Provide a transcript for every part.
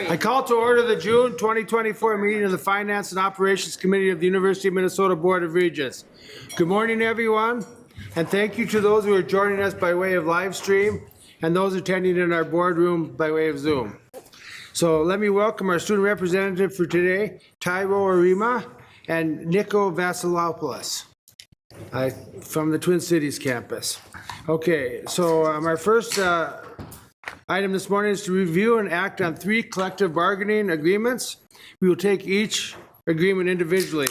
I call to order the June 2024 meeting of the Finance and Operations Committee of the University of Minnesota Board of Regents. Good morning, everyone, and thank you to those who are joining us by way of live stream and those attending in our boardroom by way of Zoom. So let me welcome our student representative for today, Tyro Arima and Nico Vasilopoulos from the Twin Cities campus. Okay, so our first item this morning is to review and act on 3 collective bargaining agreements. We will take each agreement individually.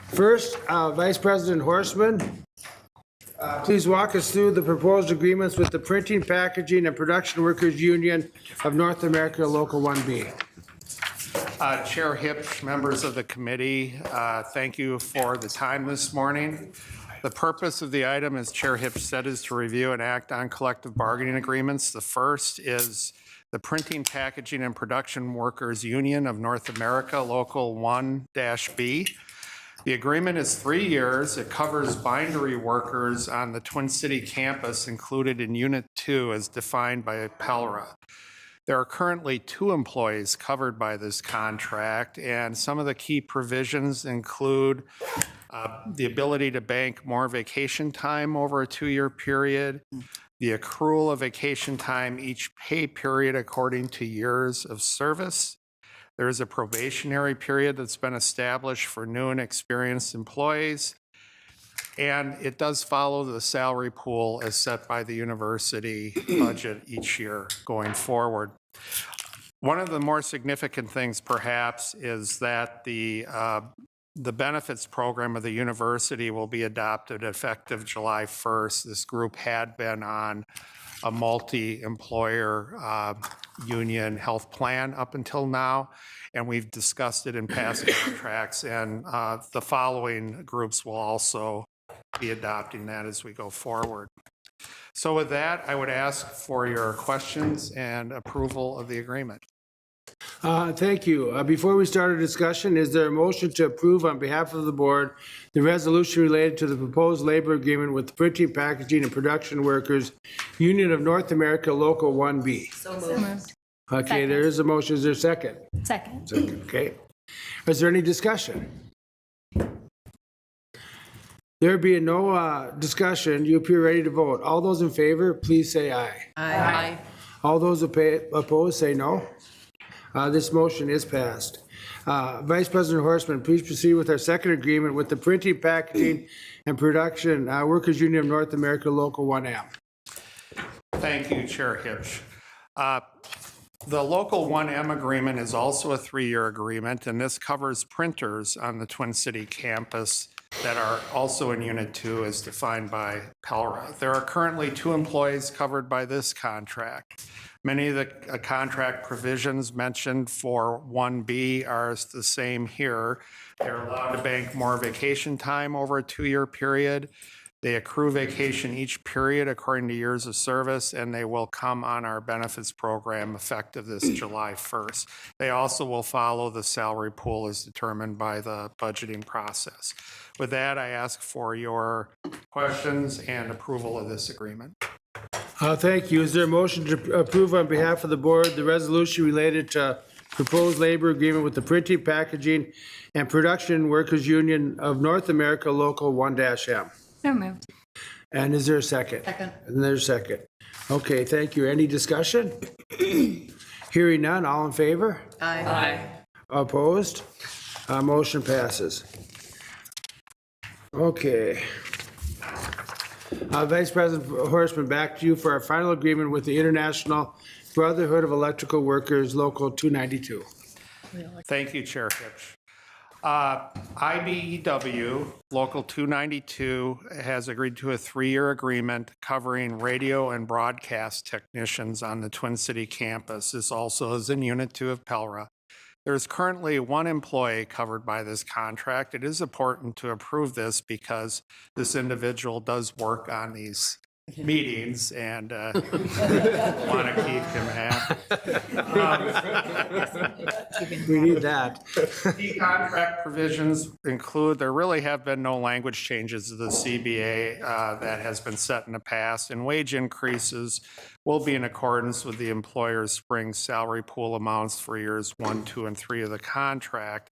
First, Vice President Horstman, please walk us through the proposed agreements with the Printing, Packaging, and Production Workers Union of North America, Local 1B. Chair Hipsch, members of the committee, thank you for the time this morning. The purpose of the item, as Chair Hipsch said, is to review and act on collective bargaining agreements. The first is the Printing, Packaging, and Production Workers Union of North America, Local 1-B. The agreement is 3 years. It covers bindery workers on the Twin City campus included in Unit 2 as defined by PELRA. There are currently 2 employees covered by this contract, and some of the key provisions include the ability to bank more vacation time over a 2-year period, the accrual of vacation time each pay period according to years of service. There is a probationary period that's been established for new and experienced employees, and it does follow the salary pool as set by the university budget each year going forward. One of the more significant things perhaps is that the benefits program of the university will be adopted effective July 1st. This group had been on a multi-employer union health plan up until now, and we've discussed it in past contracts, and the following groups will also be adopting that as we go forward. So with that, I would ask for your questions and approval of the agreement. Thank you. Before we start our discussion, is there a motion to approve on behalf of the board the resolution related to the proposed labor agreement with the Printing, Packaging, and Production Workers Union of North America, Local 1B? So moved. Okay, Second. There is a motion. Is there a second? Second. Okay. Is there any discussion? There being no discussion, you appear ready to vote. All those in favor, please say aye. Aye. All those opposed, say no. This motion is passed. Vice President Horstman, please proceed with our second agreement with the Printing, Packaging, and Production Workers Union of North America, Local 1M. Thank you, Chair Hipsch. The Local 1M agreement is also a 3-year agreement, and this covers printers on the Twin City campus that are also in Unit 2 as defined by PELRA. There are currently 2 employees covered by this contract. Many of the contract provisions mentioned for 1B are the same here. They're allowed to bank more vacation time over a 2-year period. They accrue vacation each period according to years of service, and they will come on our benefits program effective this July 1st. They also will follow the salary pool as determined by the budgeting process. With that, I ask for your questions and approval of this agreement. Thank you. Is there a motion to approve on behalf of the board the resolution related to proposed labor agreement with the Printing, Packaging, and Production Workers Union of North America, Local 1-M? So moved. And is there a second? Second. And there's a second. Okay, thank you. Any discussion? Hearing none, all in favor? Aye. Opposed? Motion passes. Okay. Vice President Horstman, back to you for our final agreement with the International Brotherhood of Electrical Workers, Local 292. Thank you, Chair Hipsch. IBEW, Local 292, has agreed to a 3-year agreement covering radio and broadcast technicians on the Twin City campus. This also is in Unit 2 of PELRA. There is currently 1 employee covered by this contract. It is important to approve this because this individual does work on these meetings and want to keep him happy. We need that. Key contract provisions include, there really have been no language changes to the CBA that has been set in the past, and wage increases will be in accordance with the employer's spring salary pool amounts for years 1, 2, and 3 of the contract.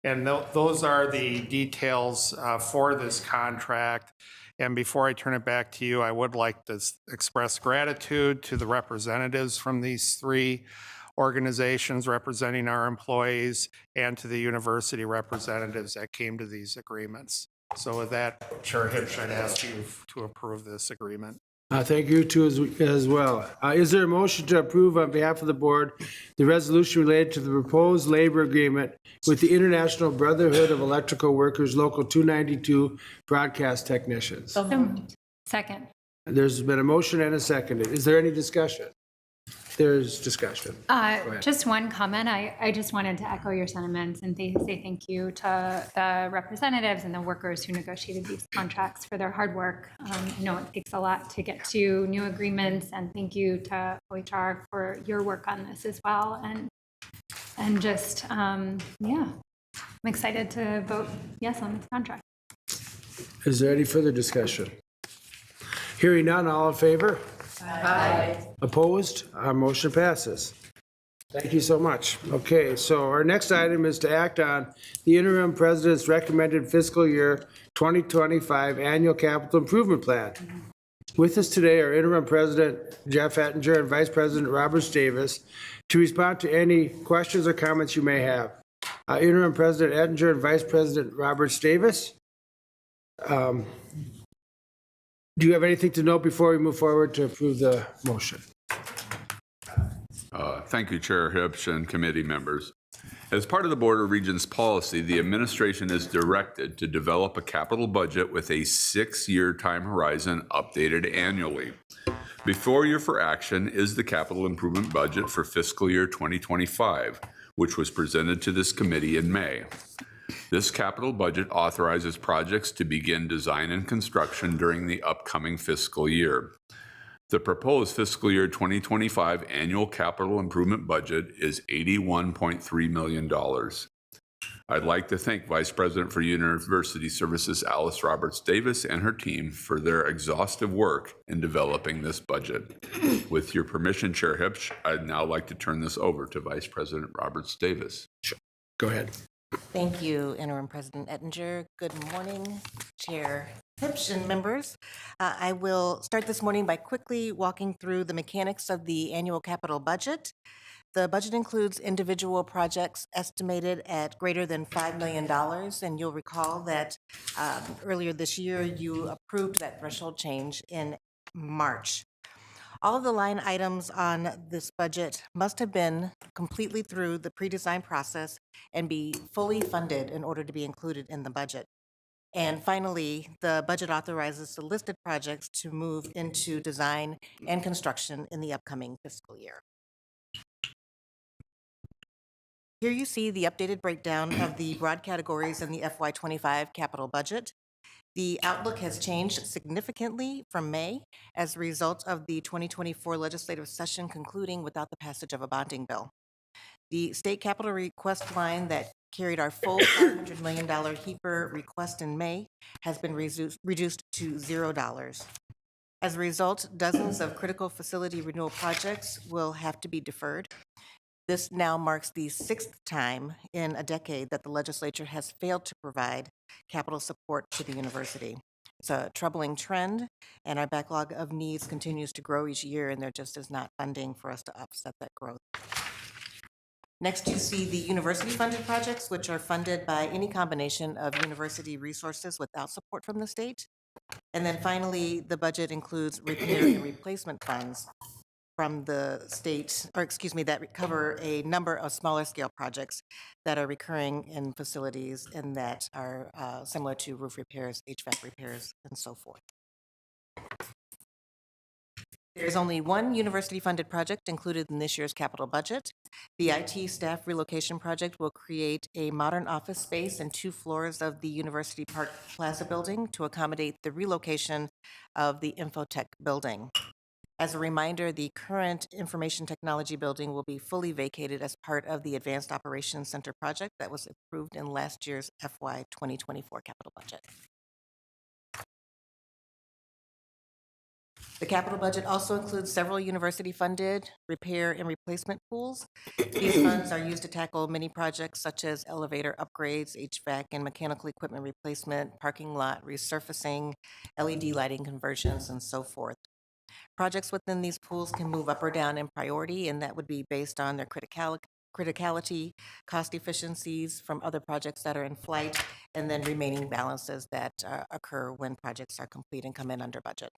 And those are the details for this contract. And before I turn it back to you, I would like to express gratitude to the representatives from these 3 organizations representing our employees and to the university representatives that came to these agreements. So with that, Chair Hipsch, I'd ask you to approve this agreement. Thank you too as well. Is there a motion to approve on behalf of the board the resolution related to the proposed labor agreement with the International Brotherhood of Electrical Workers Local 292 broadcast technicians? So moved. Second. There's been a motion and a second. Is there any discussion? There's discussion. Just one comment. I just wanted to echo your sentiments and say thank you to the representatives and the workers who negotiated these contracts for their hard work. I know it takes a lot to get to new agreements, and thank you to OHR for your work on this as well. And just, yeah, I'm excited to vote yes on this contract. Is there any further discussion? Hearing none, all in favor? Aye. Opposed? Our motion passes. Thank you so much. Okay, so our next item is to act on the interim president's recommended fiscal year 2025 annual capital improvement plan. With us today are interim president Jeff Ettinger and vice president Robert Davis to respond to any questions or comments you may have. Interim president Ettinger and vice president Robert Davis. Do you have anything to note before we move forward to approve the motion? Thank you, Chair Hipsch and committee members. As part of the Board of Regents policy, the administration is directed to develop a capital budget with a 6-year time horizon updated annually. Before you for action is the capital improvement budget for fiscal year 2025, which was presented to this committee in May. This capital budget authorizes projects to begin design and construction during the upcoming fiscal year. The proposed fiscal year 2025 annual capital improvement budget is $81.3 million. I'd like to thank Vice President for University Services Alice Roberts Davis and her team for their exhaustive work in developing this budget. With your permission, Chair Hipsch, I'd now like to turn this over to Vice President Roberts Davis. Sure. Go ahead. Thank you, Interim President Ettinger. Good morning, Chair Hipsch and members. I will start this morning by quickly walking through the mechanics of the annual capital budget. The budget includes individual projects estimated at greater than $5 million, and you'll recall that earlier this year you approved that threshold change in March. All of the line items on this budget must have been completely through the pre-design process and be fully funded in order to be included in the budget. And finally, the budget authorizes the listed projects to move into design and construction in the upcoming fiscal year. Here you see the updated breakdown of the broad categories in the FY25 capital budget. The outlook has changed significantly from May as a result of the 2024 legislative session concluding without the passage of a bonding bill. The state capital request line that carried our full $500 million HEAPR request in May has been reduced to $0. As a result, dozens of critical facility renewal projects will have to be deferred. This now marks the 6th time in a decade that the legislature has failed to provide capital support to the university. It's a troubling trend, and our backlog of needs continues to grow each year, and there just is not funding for us to offset that growth. Next, you see the university-funded projects, which are funded by any combination of university resources without support from the state. And then finally, the budget includes repair and replacement funds from the state, or excuse me, that cover a number of smaller scale projects that are recurring in facilities and that are similar to roof repairs, HVAC repairs, and so forth. There's only one university-funded project included in this year's capital budget. The IT staff relocation project will create a modern office space and 2 floors of the University Park Plaza building to accommodate the relocation of the Infotech building. As a reminder, the current Information Technology building will be fully vacated as part of the Advanced Operations Center project that was approved in last year's FY 2024 capital budget. The capital budget also includes several university-funded repair and replacement pools. These funds are used to tackle many projects such as elevator upgrades, HVAC and mechanical equipment replacement, parking lot resurfacing, LED lighting conversions, and so forth. Projects within these pools can move up or down in priority, and that would be based on their criticality, cost efficiencies from other projects that are in flight, and then remaining balances that occur when projects are complete and come in under budget.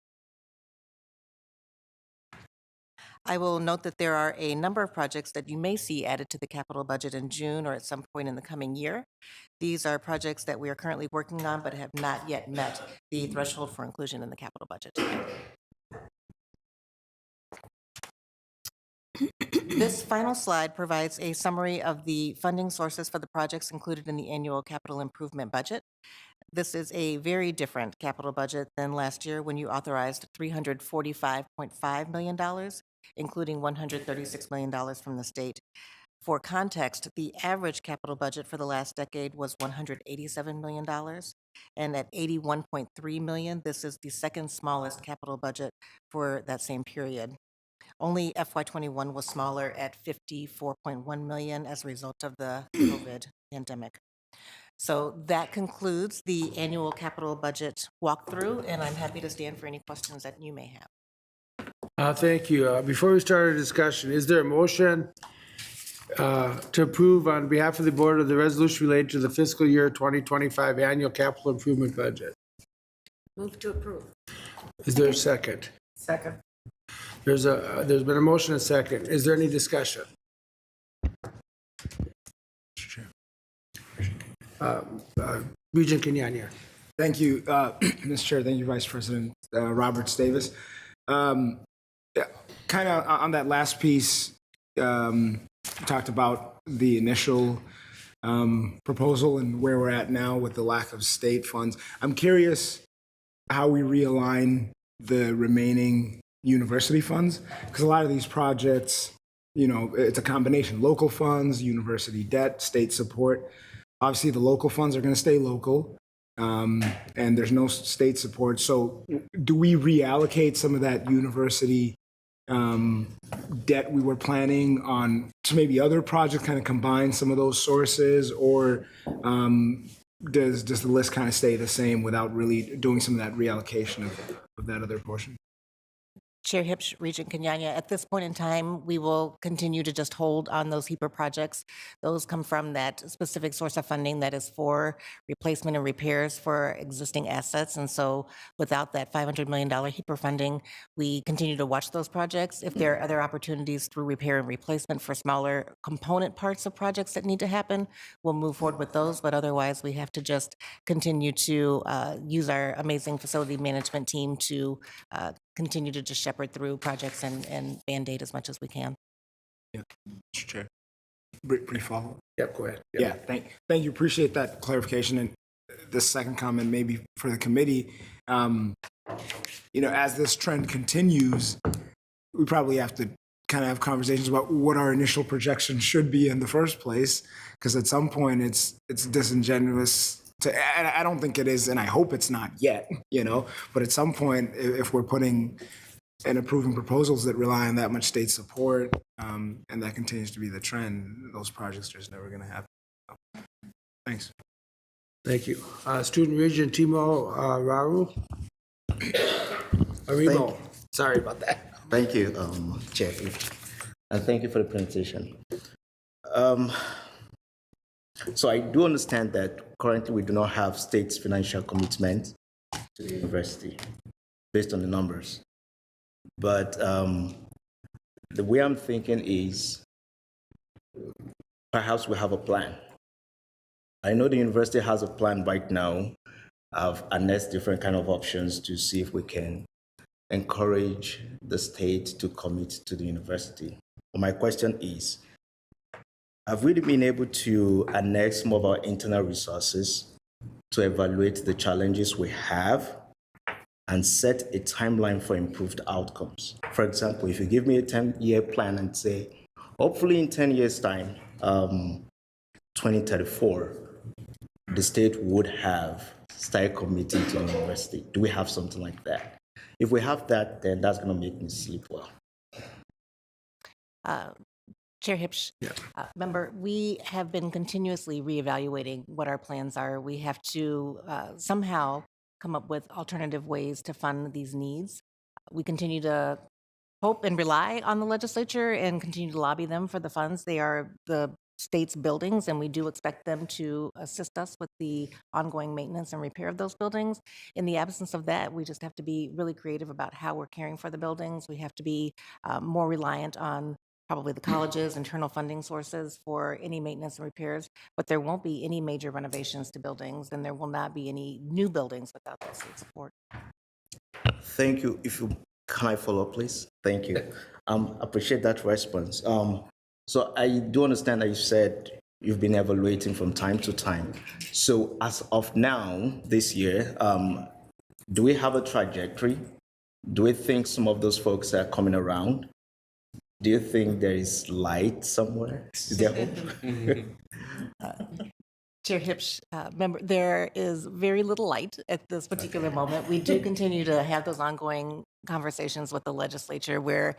I will note that there are a number of projects that you may see added to the capital budget in June or at some point in the coming year. These are projects that we are currently working on but have not yet met the threshold for inclusion in the capital budget. This final slide provides a summary of the funding sources for the projects included in the annual capital improvement budget. This is a very different capital budget than last year when you authorized $345.5 million, including $136 million from the state. For context, the average capital budget for the last decade was $187 million, and at $81.3 million, this is the second smallest capital budget for that same period. Only FY21 was smaller at $54.1 million as a result of the COVID pandemic. So that concludes the annual capital budget walkthrough, and I'm happy to stand for any questions that you may have. Thank you. Before we start our discussion, is there a motion to approve on behalf of the board of the resolution related to the fiscal year 2025 annual capital improvement budget? Move to approve. Is there a second? Second. There's been a motion and a second. Is there any discussion? Regent Kenyanya. Thank you, Mr. Chair. Thank you, Vice President Roberts Davis. Kind of on that last piece, you talked about the initial proposal and where we're at now with the lack of state funds. I'm curious how we realign the remaining university funds, because a lot of these projects, you know, it's a combination: local funds, university debt, state support. Obviously, the local funds are going to stay local, and there's no state support. So do we reallocate some of that university debt we were planning on to maybe other projects, kind of combine some of those sources, or does the list kind of stay the same without really doing some of that reallocation of that other portion? Chair Hipsch, Regent Kenyanya, at this point in time, we will continue to just hold on those HEPA projects. Those come from that specific source of funding that is for replacement and repairs for existing assets. And so without that $500 million HEPA funding, we continue to watch those projects. If there are other opportunities through repair and replacement for smaller component parts of projects that need to happen, we'll move forward with those. But otherwise, we have to just continue to use our amazing facility management team to continue to just shepherd through projects and Band-Aid as much as we can. Yeah, Mr. Chair. Brief follow-up. Yep, go ahead. Yeah, thank you. Appreciate that clarification. And the second comment, maybe for the committee, you know, as this trend continues, we probably have to kind of have conversations about what our initial projections should be in the first place, because at some point it's disingenuous. I don't think it is, and I hope it's not yet, you know, but at some point, if we're putting and approving proposals that rely on that much state support, and that continues to be the trend, those projects are just never going to happen. So, thanks. Thank you. Student Regent Timo Raru. Arimo. Sorry about that. Thank you, Chair, and thank you for the presentation. So I do understand that currently we do not have state's financial commitment to the university based on the numbers. But the way I'm thinking is perhaps we have a plan. I know the university has a plan right now. I've annexed different kind of options to see if we can encourage the state to commit to the university. My question is, have we been able to annex some of our internal resources to evaluate the challenges we have and set a timeline for improved outcomes? For example, if you give me a 10-year plan and say, hopefully in 10 years' time, 2034, the state would have started committing to the university. Do we have something like that? If we have that, then that's going to make me sleep well. Chair Hipsch, member, we have been continuously reevaluating what our plans are. We have to somehow come up with alternative ways to fund these needs. We continue to hope and rely on the legislature and continue to lobby them for the funds. They are the state's buildings, and we do expect them to assist us with the ongoing maintenance and repair of those buildings. In the absence of that, we just have to be really creative about how we're caring for the buildings. We have to be more reliant on probably the college's internal funding sources for any maintenance and repairs, but there won't be any major renovations to buildings, and there will not be any new buildings without that state support. Thank you. Can I follow up, please? Thank you. Appreciate that response. So I do understand that you said you've been evaluating from time to time. So as of now, this year, do we have a trajectory? Do we think some of those folks are coming around? Do you think there is light somewhere? Is there hope? Chair Hipsch, member, there is very little light at this particular moment. We do continue to have those ongoing conversations with the legislature. We're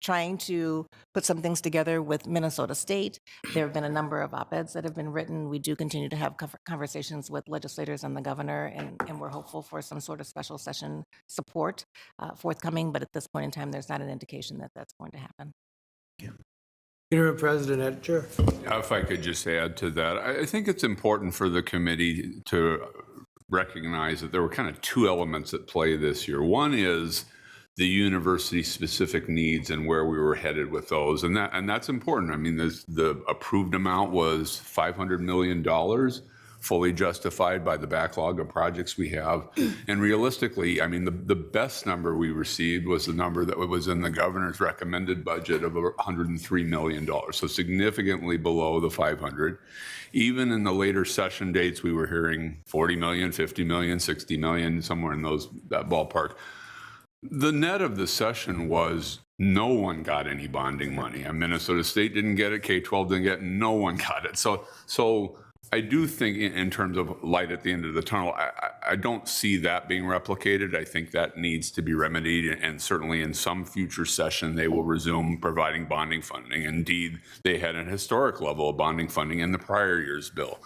trying to put some things together with Minnesota State. There have been a number of op-eds that have been written. We do continue to have conversations with legislators and the governor, and we're hopeful for some sort of special session support forthcoming, but at this point in time, there's not an indication that that's going to happen. Interim President Etcher. If I could just add to that, I think it's important for the committee to recognize that there were kind of two elements at play this year. One is the university-specific needs and where we were headed with those, and that's important. I mean, the approved amount was $500 million, fully justified by the backlog of projects we have. And realistically, I mean, the best number we received was the number that was in the governor's recommended budget of $103 million, so significantly below the 500. Even in the later session dates, we were hearing 40 million, 50 million, 60 million, somewhere in that ballpark. The net of the session was no one got any bonding money. Minnesota State didn't get it, K-12 didn't get it, no one got it. So I do think in terms of light at the end of the tunnel, I don't see that being replicated. I think that needs to be remedied, and certainly in some future session, they will resume providing bonding funding. Indeed, they had a historic level of bonding funding in the prior year's bill.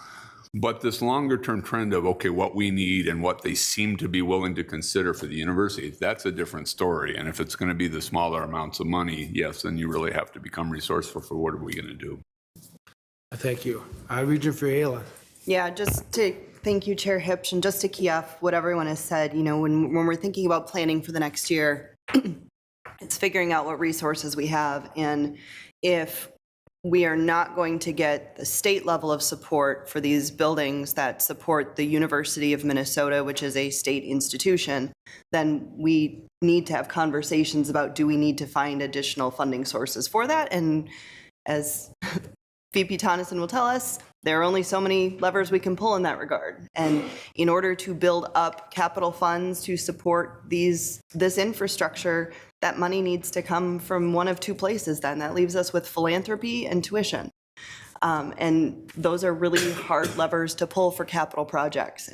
But this longer term trend of, okay, what we need and what they seem to be willing to consider for the university, that's a different story. And if it's going to be the smaller amounts of money, yes, then you really have to become resourceful for what are we going to do. Thank you. Regent Verhalen. Yeah, just to thank you, Chair Hipsch, and just to key off what everyone has said, you know, when we're thinking about planning for the next year, it's figuring out what resources we have. And if we are not going to get the state level of support for these buildings that support the University of Minnesota, which is a state institution, then we need to have conversations about, do we need to find additional funding sources for that? And as VP Tonneson will tell us, there are only so many levers we can pull in that regard. And in order to build up capital funds to support this infrastructure, that money needs to come from one of two places then. That leaves us with philanthropy and tuition. And those are really hard levers to pull for capital projects.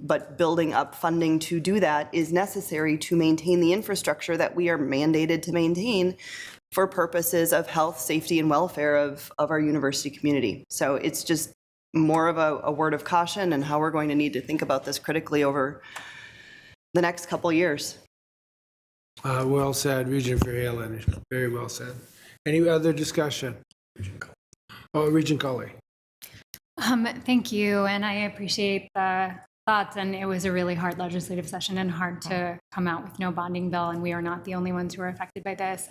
But building up funding to do that is necessary to maintain the infrastructure that we are mandated to maintain for purposes of health, safety, and welfare of our university community. So it's just more of a word of caution and how we're going to need to think about this critically over the next couple years. Well said, Regent Verhalen. Very well said. Any other discussion? Regent Culley. Thank you, and I appreciate the thoughts, and it was a really hard legislative session and hard to come out with no bonding bill, and we are not the only ones who are affected by this.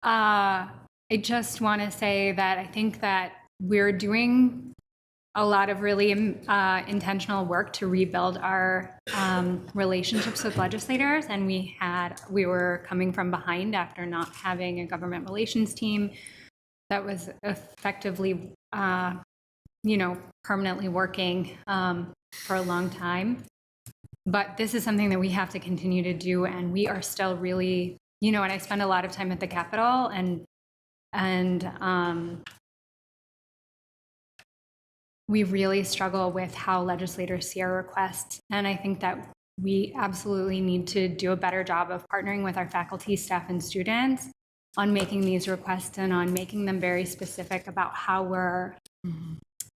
I just want to say that I think that we're doing a lot of really intentional work to rebuild our relationships with legislators, and we were coming from behind after not having a government relations team that was effectively, permanently working for a long time. But this is something that we have to continue to do, and we are still really, and I spend a lot of time at the Capitol, and we really struggle with how legislators see our requests. And I think that we absolutely need to do a better job of partnering with our faculty, staff, and students on making these requests and on making them very specific about how we're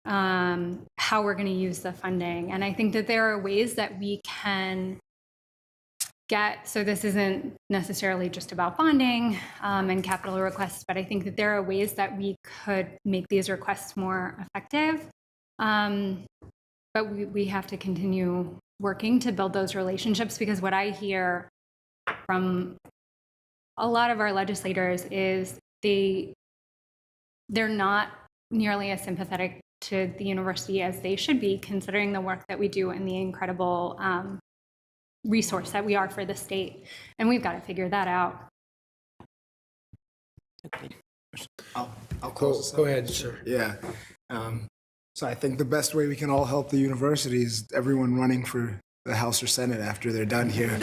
going to use the funding. And I think that there are ways that we can so this isn't necessarily just about bonding and capital requests, but I think that there are ways that we could make these requests more effective. But we have to continue working to build those relationships, because what I hear from a lot of our legislators is they're not nearly as sympathetic to the university as they should be, considering the work that we do and the incredible resource that we are for the state. And we've got to figure that out. I'll close. Go ahead, sir. Yeah. So I think the best way we can all help the university is everyone running for the House or Senate after they're done here.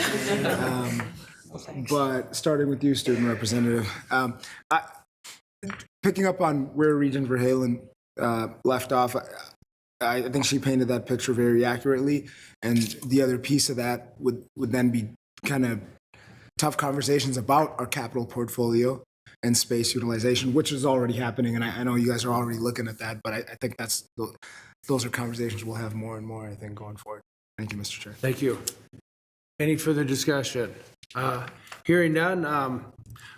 But starting with you, student representative, picking up on where Regent Verhalen left off, I think she painted that picture very accurately. And the other piece of that would then be kind of tough conversations about our capital portfolio and space utilization, which is already happening. And I know you guys are already looking at that, but I think those are conversations we'll have more and more, I think, going forward. Thank you, Mr. Chair. Thank you. Any further discussion? Hearing none,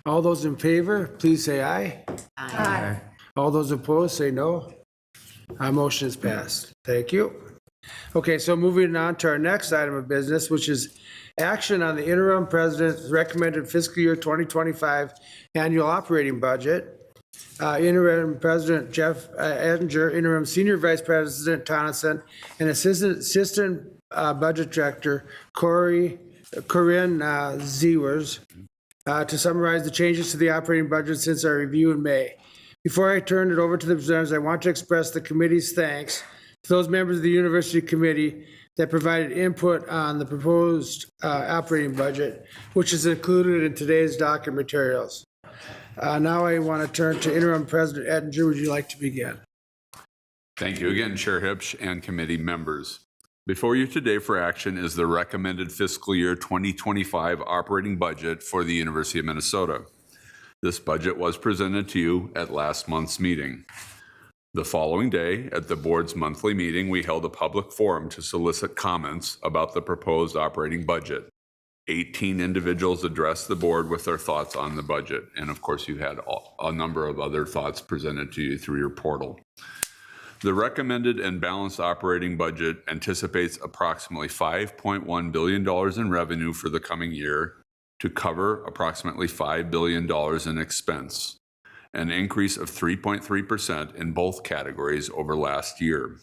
all those in favor, please say aye. Aye. All those opposed, say no. Motion is passed. Thank you. Okay, so moving on to our next item of business, which is action on the interim president's recommended fiscal year 2025 annual operating budget. Interim President Jeff Ettinger, Interim Senior Vice President Tonneson, and Assistant Budget Director Corinne Zewers to summarize the changes to the operating budget since our review in May. Before I turn it over to the presenters, I want to express the committee's thanks to those members of the University Committee that provided input on the proposed operating budget, which is included in today's docket materials. Now I want to turn to Interim President Ettinger. Would you like to begin? Thank you again, Chair Hipsch and committee members. Before you today for action is the recommended fiscal year 2025 operating budget for the University of Minnesota. This budget was presented to you at last month's meeting. The following day, at the board's monthly meeting, we held a public forum to solicit comments about the proposed operating budget. 18 individuals addressed the board with their thoughts on the budget. And of course, you had a number of other thoughts presented to you through your portal. The recommended and balanced operating budget anticipates approximately $5.1 billion in revenue for the coming year to cover approximately $5 billion in expense, an increase of 3.3% in both categories over last year.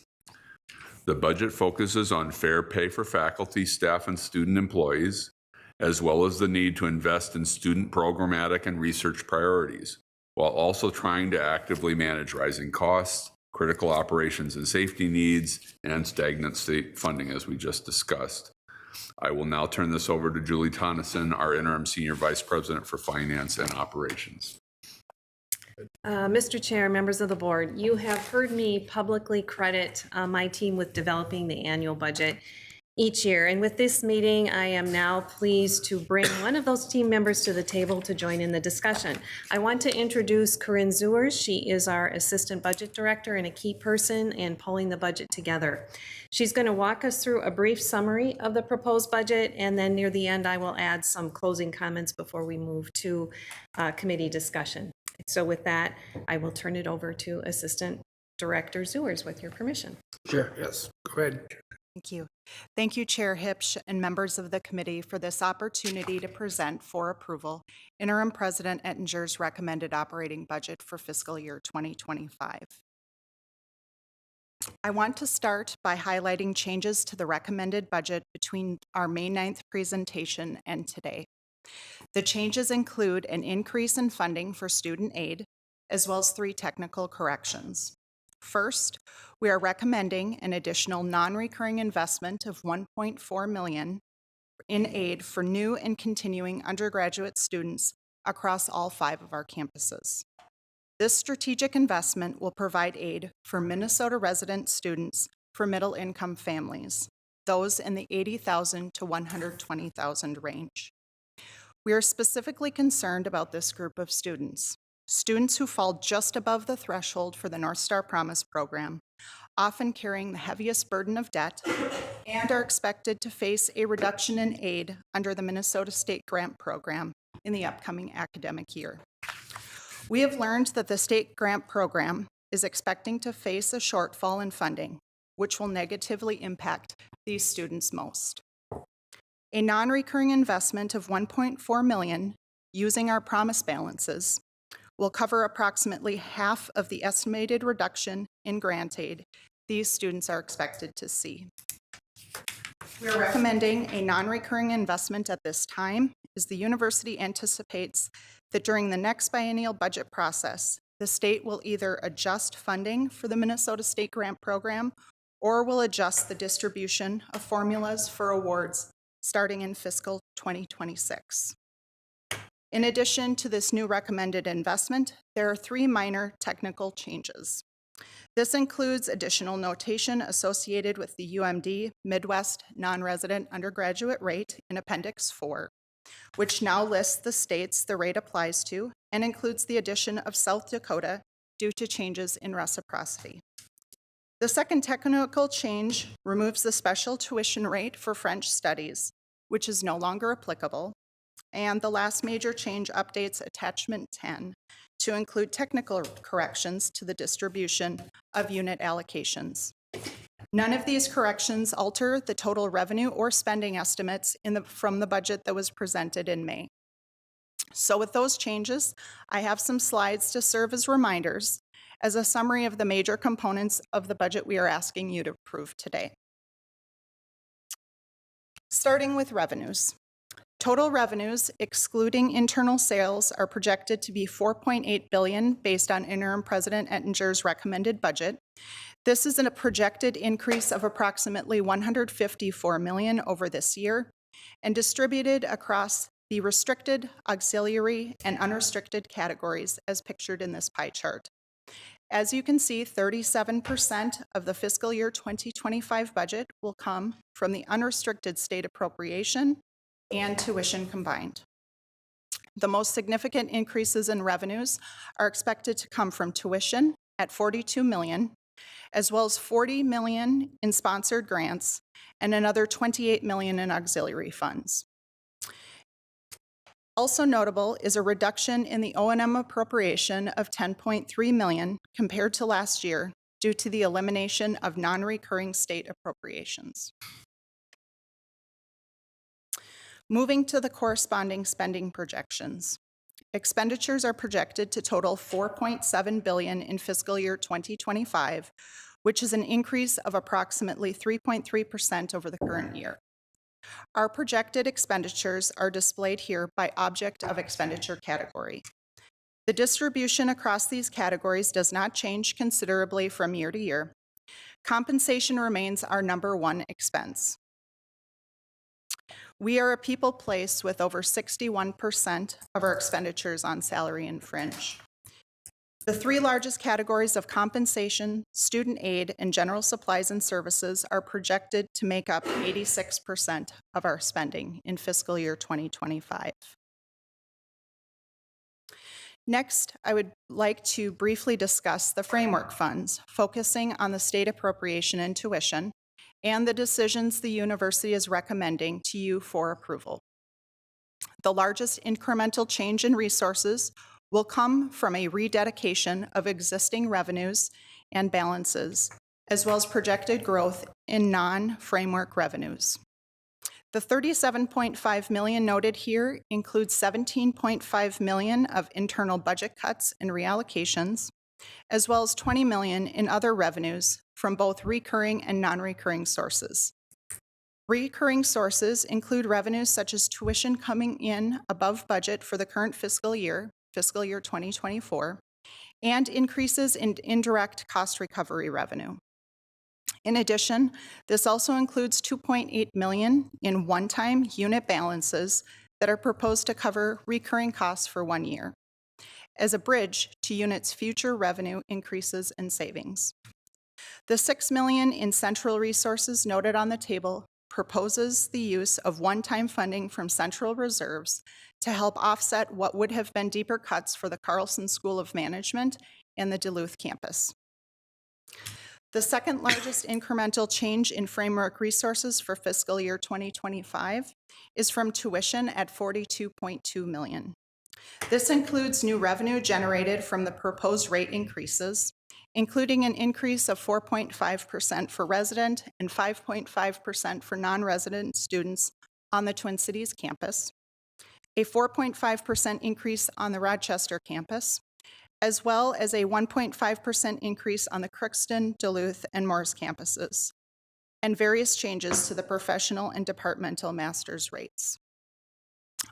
The budget focuses on fair pay for faculty, staff, and student employees, as well as the need to invest in student programmatic and research priorities, while also trying to actively manage rising costs, critical operations and safety needs, and stagnant state funding, as we just discussed. I will now turn this over to Julie Tonneson, our Interim Senior Vice President for Finance and Operations. Mr. Chair, members of the board, you have heard me publicly credit my team with developing the annual budget each year. And with this meeting, I am now pleased to bring one of those team members to the table to join in the discussion. I want to introduce Corinne Zewers. She is our Assistant Budget Director and a key person in pulling the budget together. She's going to walk us through a brief summary of the proposed budget, and then near the end, I will add some closing comments before we move to committee discussion. So with that, I will turn it over to Assistant Director Zewers, with your permission. Sure, yes, go ahead. Thank you. Thank you, Chair Hipsch and members of the committee for this opportunity to present for approval Interim President Ettinger's recommended operating budget for fiscal year 2025. I want to start by highlighting changes to the recommended budget between our May 9th presentation and today. The changes include an increase in funding for student aid, as well as 3 technical corrections. First, we are recommending an additional non-recurring investment of $1.4 million in aid for new and continuing undergraduate students across all 5 of our campuses. This strategic investment will provide aid for Minnesota resident students for middle-income families, those in the 80,000 to 120,000 range. We are specifically concerned about this group of students who fall just above the threshold for the North Star Promise program, often carrying the heaviest burden of debt, and are expected to face a reduction in aid under the Minnesota State Grant Program in the upcoming academic year. We have learned that the state grant program is expecting to face a shortfall in funding, which will negatively impact these students most. A non-recurring investment of $1.4 million using our promise balances will cover approximately half of the estimated reduction in grant aid these students are expected to see. We are recommending a non-recurring investment at this time as the university anticipates that during the next biennial budget process, the state will either adjust funding for the Minnesota State Grant Program or will adjust the distribution of formulas for awards starting in fiscal 2026. In addition to this new recommended investment, there are 3 minor technical changes. This includes additional notation associated with the UMD Midwest non-resident undergraduate rate in Appendix 4, which now lists the states the rate applies to and includes the addition of South Dakota due to changes in reciprocity. The second technical change removes the special tuition rate for French studies, which is no longer applicable. And the last major change updates Attachment 10 to include technical corrections to the distribution of unit allocations. None of these corrections alter the total revenue or spending estimates from the budget that was presented in May. So with those changes, I have some slides to serve as reminders as a summary of the major components of the budget we are asking you to approve today. Starting with revenues. Total revenues, excluding internal sales, are projected to be $4.8 billion based on Interim President Ettinger's recommended budget. This is a projected increase of approximately $154 million over this year and distributed across the restricted, auxiliary, and unrestricted categories as pictured in this pie chart. As you can see, 37% of the fiscal year 2025 budget will come from the unrestricted state appropriation and tuition combined. The most significant increases in revenues are expected to come from tuition at $42 million, as well as $40 million in sponsored grants and another $28 million in auxiliary funds. Also notable is a reduction in the O&M appropriation of $10.3 million compared to last year due to the elimination of non-recurring state appropriations. Moving to the corresponding spending projections. Expenditures are projected to total $4.7 billion in fiscal year 2025, which is an increase of approximately 3.3% over the current year. Our projected expenditures are displayed here by object of expenditure category. The distribution across these categories does not change considerably from year to year. Compensation remains our number 1 expense. We are a people place with over 61% of our expenditures on salary and fringe. The 3 largest categories of compensation, student aid, and general supplies and services are projected to make up 86% of our spending in fiscal year 2025. Next, I would like to briefly discuss the framework funds, focusing on the state appropriation and tuition, and the decisions the university is recommending to you for approval. The largest incremental change in resources will come from a rededication of existing revenues and balances, as well as projected growth in non-framework revenues. The $37.5 million noted here includes $17.5 million of internal budget cuts and reallocations, as well as $20 million in other revenues from both recurring and non-recurring sources. Recurring sources include revenues such as tuition coming in above budget for the current fiscal year 2024, and increases in indirect cost recovery revenue. In addition, this also includes $2.8 million in one-time unit balances that are proposed to cover recurring costs for 1 year, as a bridge to units' future revenue increases and savings. The $6 million in central resources noted on the table proposes the use of one-time funding from central reserves to help offset what would have been deeper cuts for the Carlson School of Management and the Duluth campus. The second largest incremental change in framework resources for fiscal year 2025 is from tuition at $42.2 million. This includes new revenue generated from the proposed rate increases, including an increase of 4.5% for resident and 5.5% for non-resident students on the Twin Cities campus, a 4.5% increase on the Rochester campus, as well as a 1.5% increase on the Crookston, Duluth, and Morris campuses, and various changes to the professional and departmental master's rates.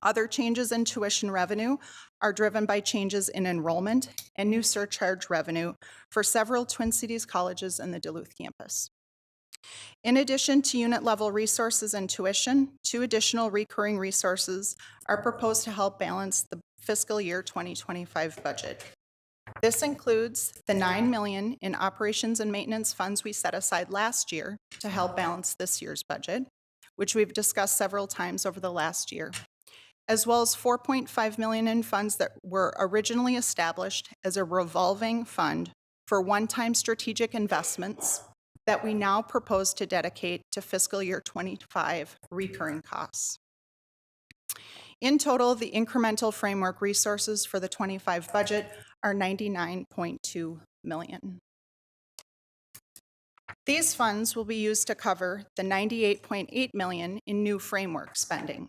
Other changes in tuition revenue are driven by changes in enrollment and new surcharge revenue for several Twin Cities colleges and the Duluth campus. In addition to unit-level resources and tuition, 2 additional recurring resources are proposed to help balance the fiscal year 2025 budget. This includes the $9 million in operations and maintenance funds we set aside last year to help balance this year's budget, which we've discussed several times over the last year, as well as $4.5 million in funds that were originally established as a revolving fund for one-time strategic investments that we now propose to dedicate to fiscal year 25 recurring costs. In total, the incremental framework resources for the 25 budget are $99.2 million. These funds will be used to cover the $98.8 million in new framework spending.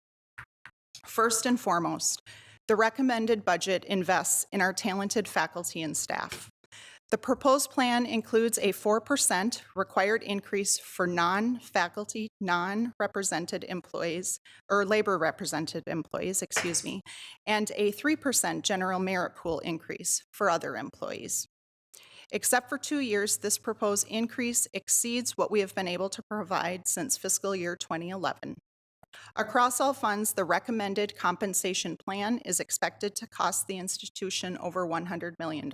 First and foremost, the recommended budget invests in our talented faculty and staff. The proposed plan includes a 4% required increase for non-faculty, non-represented employees, or labor represented employees, and a 3% general merit pool increase for other employees. Except for 2 years, this proposed increase exceeds what we have been able to provide since fiscal year 2011. Across all funds, the recommended compensation plan is expected to cost the institution over $100 million.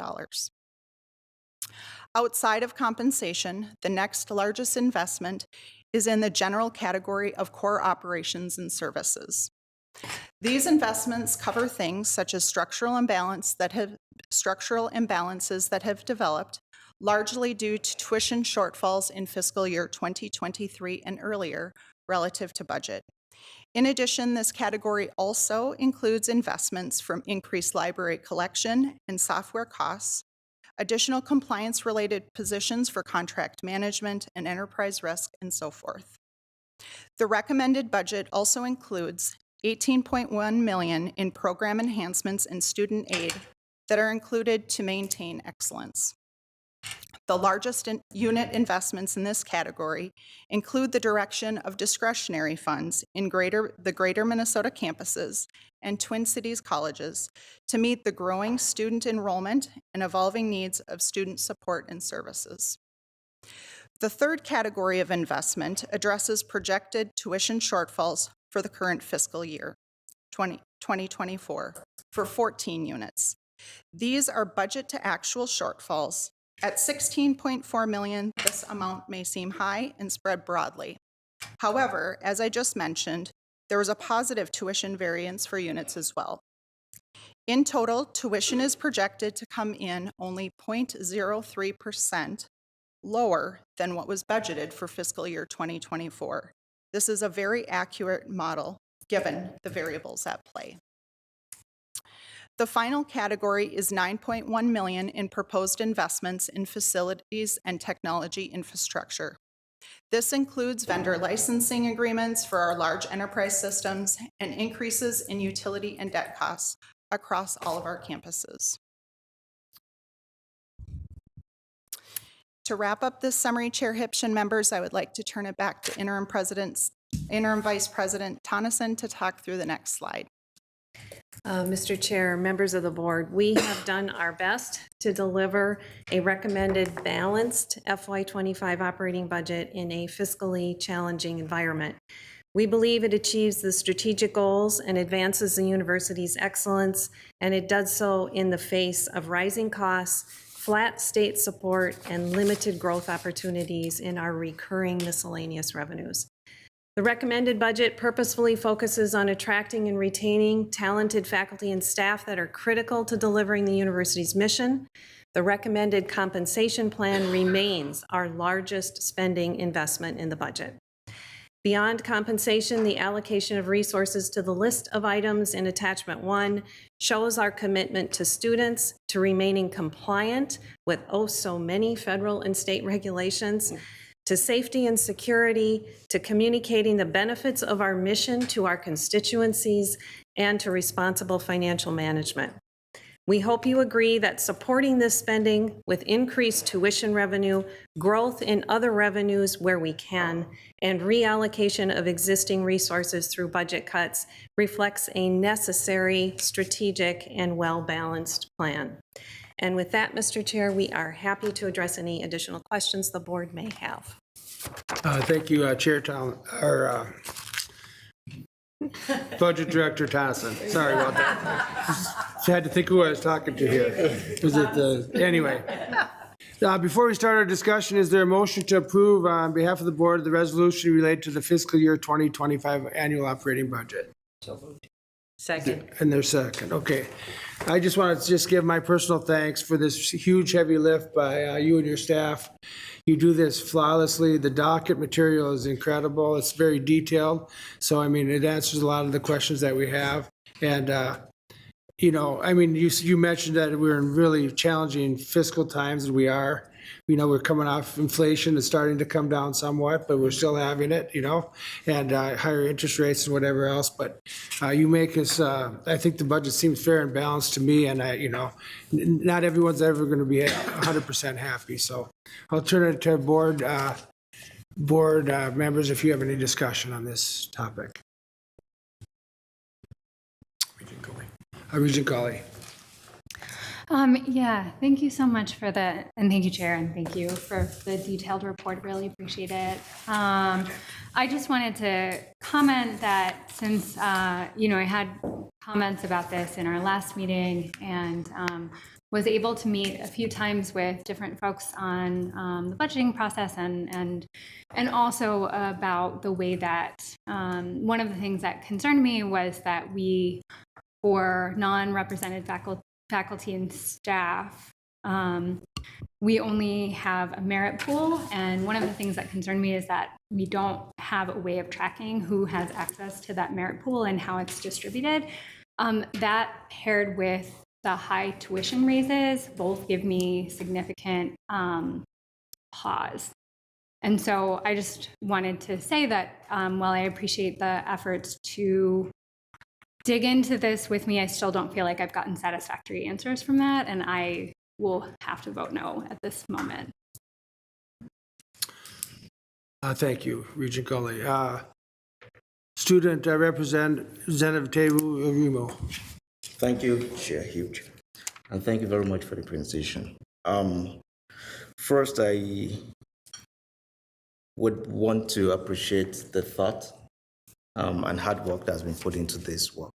Outside of compensation, the next largest investment is in the general category of core operations and services. These investments cover things such as structural imbalances that have developed, largely due to tuition shortfalls in fiscal year 2023 and earlier relative to budget. In addition, this category also includes investments from increased library collection and software costs, additional compliance-related positions for contract management and enterprise risk, and so forth. The recommended budget also includes $18.1 million in program enhancements and student aid that are included to maintain excellence. The largest unit investments in this category include the direction of discretionary funds in the greater Minnesota campuses and Twin Cities colleges to meet the growing student enrollment and evolving needs of student support and services. The third category of investment addresses projected tuition shortfalls for the current fiscal year, 2024, for 14 units. These are budget to actual shortfalls. At $16.4 million, this amount may seem high and spread broadly. However, as I just mentioned, there was a positive tuition variance for units as well. In total, tuition is projected to come in only 0.03% lower than what was budgeted for fiscal year 2024. This is a very accurate model given the variables at play. The final category is $9.1 million in proposed investments in facilities and technology infrastructure. This includes vendor licensing agreements for our large enterprise systems and increases in utility and debt costs across all of our campuses. To wrap up this summary, Chair Hipsch and members, I would like to turn it back to Interim Vice President Tonneson to talk through the next slide. Mr. Chair, members of the board, we have done our best to deliver a recommended balanced FY25 operating budget in a fiscally challenging environment. We believe it achieves the strategic goals and advances the university's excellence, and it does so in the face of rising costs, flat state support, and limited growth opportunities in our recurring miscellaneous revenues. The recommended budget purposefully focuses on attracting and retaining talented faculty and staff that are critical to delivering the university's mission. The recommended compensation plan remains our largest spending investment in the budget. Beyond compensation, the allocation of resources to the list of items in Attachment 1 shows our commitment to students, to remaining compliant with oh so many federal and state regulations, to safety and security, to communicating the benefits of our mission to our constituencies, and to responsible financial management. We hope you agree that supporting this spending with increased tuition revenue, growth in other revenues where we can, and reallocation of existing resources through budget cuts reflects a necessary, strategic, and well-balanced plan. And with that, Mr. Chair, we are happy to address any additional questions the board may have. Thank you, Chair Budget Director Tonneson. Sorry about that. Just had to think who I was talking to here. Was it anyway? Before we start our discussion, is there a motion to approve on behalf of the board the resolution related to the fiscal year 2025 annual operating budget? Second. And there's second, okay. I just want to just give my personal thanks for this huge heavy lift by you and your staff. You do this flawlessly. The docket material is incredible. It's very detailed. So, I mean, it answers a lot of the questions that we have. And, you know, I mean, you mentioned that we're in really challenging fiscal times, and we are. You know, we're coming off inflation. It's starting to come down somewhat, but we're still having it, you know, and higher interest rates and whatever else. But you make us, I think the budget seems fair and balanced to me. And, you know, not everyone's ever going to be 100% happy. So I'll turn it to board members if you have any discussion on this topic. Regent Colley. Yeah, thank you so much for the, and thank you, Chair, and thank you for the detailed report. Really appreciate it. I just wanted to comment that since, you know, I had comments about this in our last meeting and was able to meet a few times with different folks on the budgeting process and also about the way that one of the things that concerned me was that we, for non-represented faculty and staff, we only have a merit pool, and one of the things that concerned me is that we don't have a way of tracking who has access to that merit pool and how it's distributed. That paired with the high tuition raises both give me significant pause. And so I just wanted to say that while I appreciate the efforts to dig into this with me, I still don't feel like I've gotten satisfactory answers from that, and I will have to vote no at this moment. Thank you, Regent Colley. Student Representative Tebu Remo. Thank you, Chair Hughes, and thank you very much for the presentation. First, I would want to appreciate the thought and hard work that's been put into this work.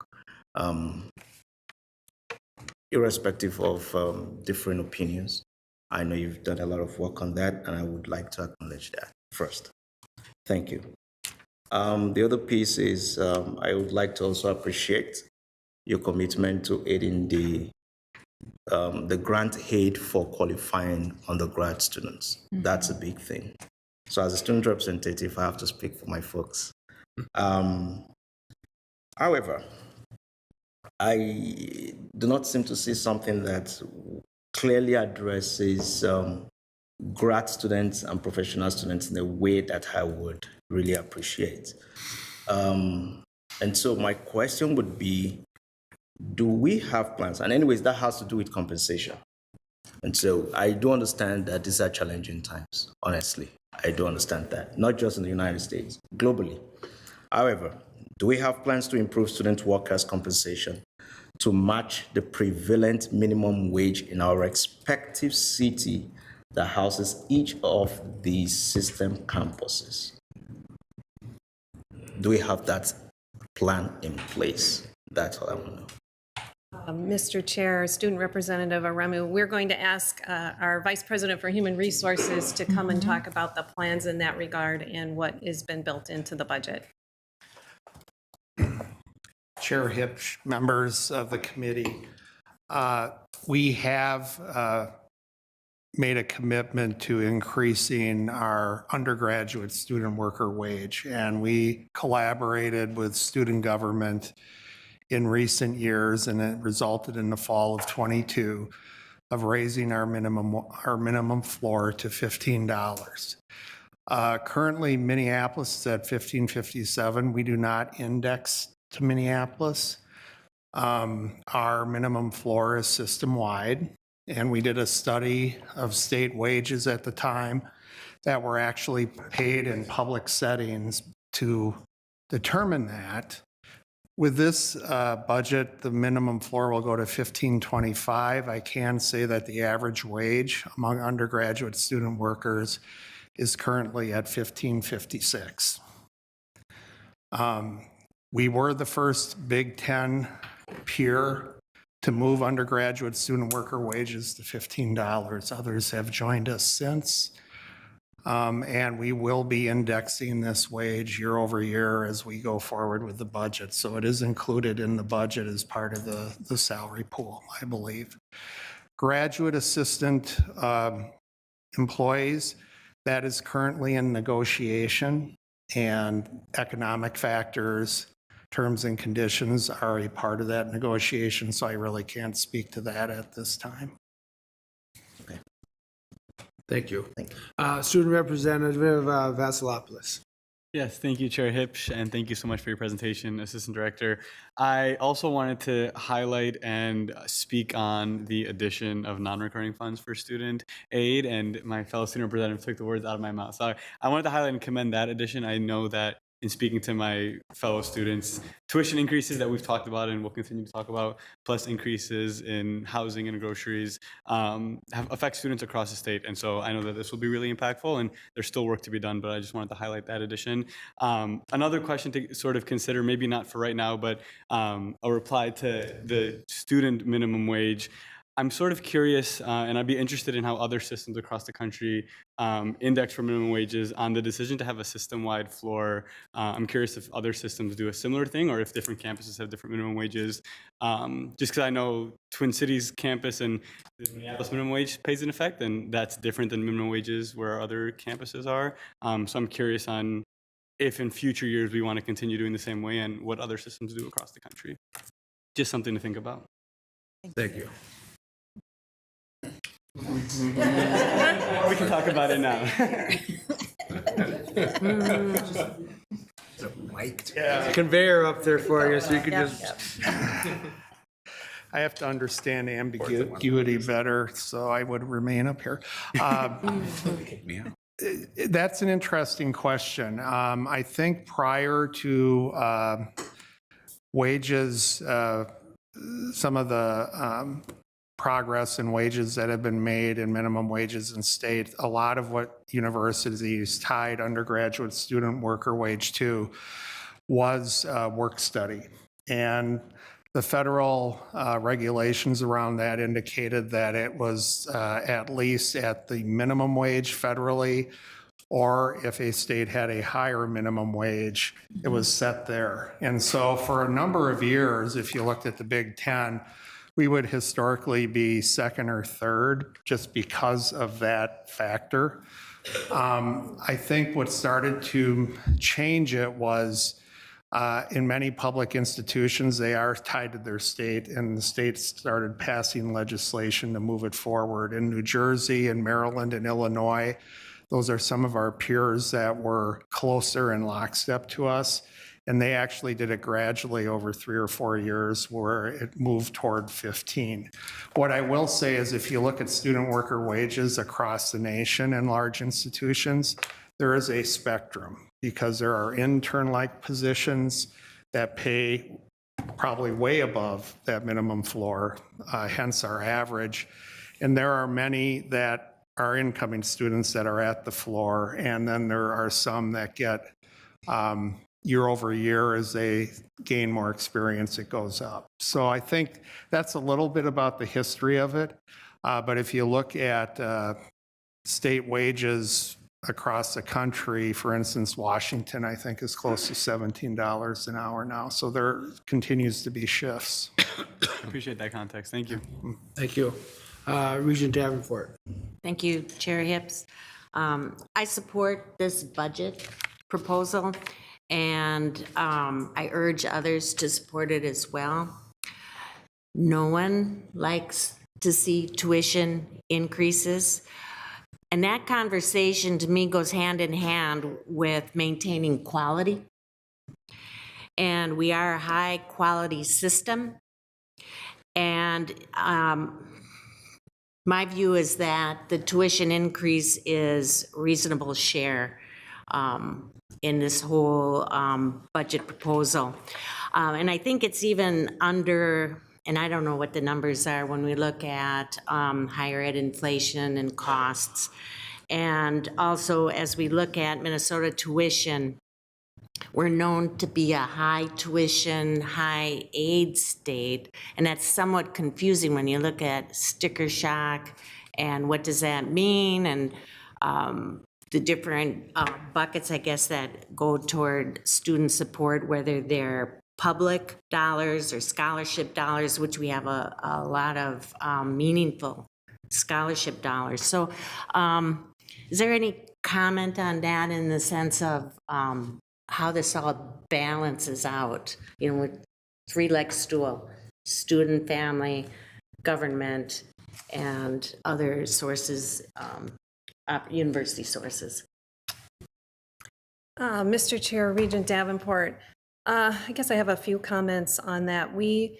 Irrespective of different opinions, I know you've done a lot of work on that, and I would like to acknowledge that first. Thank you. The other piece is I would like to also appreciate your commitment to aiding the grant aid for qualifying undergrad students. Mm-hmm. That's a big thing. So as a student representative, I have to speak for my folks. However, I do not seem to see something that clearly addresses grad students and professional students in a way that I would really appreciate. And so my question would be, do we have plans? And anyways, that has to do with compensation. And so I do understand that these are challenging times, honestly. I do understand that, not just in the United States, globally. However, do we have plans to improve student workers' compensation to match the prevalent minimum wage in our respective city that houses each of these system campuses? Do we have that plan in place? That's all I want to know. Mr. Chair, Student Representative Aremu, we're going to ask our Vice President for Human Resources to come and talk about the plans in that regard and what has been built into the budget. Chair Hipsch, members of the committee, we have made a commitment to increasing our undergraduate student worker wage, and we collaborated with student government in recent years, and it resulted in the fall of '22 of raising our minimum floor to $15. Currently, Minneapolis is at $15.57. We do not index to Minneapolis. Our minimum floor is system-wide, and we did a study of state wages at the time that were actually paid in public settings to determine that. With this budget, the minimum floor will go to $15.25. I can say that the average wage among undergraduate student workers is currently at $15.56. We were the first Big Ten peer to move undergraduate student worker wages to $15. Others have joined us since. And we will be indexing this wage year over year as we go forward with the budget. So it is included in the budget as part of the salary pool, I believe. Graduate assistant employees, that is currently in negotiation, and economic factors, terms and conditions are a part of that negotiation, so I really can't speak to that at this time. Thank you. Student Representative Vasilopoulos. Yes, thank you, Chair Hipsch, and thank you so much for your presentation, Assistant Director. I also wanted to highlight and speak on the addition of non-recurring funds for student aid, and my fellow student representative took the words out of my mouth. So I wanted to highlight and commend that addition. I know that in speaking to my fellow students, tuition increases that we've talked about and will continue to talk about, plus increases in housing and groceries, affect students across the state. And so I know that this will be really impactful, and there's still work to be done, but I just wanted to highlight that addition. Another question to sort of consider, maybe not for right now, but a reply to the student minimum wage. I'm sort of curious, and I'd be interested in how other systems across the country index for minimum wages on the decision to have a system-wide floor. I'm curious if other systems do a similar thing, or if different campuses have different minimum wages. Just because I know Twin Cities campus and the Minneapolis minimum wage pays in effect, and that's different than minimum wages where other campuses are. So I'm curious on if in future years we want to continue doing the same way, and what other systems do across the country. Just something to think about. Thank you. We can talk about it now. Conveyor up there for you, so you can just. I have to understand ambiguity better, so I would remain up here. That's an interesting question. I think prior to wages, some of the progress in wages that have been made in minimum wages in state, a lot of what universities tied undergraduate student worker wage to was work study. And the federal regulations around that indicated that it was at least at the minimum wage federally, or if a state had a higher minimum wage, it was set there. And so for a number of years, if you looked at the Big Ten, we would historically be second or third just because of that factor. I think what started to change it was in many public institutions, they are tied to their state, and the state started passing legislation to move it forward. In New Jersey and Maryland and Illinois, those are some of our peers that were closer in lockstep to us. And they actually did it gradually over 3 or 4 years where it moved toward 15. What I will say is if you look at student worker wages across the nation in large institutions, there is a spectrum because there are intern-like positions that pay probably way above that minimum floor, hence our average. And there are many that are incoming students that are at the floor, and then there are some that get year over year as they gain more experience, it goes up. So I think that's a little bit about the history of it. But if you look at state wages across the country, for instance, Washington, I think, is close to $17 an hour now. So there continues to be shifts. Appreciate that context. Thank you. Thank you. Regent Davenport. Thank you, Chair Hips. I support this budget proposal, and I urge others to support it as well. No one likes to see tuition increases, and that conversation to me goes hand in hand with maintaining quality. And we are a high-quality system, and my view is that the tuition increase is reasonable share in this whole budget proposal. And I think it's even under, and I don't know what the numbers are when we look at higher ed inflation and costs. And also as we look at Minnesota tuition, we're known to be a high tuition, high aid state, and that's somewhat confusing when you look at sticker shock and what does that mean, and the different buckets, I guess, that go toward student support, whether they're public dollars or scholarship dollars, which we have a lot of meaningful scholarship dollars. So is there any comment on that in the sense of how this all balances out, you know, with three-leg stool, student, family, government, and other sources, university sources? Mr. Chair, Regent Davenport, I guess I have a few comments on that. We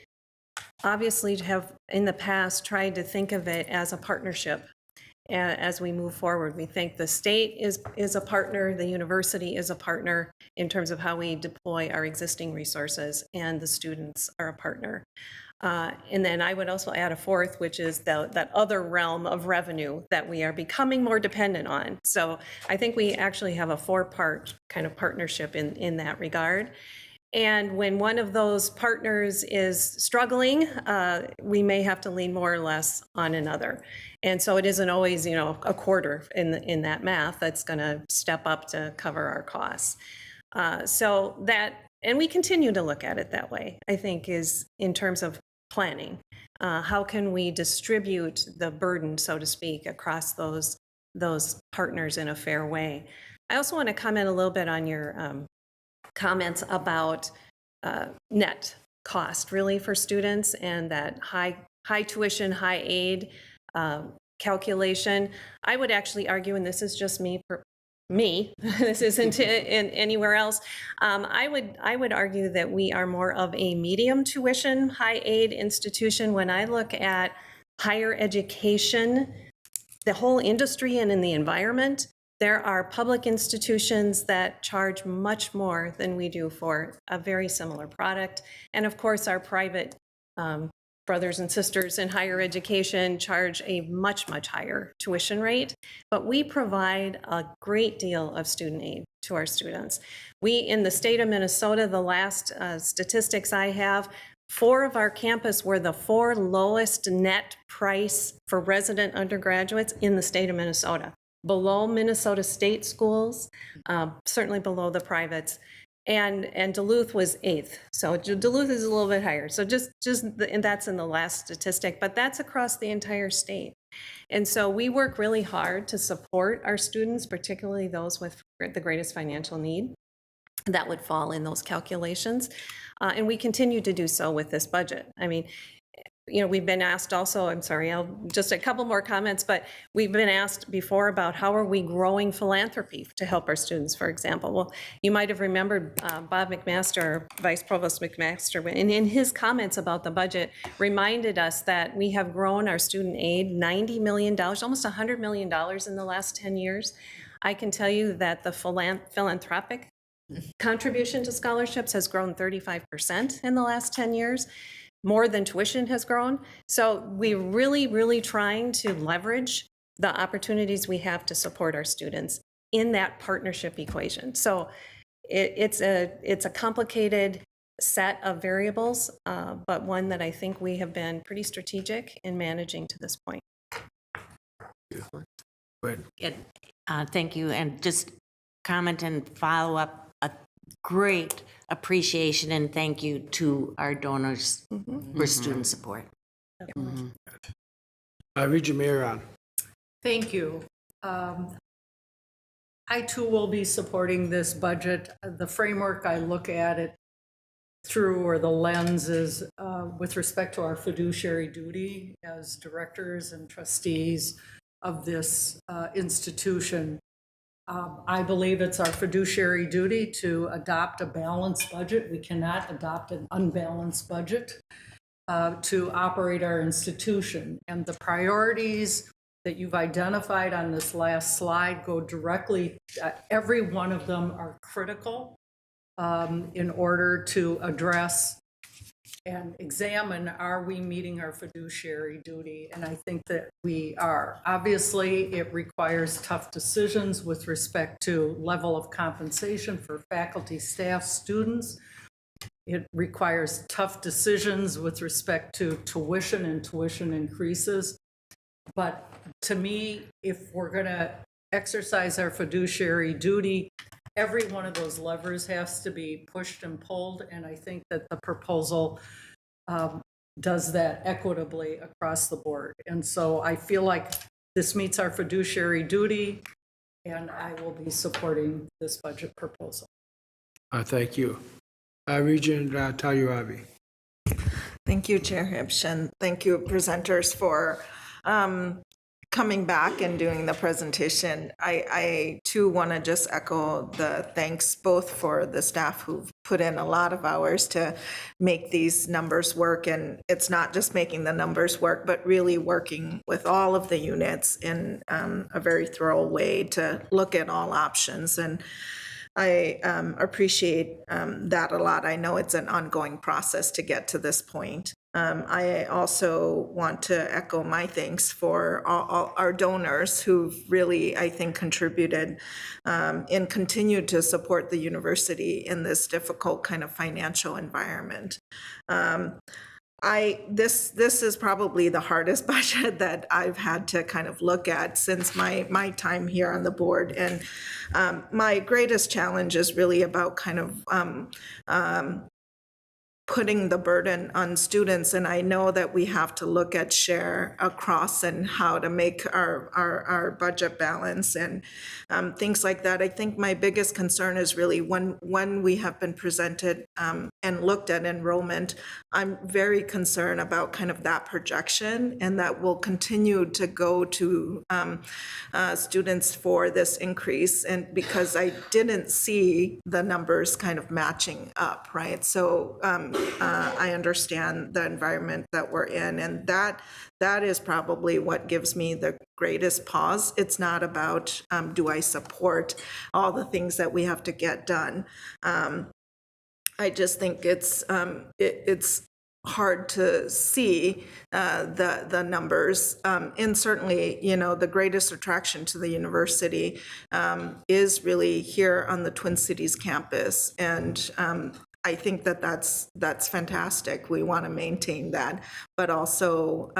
obviously have in the past tried to think of it as a partnership. As we move forward, we think the state is a partner, the university is a partner in terms of how we deploy our existing resources, and the students are a partner. And then I would also add a fourth, which is that other realm of revenue that we are becoming more dependent on. So I think we actually have a four-part kind of partnership in that regard. And when one of those partners is struggling, we may have to lean more or less on another. And so it isn't always, you know, a quarter in that math that's going to step up to cover our costs. So that, and we continue to look at it that way, I think, is in terms of planning. How can we distribute the burden, so to speak, across those partners in a fair way? I also want to comment a little bit on your comments about net cost really for students and that high tuition, high aid calculation. I would actually argue, and this is just me, this isn't anywhere else. I would argue that we are more of a medium tuition, high aid institution. When I look at higher education, the whole industry and in the environment, there are public institutions that charge much more than we do for a very similar product. And of course, our private brothers and sisters in higher education charge a much, much higher tuition rate. But we provide a great deal of student aid to our students. We, in the state of Minnesota, the last statistics I have, 4 of our campus were the 4 lowest net price for resident undergraduates in the state of Minnesota. Below Minnesota state schools, certainly below the privates, and Duluth was 8th. So Duluth is a little bit higher. So and that's in the last statistic, but that's across the entire state. And so we work really hard to support our students, particularly those with the greatest financial need. That would fall in those calculations. And we continue to do so with this budget. I mean, we've been asked also, I'm sorry, just a couple more comments, but we've been asked before about how are we growing philanthropy to help our students, for example. Well, you might have remembered Bob McMaster, Vice Provost McMaster, in his comments about the budget, reminded us that we have grown our student aid $90 million, almost $100 million in the last 10 years. I can tell you that the philanthropic contribution to scholarships has grown 35% in the last 10 years. More than tuition has grown. So we're really, really trying to leverage the opportunities we have to support our students in that partnership equation. So it's a complicated set of variables, but one that I think we have been pretty strategic in managing to this point. Thank you. And just comment and follow up, a great appreciation and thank you to our donors for student support. Regent Mayeron. Thank you. I too will be supporting this budget. The framework I look at it through, or the lens, is with respect to our fiduciary duty as directors and trustees of this institution. I believe it's our fiduciary duty to adopt a balanced budget. We cannot adopt an unbalanced budget to operate our institution. And the priorities that you've identified on this last slide go directly, every one of them are critical in order to address and examine, are we meeting our fiduciary duty? And I think that we are. Obviously, it requires tough decisions with respect to level of compensation for faculty, staff, students. It requires tough decisions with respect to tuition and tuition increases. But to me, if we're going to exercise our fiduciary duty, every one of those levers has to be pushed and pulled, and I think that the proposal does that equitably across the board. And so I feel like this meets our fiduciary duty, and I will be supporting this budget proposal. Thank you. Regent Tayurabi. Thank you, Chair Hipsch, and thank you, presenters, for coming back and doing the presentation. I too want to just echo the thanks both for the staff who've put in a lot of hours to make these numbers work. And it's not just making the numbers work, but really working with all of the units in a very thorough way to look at all options. And I appreciate that a lot. I know it's an ongoing process to get to this point. I also want to echo my thanks for all our donors who've really, I think, contributed and continued to support the university in this difficult kind of financial environment. This is probably the hardest budget that I've had to kind of look at since my time here on the board. And my greatest challenge is really about kind of putting the burden on students. And I know that we have to look at share across and how to make our budget balance and things like that. I think my biggest concern is really when we have been presented and looked at enrollment, I'm very concerned about kind of that projection, and that will continue to go to students for this increase. And because I didn't see the numbers kind of matching up, right? So I understand the environment that we're in, and that is probably what gives me the greatest pause. It's not about do I support all the things that we have to get done. I just think it's hard to see the numbers, and certainly, you know, the greatest attraction to the university is really here on the Twin Cities campus, and I think that that's fantastic. We want to maintain that, but also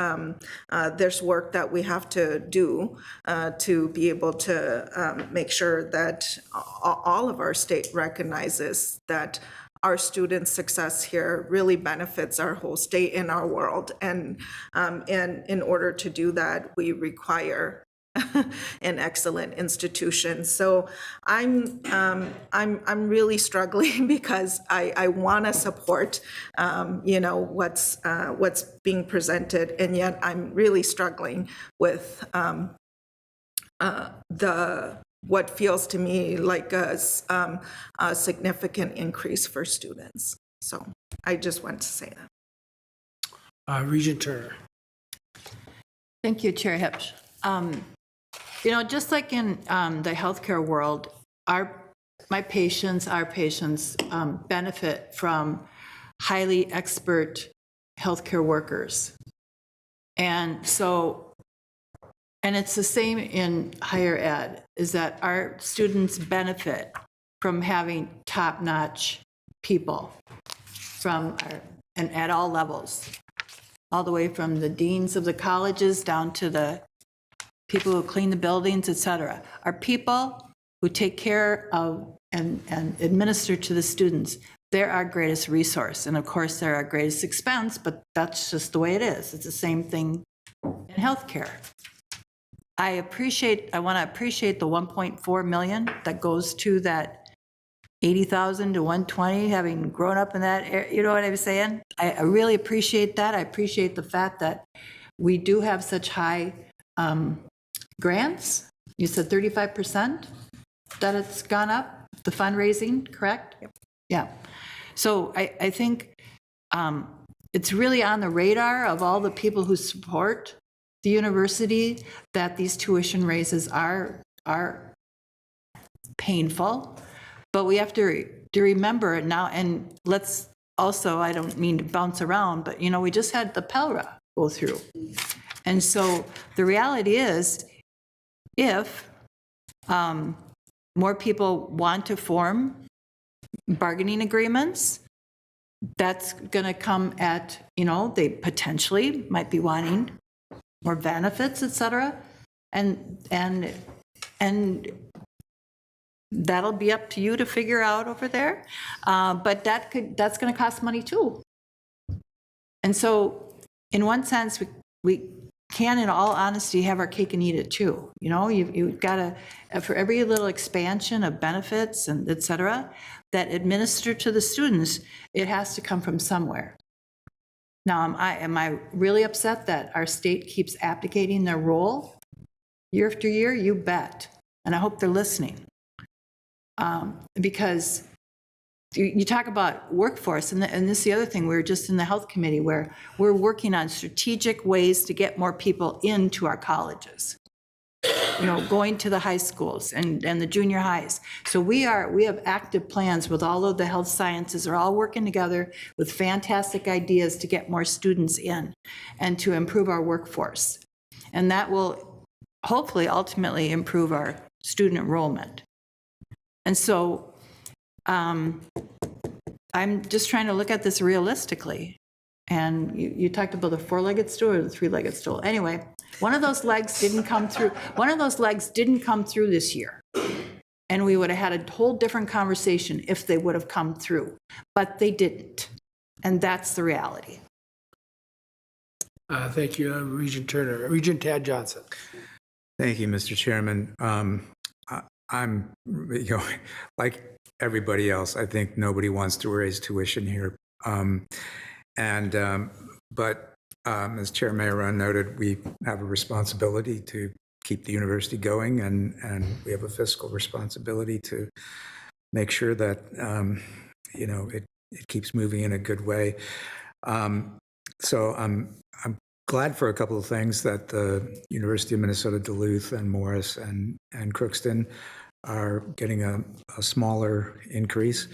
there's work that we have to do to be able to make sure that all of our state recognizes that our students' success here really benefits our whole state and our world. And in order to do that, we require an excellent institution. So I'm really struggling because I want to support, what's being presented, and yet I'm really struggling with what feels to me like a significant increase for students. So I just want to say that. Regent Turner. Thank you, Chair Hipsch. Just like in the healthcare world, our patients benefit from highly expert healthcare workers. And it's the same in higher ed, is that our students benefit from having top-notch people and at all levels, all the way from the deans of the colleges down to the people who clean the buildings, et cetera, are people who take care of and administer to the students. They're our greatest resource. And of course, they're our greatest expense, but that's just the way it is. It's the same thing in healthcare. I want to appreciate the 1.4 million that goes to that 80,000 to 120, having grown up in that area, you know what I'm saying? I really appreciate that. I appreciate the fact that we do have such high grants. You said 35% that it's gone up, the fundraising, correct? Yep. Yeah. So I think it's really on the radar of all the people who support the university that these tuition raises are painful, but we have to remember it now. And let's also, I don't mean to bounce around, but we just had the PELRA go through. And so the reality is, if more people want to form bargaining agreements, that's going to come at, they potentially might be wanting more benefits, et cetera. And that'll be up to you to figure out over there. But that's going to cost money too. And so in one sense, we can, in all honesty, have our cake and eat it too. You've got to, for every little expansion of benefits and et cetera, that administer to the students, it has to come from somewhere. Now, am I really upset that our state keeps abdicating their role year after year? You bet. And I hope they're listening. Because you talk about workforce, and this is the other thing. We were just in the health committee where we're working on strategic ways to get more people into our colleges, going to the high schools and the junior highs. So we have active plans with all of the health sciences are all working together with fantastic ideas to get more students in and to improve our workforce. And that will hopefully ultimately improve our student enrollment. And so I'm just trying to look at this realistically. And you talked about the four-legged stool or the three-legged stool. Anyway, one of those legs didn't come through. One of those legs didn't come through this year. And we would have had a whole different conversation if they would have come through. But they didn't. And that's the reality. Thank you, Regent Turner. Regent Tad Johnson. Thank you, Mr. Chairman. I'm, like everybody else, I think nobody wants to raise tuition here. But as Chair Mayeron noted, we have a responsibility to keep the university going, and we have a fiscal responsibility to make sure that it keeps moving in a good way. So I'm glad for a couple of things that the University of Minnesota Duluth and Morris and Crookston are getting a smaller increase.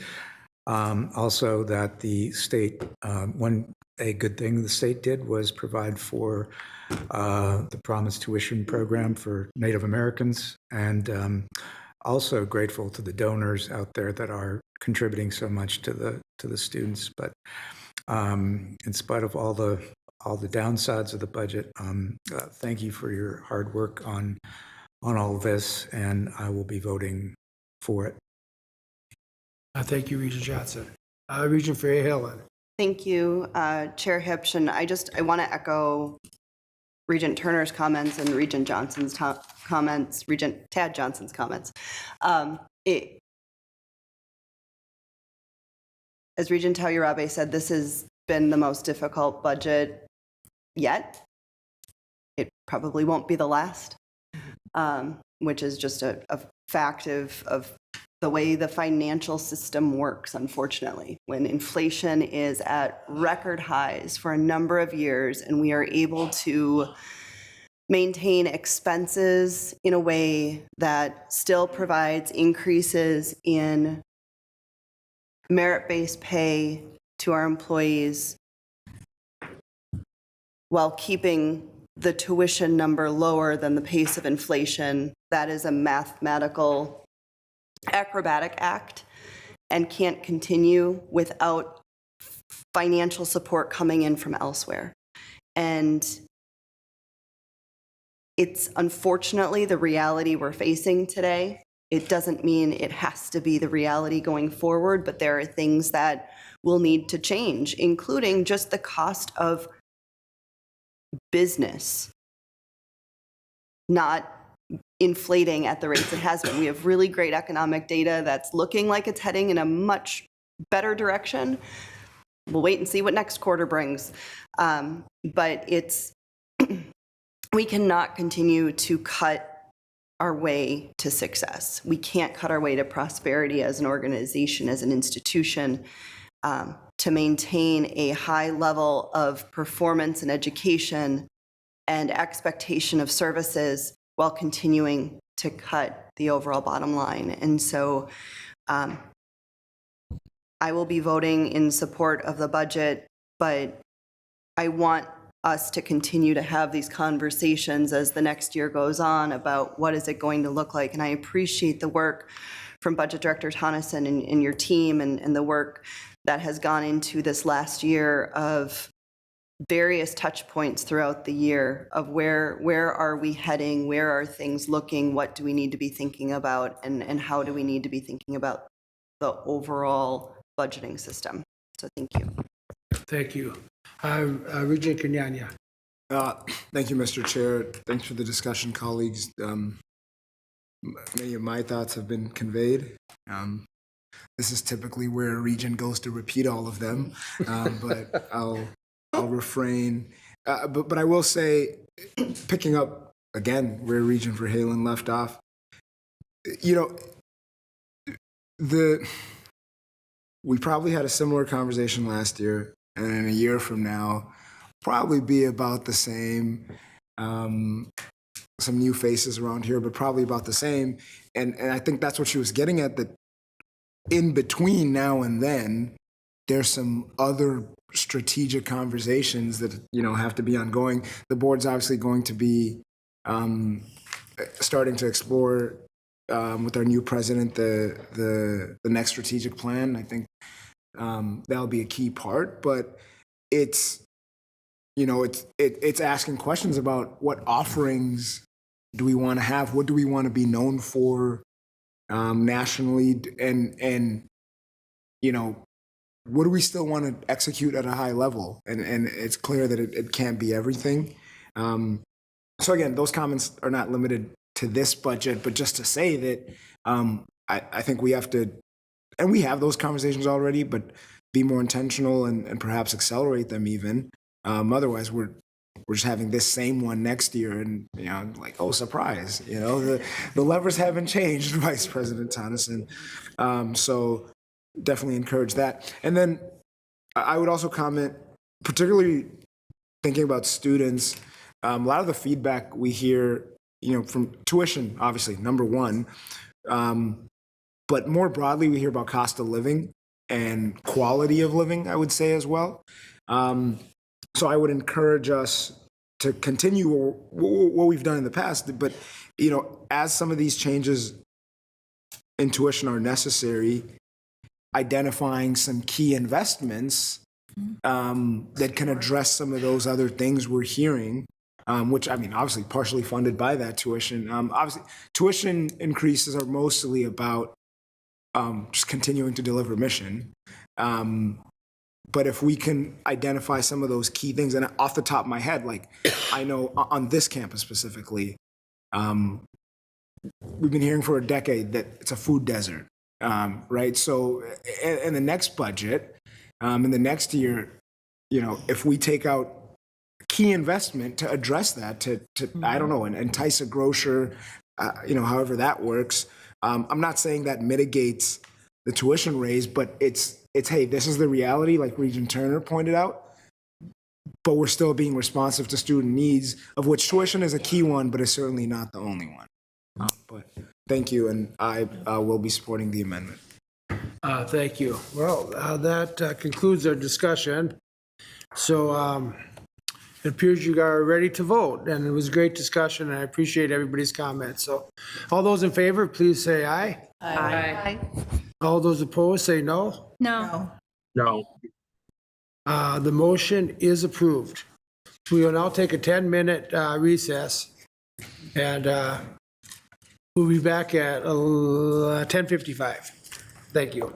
Also that the state, a good thing the state did was provide for the Promise Tuition Program for Native Americans, and also grateful to the donors out there that are contributing so much to the students. But in spite of all the downsides of the budget, thank you for your hard work on all of this, and I will be voting for it. Thank you, Regent Johnson. Regent Fairhaven. Thank you, Chair Hipsch. And I want to echo Regent Turner's comments and Regent Johnson's comments, Regent Tad Johnson's comments. As Regent Tauyarabe said, this has been the most difficult budget yet. It probably won't be the last, which is just a fact of the way the financial system works, unfortunately. When inflation is at record highs for a number of years and we are able to maintain expenses in a way that still provides increases in merit-based pay to our employees while keeping the tuition number lower than the pace of inflation, that is a mathematical acrobatic act and can't continue without financial support coming in from elsewhere. And it's unfortunately the reality we're facing today. It doesn't mean it has to be the reality going forward, but there are things that will need to change, including just the cost of business not inflating at the rates it has been. We have really great economic data that's looking like it's heading in a much better direction. We'll wait and see what next quarter brings. But it's we cannot continue to cut our way to success. We can't cut our way to prosperity as an organization, as an institution, to maintain a high level of performance and education and expectation of services while continuing to cut the overall bottom line. And so I will be voting in support of the budget, but I want us to continue to have these conversations as the next year goes on about what is it going to look like. And I appreciate the work from Budget Director Tonneson and your team and the work that has gone into this last year of various touch points throughout the year of where are we heading, where are things looking, what do we need to be thinking about, and how do we need to be thinking about the overall budgeting system. So thank you. Thank you. Regent Kenyanya. Thank you, Mr. Chair. Thanks for the discussion, colleagues. Many of my thoughts have been conveyed. This is typically where a region goes to repeat all of them, but I'll refrain. But I will say, picking up again where Regent Verhalen left off, we probably had a similar conversation last year, and in a year from now, probably be about the same. Some new faces around here, but probably about the same. And I think that's what she was getting at, that in between now and then, there's some other strategic conversations that, have to be ongoing. The board's obviously going to be starting to explore with our new president the next strategic plan. I think that'll be a key part, but it's asking questions about what offerings do we want to have, what do we want to be known for nationally, and what do we still want to execute at a high level? And it's clear that it can't be everything. So again, those comments are not limited to this budget, but just to say that I think we have to, and we have those conversations already, but be more intentional and perhaps accelerate them even. Otherwise, we're just having this same one next year, and like, oh, surprise! The levers haven't changed, Vice President Tonneson. So definitely encourage that. And then I would also comment, particularly thinking about students. A lot of the feedback we hear, from tuition, obviously number one, but more broadly, we hear about cost of living and quality of living, I would say as well. So I would encourage us to continue what we've done in the past, but as some of these changes in tuition are necessary, identifying some key investments that can address some of those other things we're hearing, which obviously partially funded by that tuition. Obviously, tuition increases are mostly about just continuing to deliver mission. But if we can identify some of those key things, and off the top of my head, like I know on this campus specifically, we've been hearing for a decade that it's a food desert, right? So in the next budget, in the next year, if we take out key investment to address that, to I don't know, and entice a grocer, however that works. I'm not saying that mitigates the tuition raise, but it's hey, this is the reality, like Regent Turner pointed out. But we're still being responsive to student needs, of which tuition is a key one, but it's certainly not the only one. But thank you, and I will be supporting the amendment. Thank you. Well, that concludes our discussion. So it appears you are ready to vote, and it was a great discussion, and I appreciate everybody's comments. So all those in favor, please say aye. Aye. All those opposed, say no. No. No. The motion is approved. We will now take a 10-minute recess, and we'll be back at 10:55. Thank you.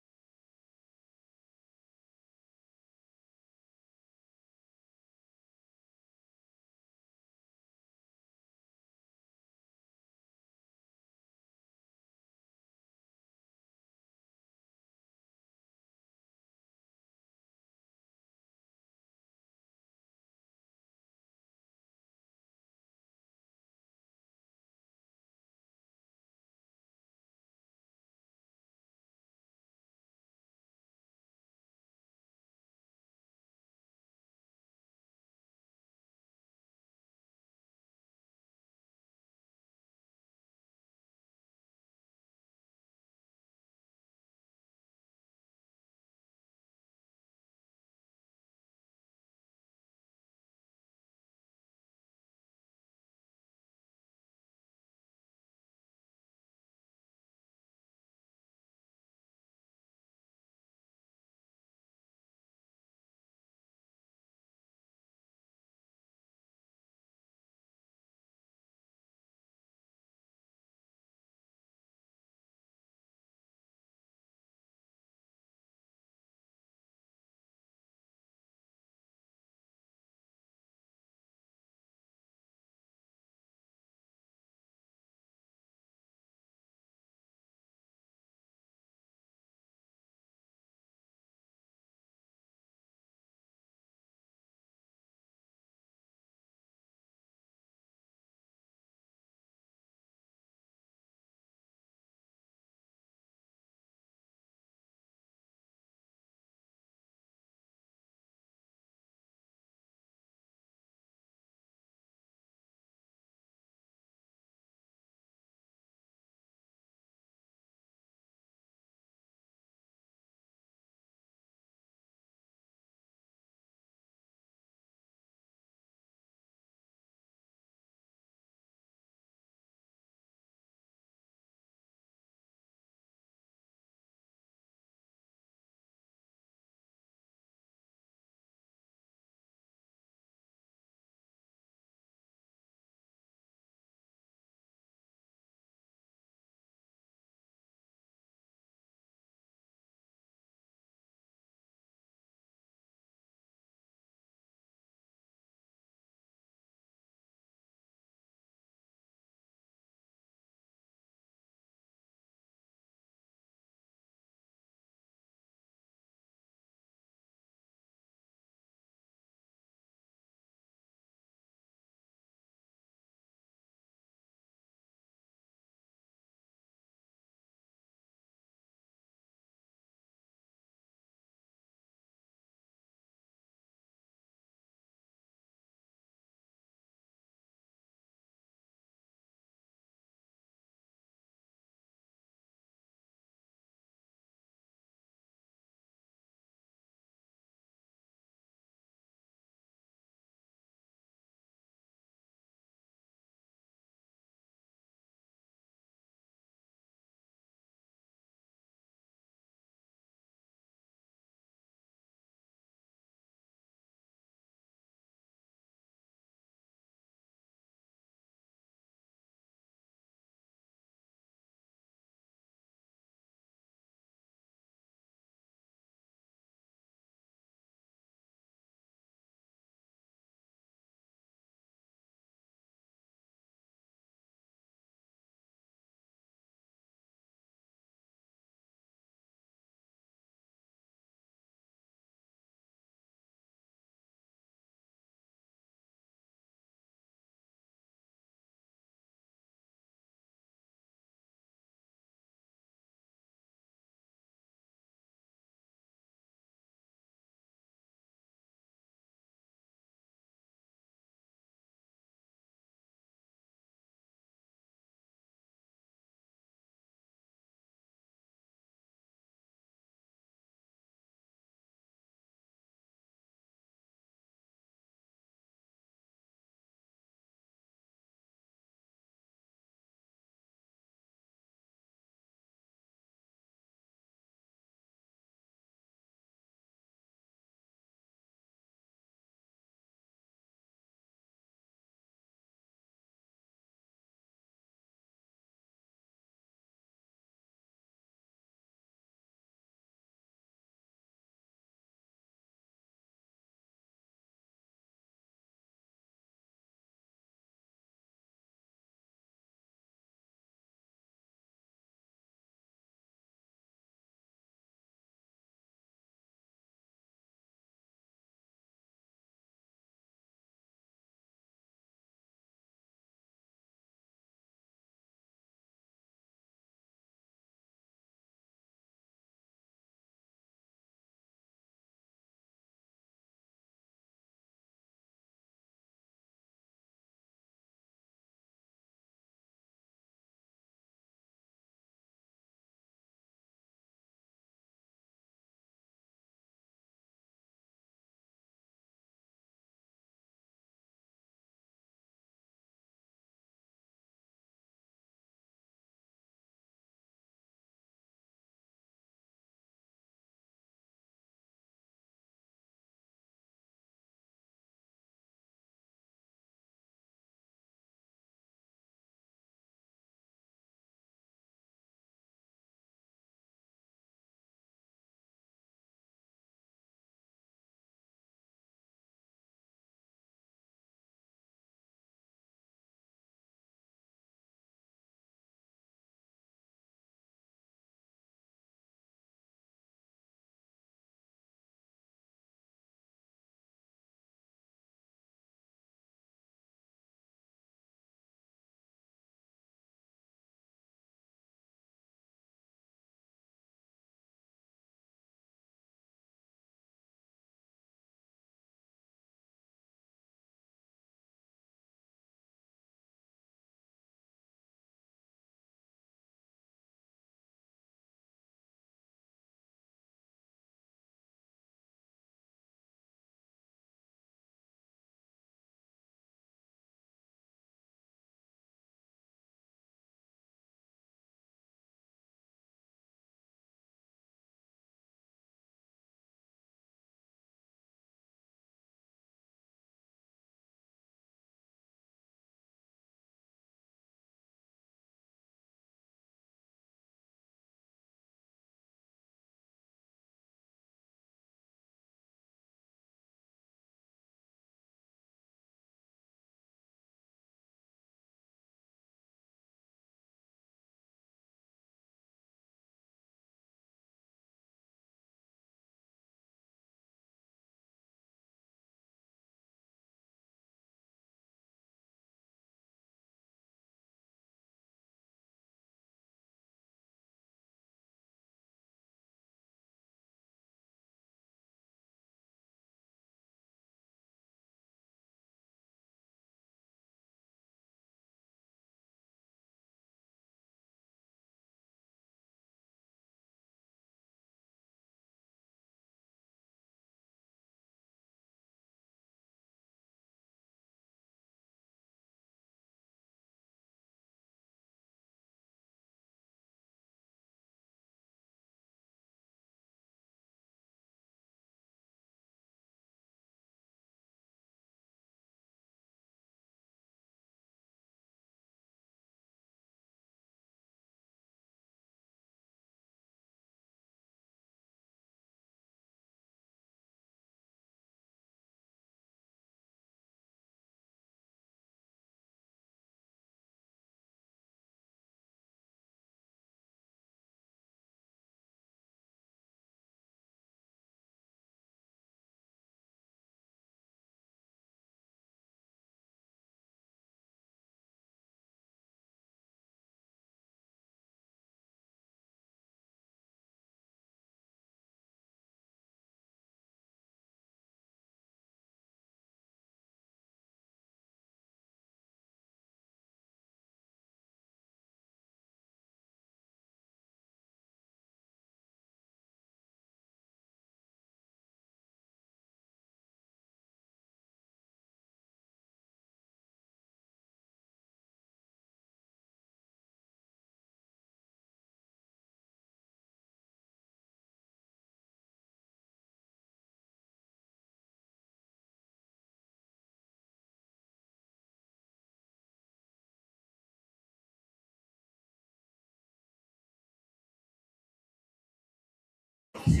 Okay,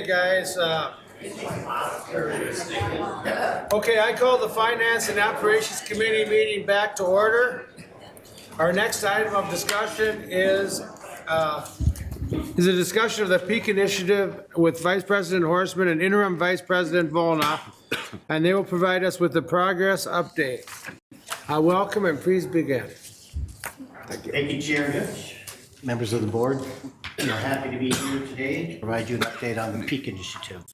guys. Okay, I call the Finance and Operations Committee meeting back to order. Our next item of discussion is a discussion of the Peak Initiative with Vice President Horstman and Interim Vice President Volna, and they will provide us with the progress update. Welcome and please begin. Thank you, Chair Hitch, members of the board. We're happy to be here today to provide you an update on the Peak Initiative.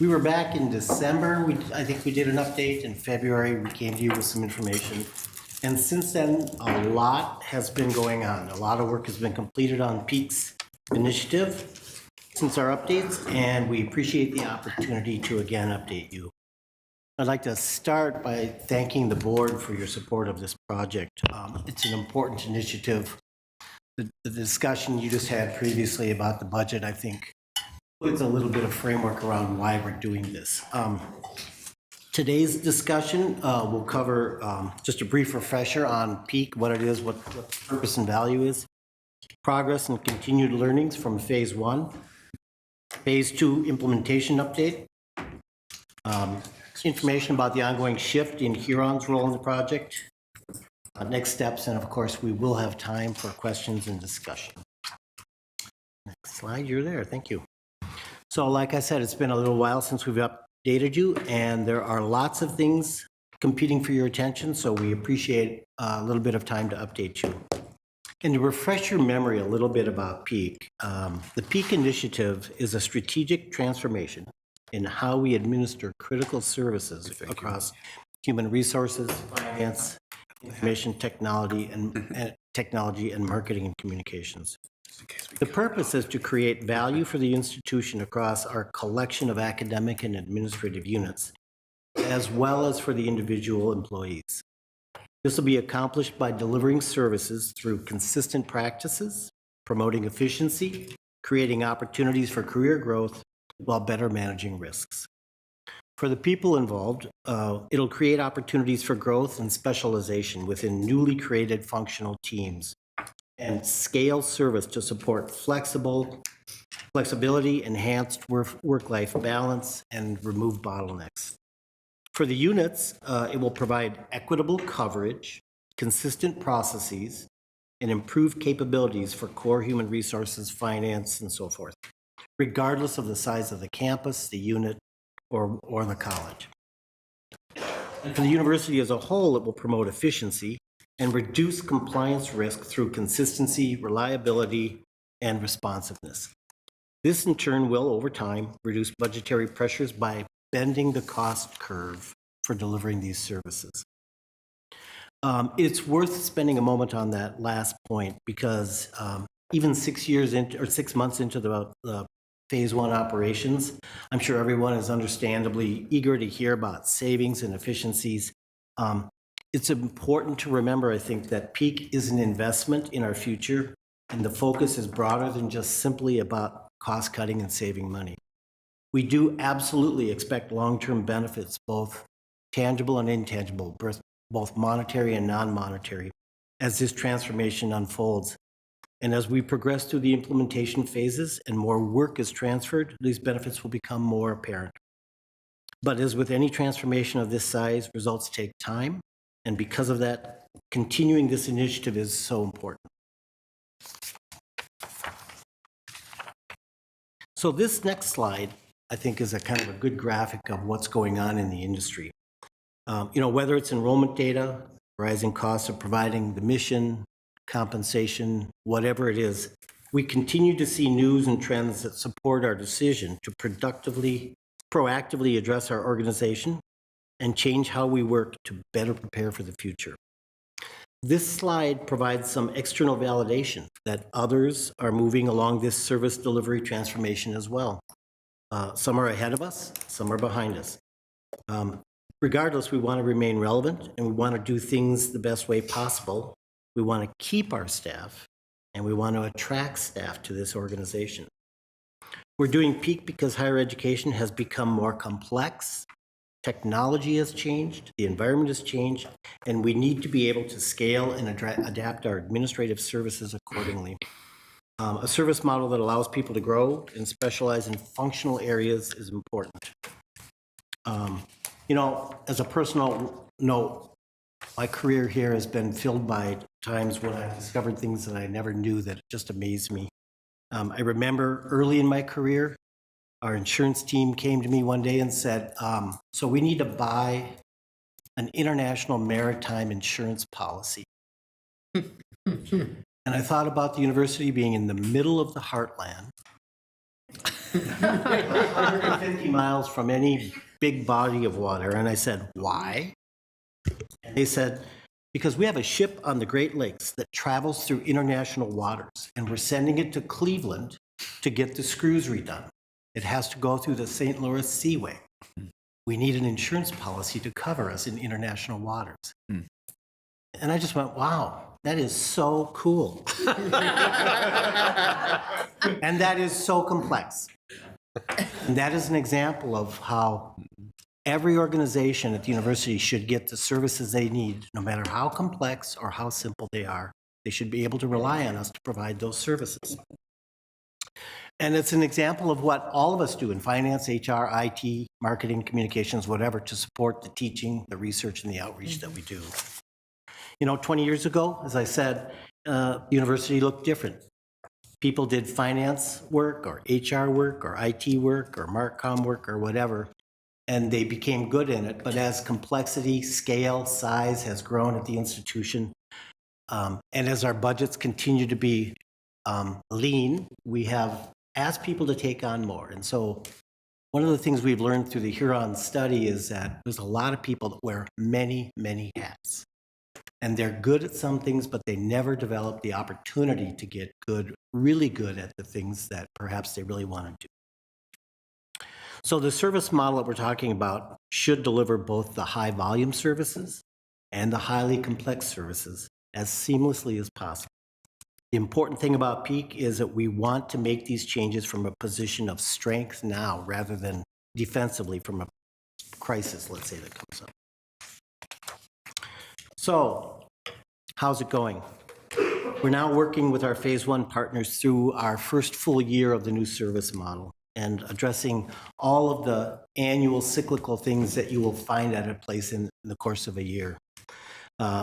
We were back in December. I think we did an update. In February, we came to you with some information. And since then, a lot has been going on. A lot of work has been completed on Peak's initiative since our updates, and we appreciate the opportunity to again update you. I'd like to start by thanking the board for your support of this project. It's an important initiative. The discussion you just had previously about the budget, I think, puts a little bit of framework around why we're doing this. Today's discussion will cover just a brief refresher on Peak, what it is, what the purpose and value is, progress and continued learnings from Phase 1, Phase 2 implementation update, information about the ongoing shift in Huron's role in the project, next steps, and of course, we will have time for questions and discussion. Next slide, you're there, thank you. So like I said, it's been a little while since we've updated you, and there are lots of things competing for your attention, so we appreciate a little bit of time to update you. And to refresh your memory a little bit about Peak, the Peak Initiative is a strategic transformation in how we administer critical services across human resources, finance, information technology, and marketing and communications. The purpose is to create value for the institution across our collection of academic and administrative units, as well as for the individual employees. This will be accomplished by delivering services through consistent practices, promoting efficiency, creating opportunities for career growth, while better managing risks. For the people involved, it'll create opportunities for growth and specialization within newly created functional teams and scale service to support flexibility, enhanced work-life balance, and remove bottlenecks. For the units, it will provide equitable coverage, consistent processes, and improved capabilities for core human resources, finance, and so forth, regardless of the size of the campus, the unit, or the college. And for the university as a whole, it will promote efficiency and reduce compliance risk through consistency, reliability, and responsiveness. This, in turn, will, over time, reduce budgetary pressures by bending the cost curve for delivering these services. It's worth spending a moment on that last point because even 6 months into the Phase 1 operations, I'm sure everyone is understandably eager to hear about savings and efficiencies. It's important to remember, I think, that Peak is an investment in our future, and the focus is broader than just simply about cost cutting and saving money. We do absolutely expect long-term benefits, both tangible and intangible, both monetary and non-monetary, as this transformation unfolds. And as we progress through the implementation phases and more work is transferred, these benefits will become more apparent. But as with any transformation of this size, results take time. And because of that, continuing this initiative is so important. So this next slide, I think, is a kind of a good graphic of what's going on in the industry. Whether it's enrollment data, rising costs of providing the mission, compensation, whatever it is, we continue to see news and trends that support our decision to proactively address our organization and change how we work to better prepare for the future. This slide provides some external validation that others are moving along this service delivery transformation as well. Some are ahead of us, some are behind us. Regardless, we want to remain relevant and we want to do things the best way possible. We want to keep our staff and we want to attract staff to this organization. We're doing Peak because higher education has become more complex Technology has changed, the environment has changed, and we need to be able to scale and adapt our administrative services accordingly. A service model that allows people to grow and specialize in functional areas is important. You know, as a personal note, my career here has been filled by times when I discovered things that I never knew that just amazed me. I remember early in my career, our insurance team came to me one day and said, so we need to buy an international maritime insurance policy. And I thought about the university being in the middle of the heartland, 150 miles from any big body of water. And I said, why? And they said, because we have a ship on the Great Lakes that travels through international waters, and we're sending it to Cleveland to get the screws redone. It has to go through the St. Louis Seaway. We need an insurance policy to cover us in international waters. And I just went, wow, that is so cool. And that is so complex. And that is an example of how every organization at the university should get the services they need, no matter how complex or how simple they are. They should be able to rely on us to provide those services. And it's an example of what all of us do in finance, HR, IT, marketing, communications, whatever, to support the teaching, the research, and the outreach that we do. You know, 20 years ago, as I said, the university looked different. People did finance work or HR work or IT work or Marcom work or whatever, and they became good in it. But as complexity, scale, size has grown at the institution, and as our budgets continue to be lean, we have asked people to take on more. And so one of the things we've learned through the Huron study is that there's a lot of people that wear many, many hats. And they're good at some things, but they never develop the opportunity to get good, really good at the things that perhaps they really want to do. So the service model that we're talking about should deliver both the high volume services and the highly complex services as seamlessly as possible. The important thing about Peak is that we want to make these changes from a position of strength now rather than defensively from a crisis, let's say, that comes up. So, how's it going? We're now working with our phase one partners through our first full year of the new service model and addressing all of the annual cyclical things that you will find at a place in the course of a year.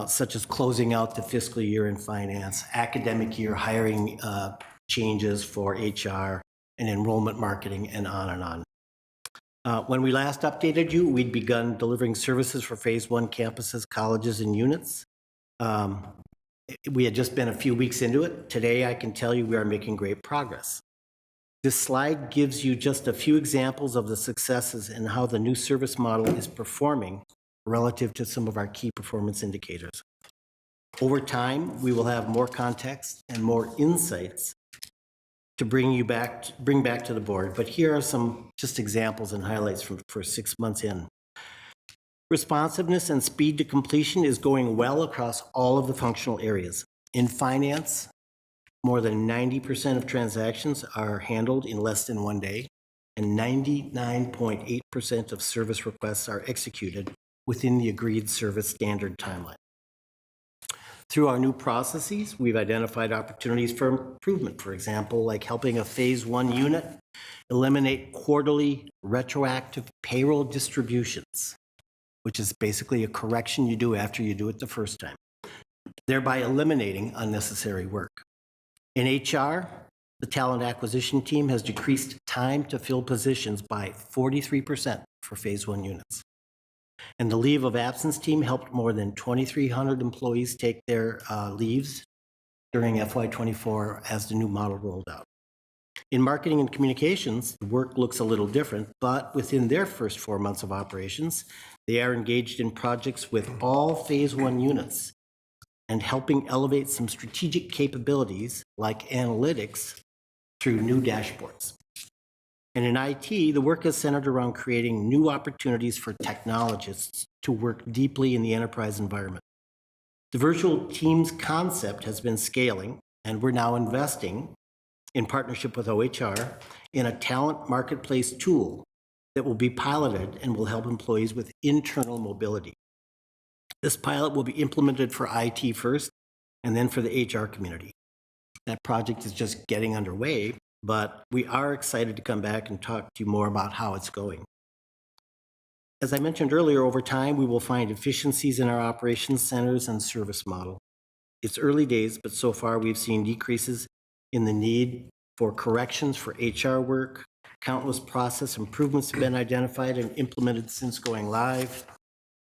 Such as closing out the fiscal year in finance, academic year hiring changes for HR and enrollment marketing, and on and on. When we last updated you, we'd begun delivering services for phase one campuses, colleges, and units. We had just been a few weeks into it. Today, I can tell you we are making great progress. This slide gives you just a few examples of the successes and how the new service model is performing relative to some of our key performance indicators. Over time, we will have more context and more insights to bring back to the board, but here are some just examples and highlights for 6 months in. Responsiveness and speed to completion is going well across all of the functional areas. In finance, more than 90% of transactions are handled in less than 1 day, and 99.8% of service requests are executed within the agreed service standard timeline. Through our new processes, we've identified opportunities for improvement, for example, like helping a phase one unit eliminate quarterly retroactive payroll distributions, which is basically a correction you do after you do it the first time, thereby eliminating unnecessary work. In HR, the talent acquisition team has decreased time to fill positions by 43% for phase one units. And the leave of absence team helped more than 2,300 employees take their leaves during FY24 as the new model rolled out. In marketing and communications, the work looks a little different, but within their first 4 months of operations, they are engaged in projects with all phase one units and helping elevate some strategic capabilities like analytics through new dashboards. And in IT, the work is centered around creating new opportunities for technologists to work deeply in the enterprise environment. The virtual teams concept has been scaling, and we're now investing in partnership with OHR in a talent marketplace tool that will be piloted and will help employees with internal mobility. This pilot will be implemented for IT first and then for the HR community. That project is just getting underway, but we are excited to come back and talk to you more about how it's going. As I mentioned earlier, over time, we will find efficiencies in our operations centers and service model. It's early days, but so far we've seen decreases in the need for corrections for HR work. Countless process improvements have been identified and implemented since going live.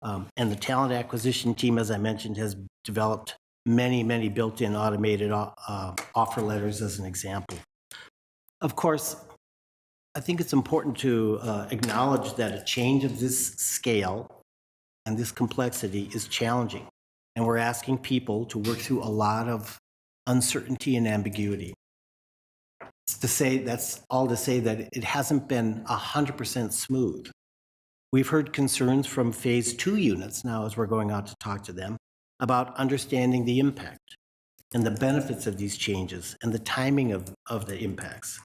And the talent acquisition team, as I mentioned, has developed many built-in automated offer letters as an example. Of course, I think it's important to acknowledge that a change of this scale and this complexity is challenging. And we're asking people to work through a lot of uncertainty and ambiguity. That's all to say that it hasn't been 100% smooth. We've heard concerns from phase 2 units now as we're going out to talk to them about understanding the impact and the benefits of these changes and the timing of the impacts.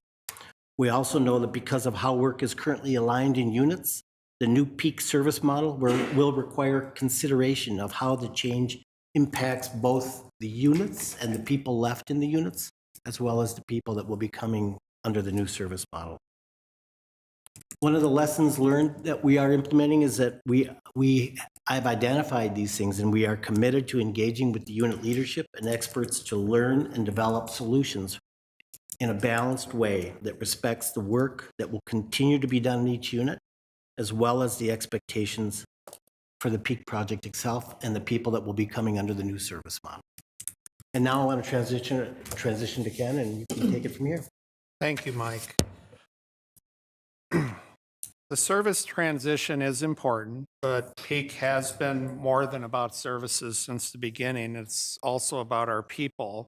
We also know that because of how work is currently aligned in units, the new peak service model will require consideration of how the change impacts both the units and the people left in the units, as well as the people that will be coming under the new service model. One of the lessons learned that we are implementing is that I've identified these things, and we are committed to engaging with the unit leadership and experts to learn and develop solutions in a balanced way that respects the work that will continue to be done in each unit, as well as the expectations for the peak project itself and the people that will be coming under the new service model. And now I want to transition to Ken, and you can take it from here. Thank you, Mike. The service transition is important, but peak has been more than about services since the beginning. It's also about our people.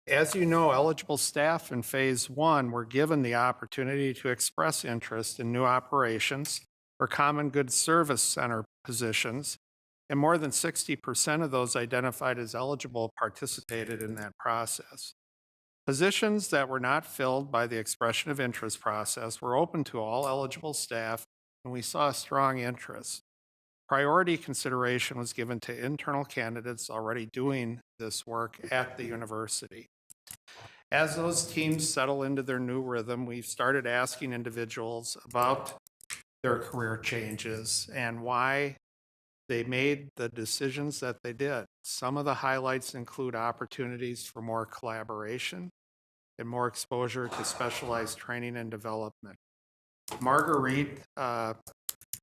As you know, eligible staff in phase 1 were given the opportunity to express interest in new operations or common good service center positions, and more than 60% of those identified as eligible participated in that process. Positions that were not filled by the expression of interest process were open to all eligible staff, and we saw strong interest. Priority consideration was given to internal candidates already doing this work at the university. As those teams settle into their new rhythm, we've started asking individuals about their career changes and why they made the decisions that they did. Some of the highlights include opportunities for more collaboration and more exposure to specialized training and development. Marguerite,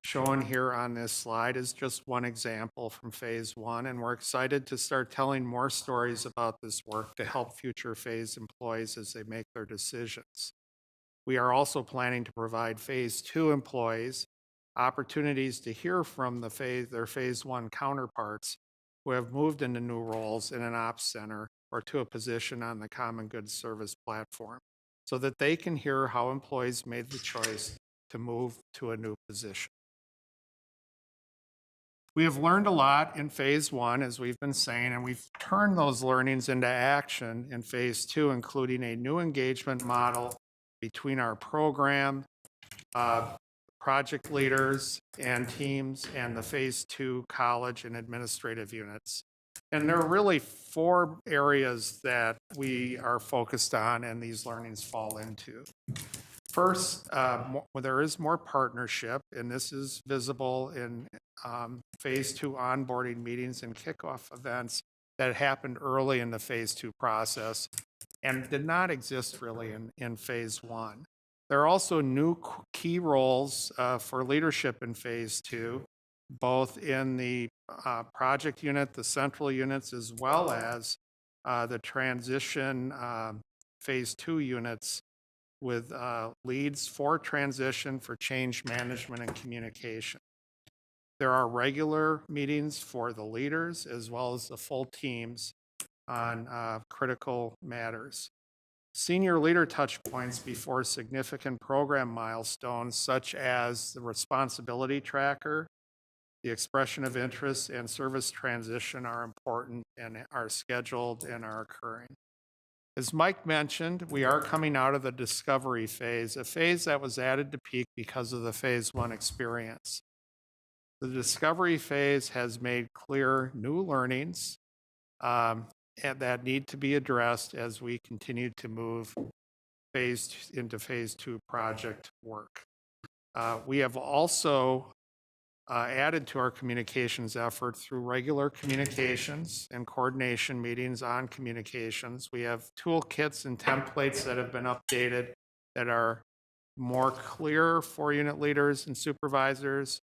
shown here on this slide, is just one example from phase 1, and we're excited to start telling more stories about this work to help future phase employees as they make their decisions. We are also planning to provide phase 2 employees opportunities to hear from their phase 1 counterparts who have moved into new roles in an ops center or to a position on the Common Good Service platform, so that they can hear how employees made the choice to move to a new position. We have learned a lot in phase 1, as we've been saying, and we've turned those learnings into action in phase 2, including a new engagement model between our program, project leaders and teams, and the phase 2 college and administrative units. And there are really 4 areas that we are focused on and these learnings fall into. First, there is more partnership, and this is visible in phase 2 onboarding meetings and kickoff events that happened early in the phase 2 process and did not exist really in phase 1. There are also new key roles for leadership in phase 2, both in the project unit, the central units, as well as the transition phase 2 units with leads for transition, for change management and communication. There are regular meetings for the leaders as well as the full teams on critical matters. Senior leader touch points before significant program milestones, such as the responsibility tracker, the expression of interest, and service transition, are important and are scheduled and are occurring. As Mike mentioned, we are coming out of the discovery phase, a phase that was added to Peak because of the Phase 1 experience. The discovery phase has made clear new learnings and that need to be addressed as we continue to move into Phase 2 project work. We have also added to our communications effort through regular communications and coordination meetings on communications. We have toolkits and templates that have been updated that are more clear for unit leaders and supervisors.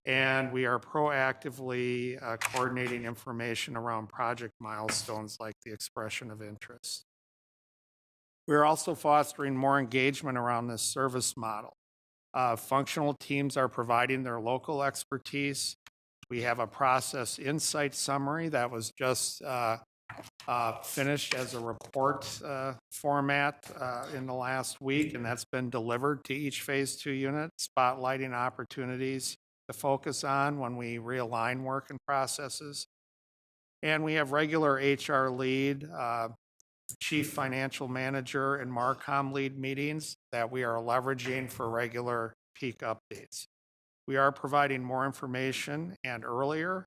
And we are proactively coordinating information around project milestones like the expression of interest. We're also fostering more engagement around this service model. Functional teams are providing their local expertise. We have a process insight summary that was just finished as a report format in the last week, and that's been delivered to each Phase 2 unit, spotlighting opportunities to focus on when we realign work and processes. And we have regular HR lead, chief financial manager, and Marcom lead meetings that we are leveraging for regular peak updates. We are providing more information and earlier,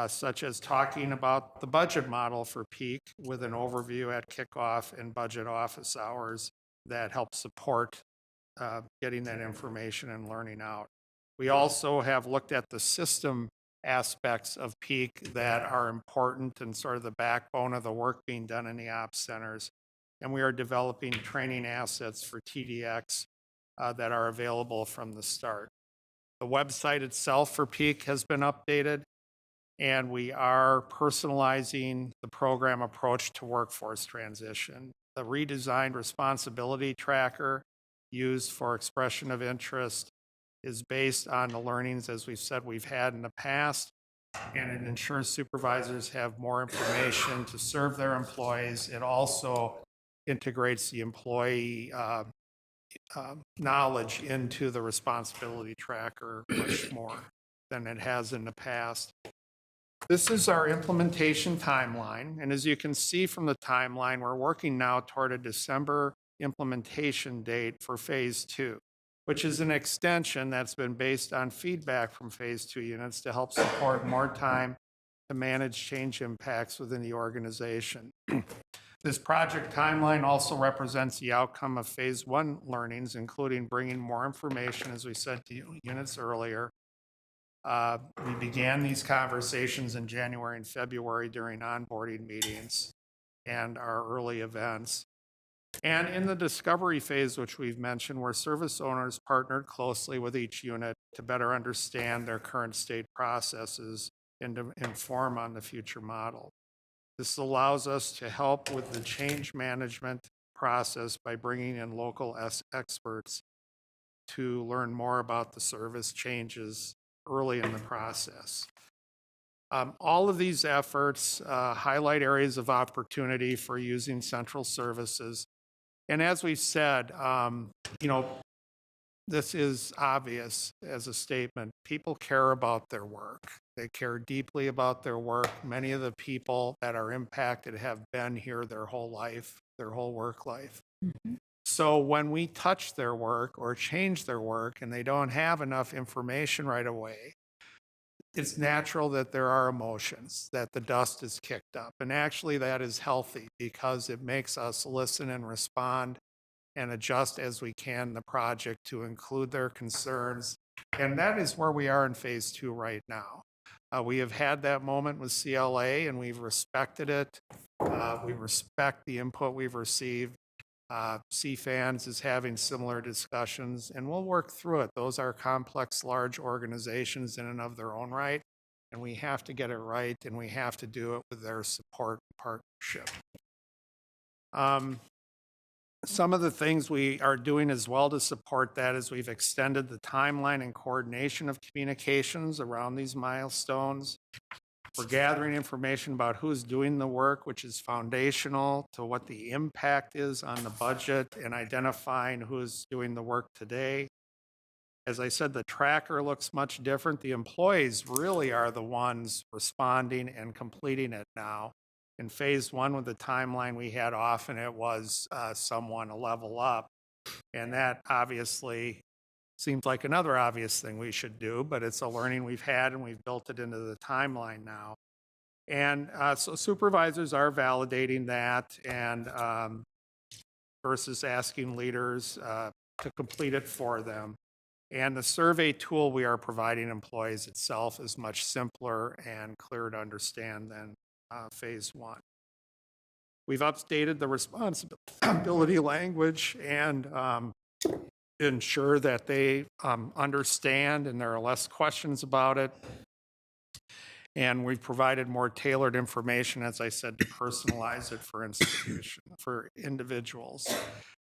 such as talking about the budget model for peak with an overview at kickoff and budget office hours that help support getting that information and learning out. We also have looked at the system aspects of peak that are important and sort of the backbone of the work being done in the ops centers. And we are developing training assets for TDX that are available from the start. The website itself for peak has been updated, and we are personalizing the program approach to workforce transition. The redesigned responsibility tracker used for expression of interest is based on the learnings, as we've said, we've had in the past, and it ensures supervisors have more information to serve their employees. It also integrates the employee knowledge into the responsibility tracker much more than it has in the past. This is our implementation timeline, and as you can see from the timeline, we're working now toward a December implementation date for Phase 2. Which is an extension that's been based on feedback from Phase 2 units to help support more time to manage change impacts within the organization. This project timeline also represents the outcome of Phase 1 learnings, including bringing more information, as we said to units earlier. We began these conversations in January and February during onboarding meetings and our early events. And in the discovery phase, which we've mentioned, where service owners partnered closely with each unit to better understand their current state processes and to inform on the future model. This allows us to help with the change management process by bringing in local experts to learn more about the service changes early in the process. All of these efforts highlight areas of opportunity for using central services. And as we've said, this is obvious as a statement. People care about their work. They care deeply about their work. Many of the people that are impacted have been here their whole life, their whole work life. Mm-hmm. So when we touch their work or change their work and they don't have enough information right away, it's natural that there are emotions, that the dust is kicked up. And actually that is healthy because it makes us listen and respond and adjust as we can the project to include their concerns. And that is where we are in Phase 2 right now. We have had that moment with CLA and we've respected it. We respect the input we've received. CFANS is having similar discussions, and we'll work through it. Those are complex, large organizations in and of their own right, and we have to get it right, and we have to do it with their support and partnership. Some of the things we are doing as well to support that is we've extended the timeline and coordination of communications around these milestones. We're gathering information about who's doing the work, which is foundational to what the impact is on the budget and identifying who's doing the work today. As I said, the tracker looks much different. The employees really are the ones responding and completing it now. In phase one with the timeline we had, often it was someone a level up. And that obviously seems like another obvious thing we should do, but it's a learning we've had and we've built it into the timeline now. And so supervisors are validating that and versus asking leaders to complete it for them. And the survey tool we are providing employees itself is much simpler and clearer to understand than phase one. We've updated the responsibility language and ensure that they understand and there are less questions about it. And we've provided more tailored information, as I said, to personalize it for individuals.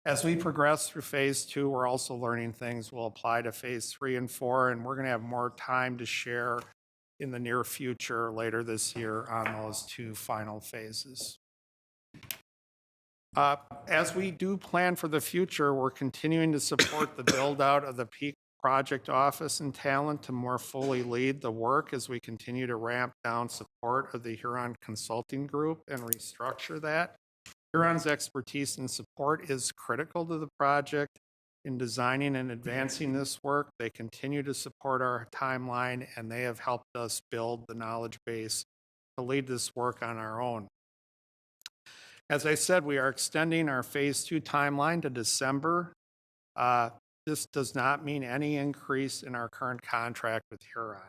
As we progress through phase two, we're also learning things will apply to phase 3 and 4, and we're going to have more time to share in the near future later this year on those 2 final phases. As we do plan for the future, we're continuing to support the build out of the peak project office and talent to more fully lead the work as we continue to ramp down support of the Huron Consulting Group and restructure that. Huron's expertise and support is critical to the project in designing and advancing this work. They continue to support our timeline and they have helped us build the knowledge base to lead this work on our own. As I said, we are extending our phase 2 timeline to December. This does not mean any increase in our current contract with Huron.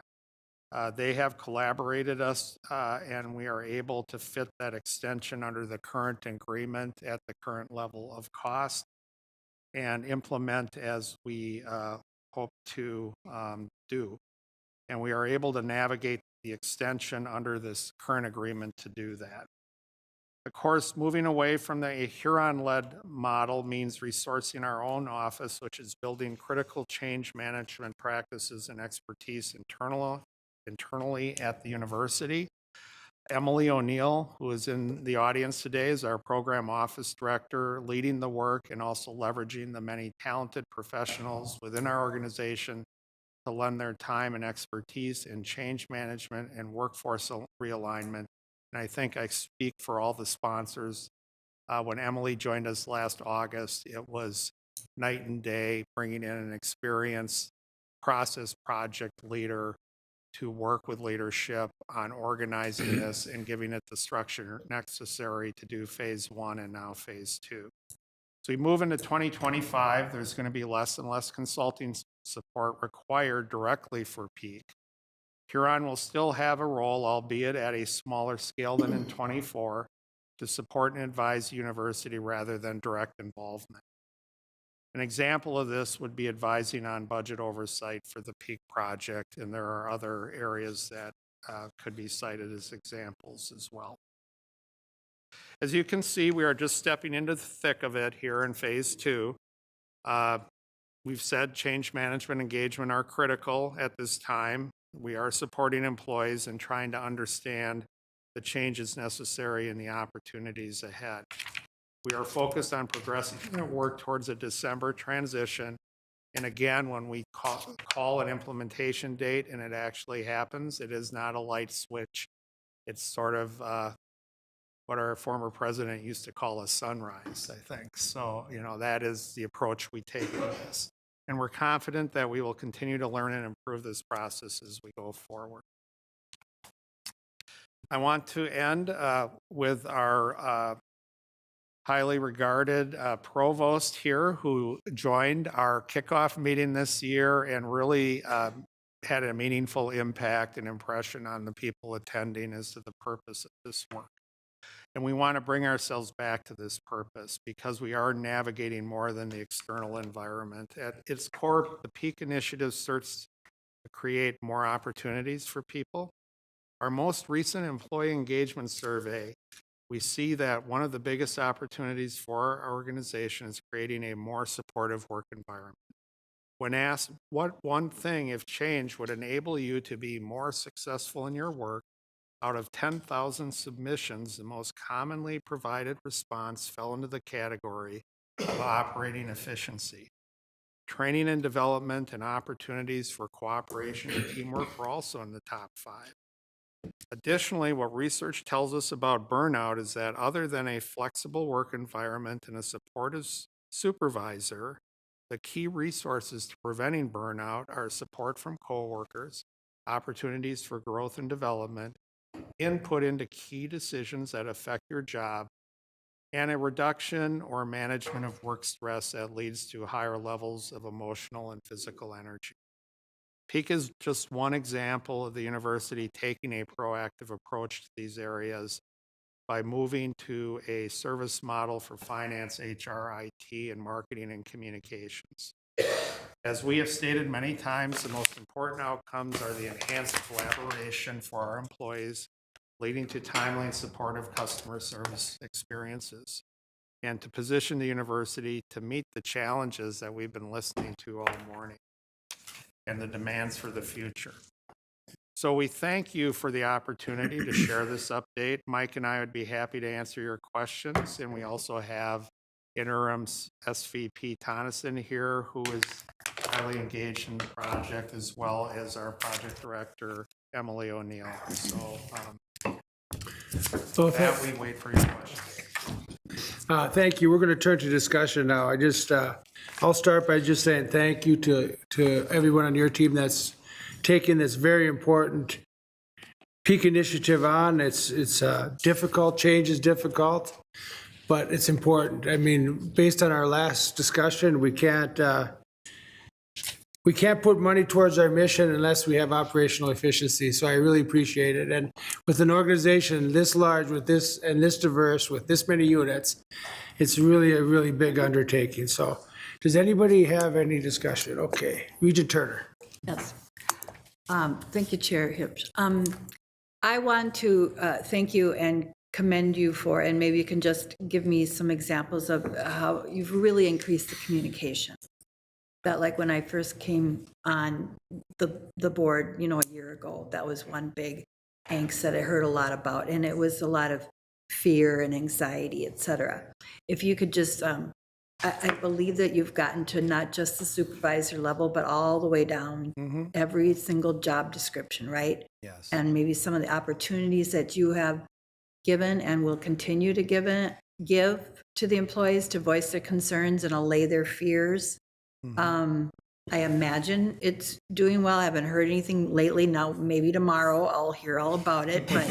They have collaborated us and we are able to fit that extension under the current agreement at the current level of cost and implement as we hope to do. And we are able to navigate the extension under this current agreement to do that. Of course, moving away from the Huron-led model means resourcing our own office, which is building critical change management practices and expertise internally at the university. Emily O'Neill, who is in the audience today, is our program office director, leading the work and also leveraging the many talented professionals within our organization to lend their time and expertise in change management and workforce realignment. And I think I speak for all the sponsors. When Emily joined us last August, it was night and day, bringing in an experienced process project leader to work with leadership on organizing this and giving it the structure necessary to do phase 1 and now phase 2. So we move into 2025, there's going to be less and less consulting support required directly for peak. Huron will still have a role, albeit at a smaller scale than in 24, to support and advise the university rather than direct involvement. An example of this would be advising on budget oversight for the peak project, and there are other areas that could be cited as examples as well. As you can see, we are just stepping into the thick of it here in phase 2. We've said change management engagement are critical at this time. We are supporting employees and trying to understand the changes necessary and the opportunities ahead. We are focused on progressing our work towards a December transition. And again, when we call an implementation date and it actually happens, it is not a light switch. It's sort of what our former president used to call a sunrise, I think. So, that is the approach we take in this. And we're confident that we will continue to learn and improve this process as we go forward. I want to end with our highly regarded provost here who joined our kickoff meeting this year and really had a meaningful impact and impression on the people attending as to the purpose of this work. And we want to bring ourselves back to this purpose because we are navigating more than the external environment. At its core, the Peak Initiative searches to create more opportunities for people. Our most recent employee engagement survey, we see that one of the biggest opportunities for our organization is creating a more supportive work environment. When asked what one thing, if changed, would enable you to be more successful in your work, out of 10,000 submissions, the most commonly provided response fell into the category of operating efficiency. Training and development and opportunities for cooperation and teamwork were also in the top 5. Additionally, what research tells us about burnout is that other than a flexible work environment and a supportive supervisor, the key resources to preventing burnout are support from coworkers, opportunities for growth and development, input into key decisions that affect your job, and a reduction or management of work stress that leads to higher levels of emotional and physical energy. Peak is just one example of the university taking a proactive approach to these areas by moving to a service model for finance, HR, IT, and marketing and communications. As we have stated many times, the most important outcomes are the enhanced collaboration for our employees, leading to timely and supportive customer service experiences, and to position the university to meet the challenges that we've been listening to all morning and the demands for the future. So we thank you for the opportunity to share this update. Mike and I would be happy to answer your questions, and we also have interim SVP Tonneson here, who is highly engaged in the project, as well as our project director, Emily O'Neill. So that we wait for your questions. Thank you. We're going to turn to discussion now. I'll start by just saying thank you to everyone on your team that's taking this very important peak initiative on. It's difficult. Change is difficult, but it's important. I mean, based on our last discussion, we can't put money towards our mission unless we have operational efficiency. So I really appreciate it. And with an organization this large, with this and this diverse, with this many units, it's really a really big undertaking. So does anybody have any discussion? Okay, Regent Turner. Yes. Thank you, Chair Hips. I want to thank you and commend you for, and maybe you can just give me some examples of how you've really increased the communication. That, like when I first came on the board, a year ago, that was one big angst that I heard a lot about, and it was a lot of fear and anxiety, et cetera. If you could just, I believe that you've gotten to not just the supervisor level, but all the way down, every single job description, right? Yes. And maybe some of the opportunities that you have given and will continue to give to the employees to voice their concerns and allay their fears. I imagine it's doing well. I haven't heard anything lately. Now, maybe tomorrow I'll hear all about it, but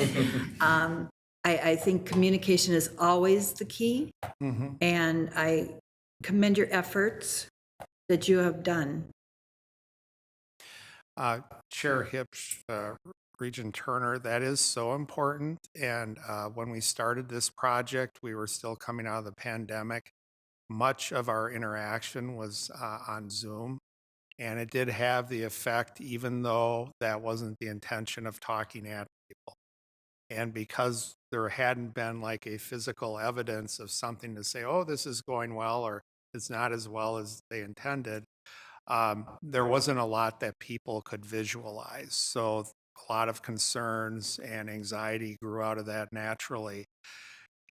I think communication is always the key, and I commend your efforts that you have done. Chair Hips, Regent Turner, that is so important. And when we started this project, we were still coming out of the pandemic. Much of our interaction was on Zoom, and it did have the effect, even though that wasn't the intention of talking at people. And because there hadn't been like a physical evidence of something to say, oh, this is going well, or it's not as well as they intended, there wasn't a lot that people could visualize. So a lot of concerns and anxiety grew out of that naturally.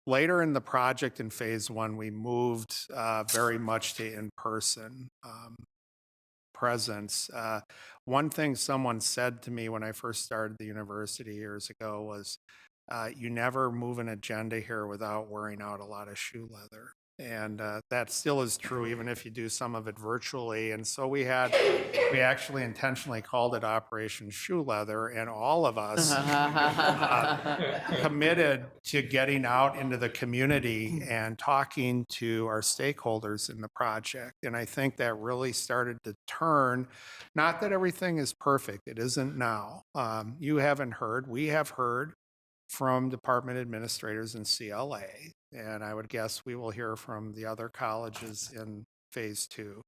Later in the project in phase one, we moved very much to in-person presence. One thing someone said to me when I first started the university years ago was, you never move an agenda here without wearing out a lot of shoe leather. And that still is true, even if you do some of it virtually. And so we actually intentionally called it Operation Shoe Leather, and all of us committed to getting out into the community and talking to our stakeholders in the project. And I think that really started to turn, not that everything is perfect, it isn't now. You haven't heard, we have heard from department administrators in CLA, and I would guess we will hear from the other colleges in phase two,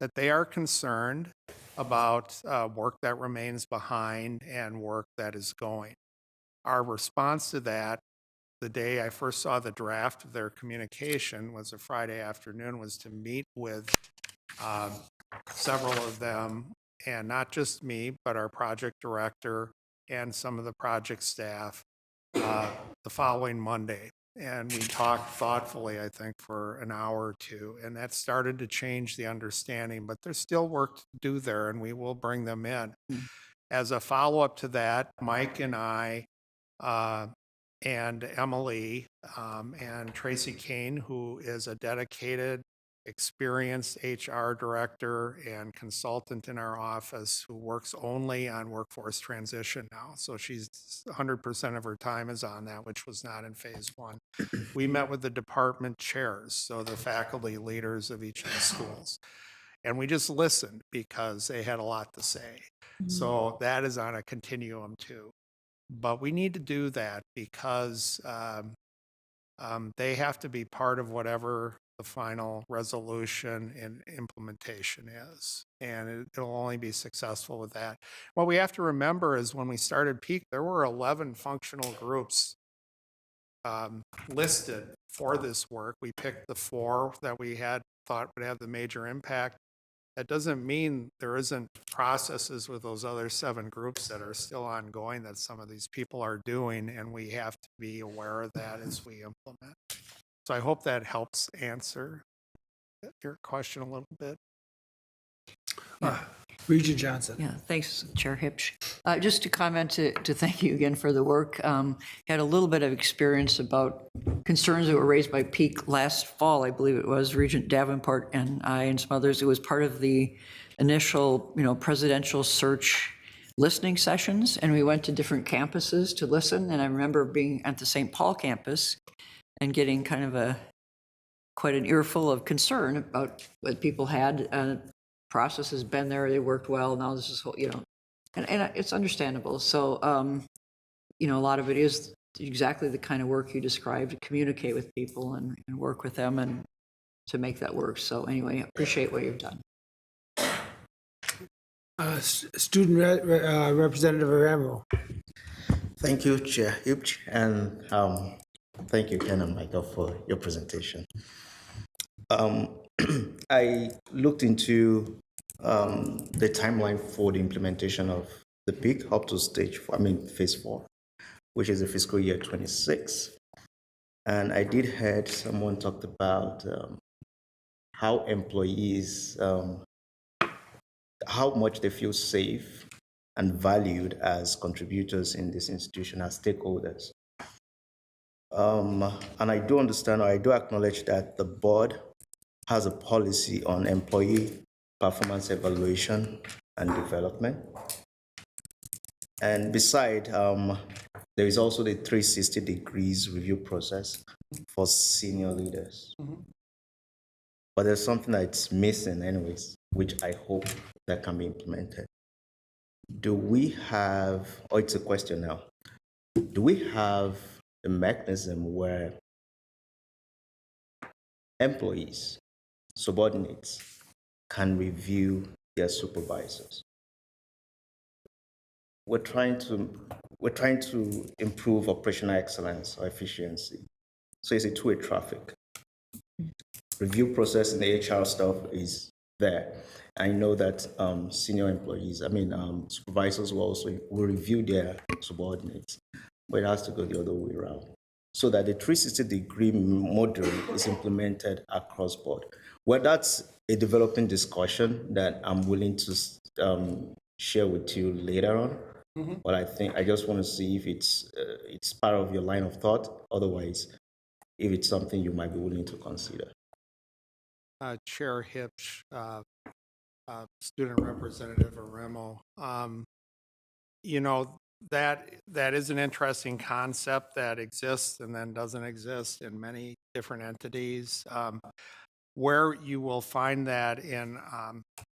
that they are concerned about work that remains behind and work that is going. Our response to that, the day I first saw the draft of their communication, was a Friday afternoon, was to meet with several of them, and not just me, but our project director and some of the project staff the following Monday. And we talked thoughtfully, I think, for an hour or two, and that started to change the understanding, but there's still work to do there, and we will bring them in. As a follow-up to that, Mike and I and Emily and Tracy Kane, who is a dedicated, experienced HR director and consultant in our office who works only on workforce transition now. So she's 100% of her time is on that, which was not in phase one. We met with the department chairs, so the faculty leaders of each of the schools. And we just listened because they had a lot to say. So that is on a continuum too. But we need to do that because they have to be part of whatever the final resolution and implementation is. And it'll only be successful with that. What we have to remember is when we started PEAK, there were 11 functional groups listed for this work. We picked the 4 that we had thought would have the major impact. That doesn't mean there isn't processes with those other 7 groups that are still ongoing that some of these people are doing, and we have to be aware of that as we implement. So I hope that helps answer your question a little bit. Regent Johnson. Yeah, thanks, Chair Hipsch. Just to comment to thank you again for the work. Had a little bit of experience about concerns that were raised by Peak last fall, I believe it was, Regent Davenport and I and some others. It was part of the initial, presidential search listening sessions, and we went to different campuses to listen. And I remember being at the St. Paul campus and getting kind of quite an earful of concern about what people had. Process has been there, they worked well, now this is, and it's understandable. So, a lot of it is exactly the kind of work you described, to communicate with people and work with them and to make that work. So anyway, I appreciate what you've done. Student Representative Aramo. Thank you, Chair Hipsch, and thank you, Ken and Michael, for your presentation. I looked into the timeline for the implementation of the PEAK up to phase 4, which is the fiscal year 26. And I did heard someone talked about how employees, how much they feel safe and valued as contributors in this institution, as stakeholders. And I do understand, or I do acknowledge that the board has a policy on employee performance evaluation and development. And beside, there is also the 360 degrees review process for senior leaders. But there's something that's missing anyways, which I hope that can be implemented. Do we have, or it's a question now, do we have a mechanism where employees, subordinates, can review their supervisors? We're trying to improve operational excellence or efficiency. So it's a two-way traffic. Review process in the HR stuff is there. I know that senior employees, supervisors will review their subordinates, but it has to go the other way around, so that the 360-degree model is implemented across board. Well, that's a developing discussion that I'm willing to share with you later on. But I just want to see if it's part of your line of thought. Otherwise, if it's something you might be willing to consider. Chair Hipsch, Student Representative Aremo, that is an interesting concept that exists and then doesn't exist in many different entities. Where you will find that in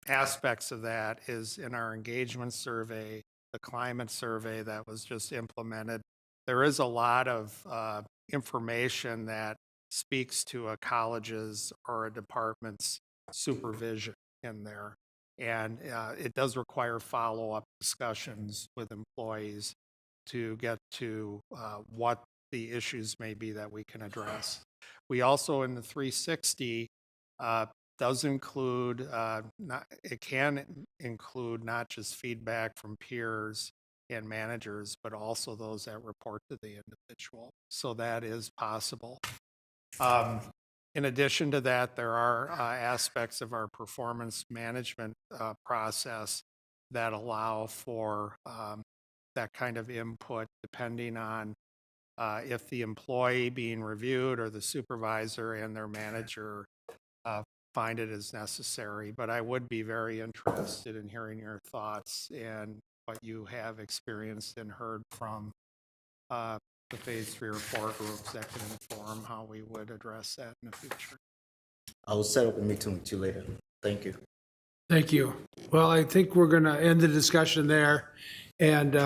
aspects of that is in our engagement survey, the climate survey that was just implemented. There is a lot of information that speaks to a college's or a department's supervision in there. And it does require follow-up discussions with employees to get to what the issues may be that we can address. We also, in the 360, does include, it can include not just feedback from peers and managers, but also those that report to the individual. So that is possible. In addition to that, there are aspects of our performance management process that allow for that kind of input depending on if the employee being reviewed or the supervisor and their manager find it as necessary. But I would be very interested in hearing your thoughts and what you have experienced and heard from the phase 3 or 4 groups that can inform how we would address that in the future. I'll set up a meeting with you later. Thank you. Thank you. Well, I think we're going to end the discussion there, and